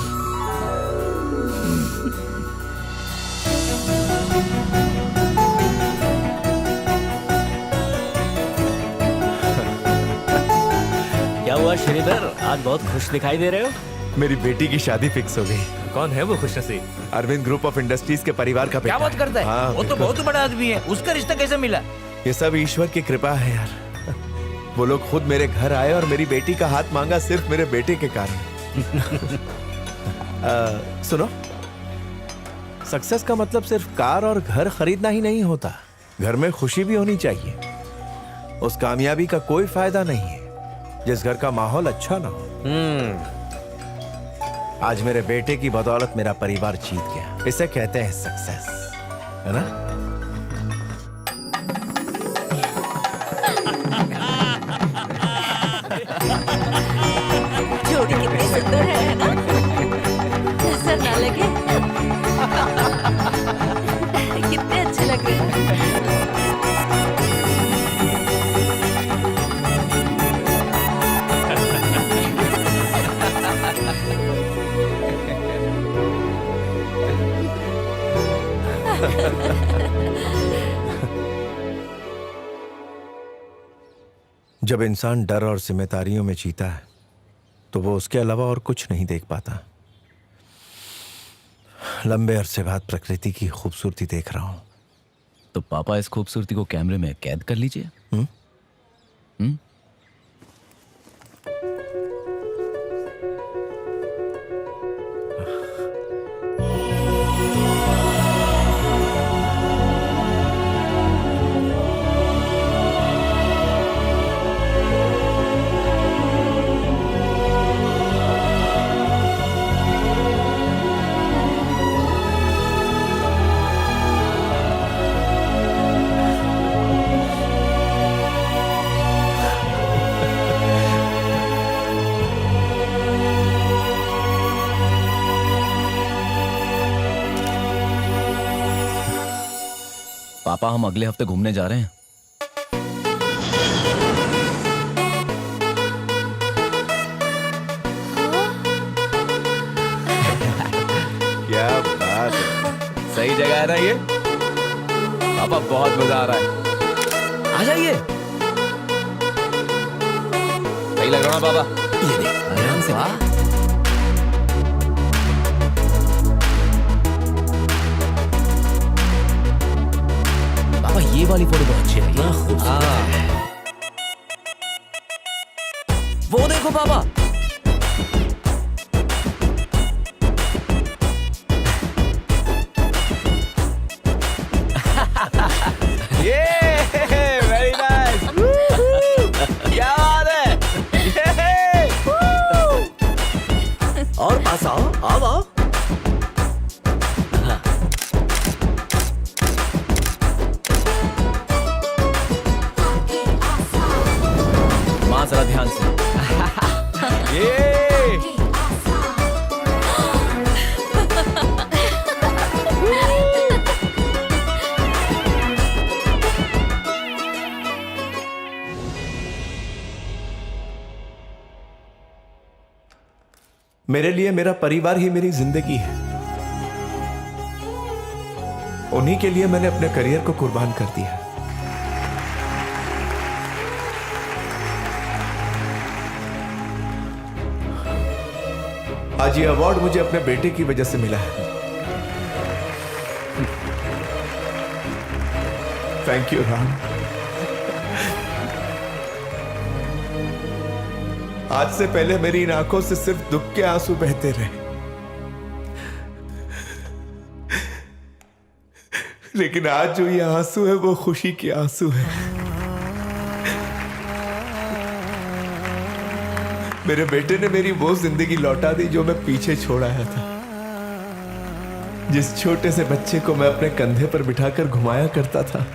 क्या हुआ श्रीधर, आज बहुत खुश दिखाई दे रहे हो? मेरी बेटी की शादी फिक्स हो गई। कौन है वो खुशनसीब? अरविंद ग्रुप ऑफ इंडस्ट्रीज के परिवार का बेटा। क्या बात करता है? हाँ, वो तो बिल्कुल। बहुत बड़ा आदमी है, उसका रिश्ता कैसे मिला? ये सब ईश्वर की कृपा है यार। वो लोग खुद मेरे घर आए और मेरी बेटी का हाथ मांगा सिर्फ मेरे बेटे के कारण। सुनो, सक्सेस का मतलब सिर्फ कार और घर खरीदना ही नहीं होता, घर में खुशी भी होनी चाहिए। उस कामयाबी का कोई फायदा नहीं है जिस घर का माहौल अच्छा ना हो। आज मेरे बेटे की बदौलत मेरा परिवार जीत गया, इसे कहते हैं सक्सेस, है ना? जोड़ी कितनी सुंदर है ना? नजर ना लगे। कितने अच्छे लग रहे हैं। जब इंसान डर और जिम्मेदारियों में जीता है तो वो उसके अलावा और कुछ नहीं देख पाता। लंबे अरसे बाद प्रकृति की खूबसूरती देख रहा हूं। तो पापा इस खूबसूरती को कैमरे में कैद कर लीजिए। पापा हम अगले हफ्ते घूमने जा रहे हैं। क्या बात है, सही जगह है ना ये? पापा बहुत मजा आ रहा है, आ जाइए। सही लग रहा है पापा? ये देख, आराम से। वाह, पापा ये वाली फोटो बहुत अच्छी है। देखो पापा। ये वेरी नाइस। क्या बात है। ये और पास आओ, आओ आओ। मां जरा ध्यान से। ये मेरे लिए मेरा परिवार ही मेरी जिंदगी है। उन्हीं के लिए मैंने अपने करियर को कुर्बान कर दिया। आज ये अवार्ड मुझे अपने बेटे की वजह से मिला है। Thank you Ram. आज से पहले मेरी इन आंखों से सिर्फ दुख के आंसू बहते रहे, लेकिन आज जो ये आंसू है वो खुशी के आंसू है। मेरे बेटे ने मेरी वो जिंदगी लौटा दी जो मैं पीछे छोड़ आया था। जिस छोटे से बच्चे को मैं अपने कंधे पर बिठाकर घुमाया करता था,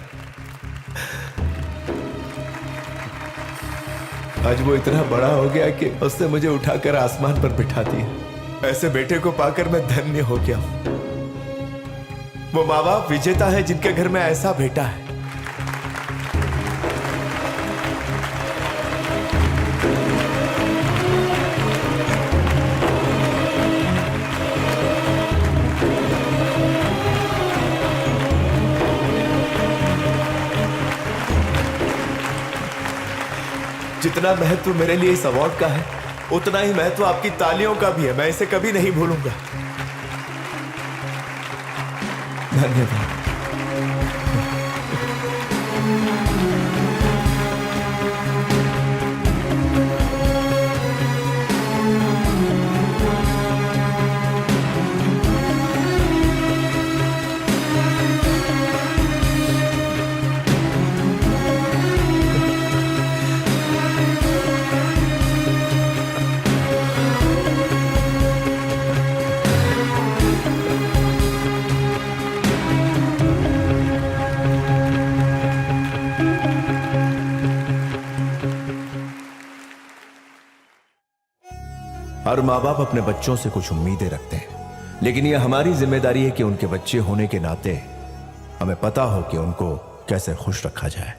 आज वो इतना बड़ा हो गया कि उसने मुझे उठाकर आसमान पर बिठा दिया। ऐसे बेटे को पाकर मैं धन्य हो गया हूं। वो माँ बाप विजेता है जिनके घर में ऐसा बेटा है। जितना महत्व मेरे लिए इस अवार्ड का है, उतना ही महत्व आपकी तालियों का भी है। मैं इसे कभी नहीं भूलूंगा। धन्यवाद। हर माँ बाप अपने बच्चों से कुछ उम्मीदें रखते हैं, लेकिन यह हमारी जिम्मेदारी है कि उनके बच्चे होने के नाते हमें पता हो कि उनको कैसे खुश रखा जाए।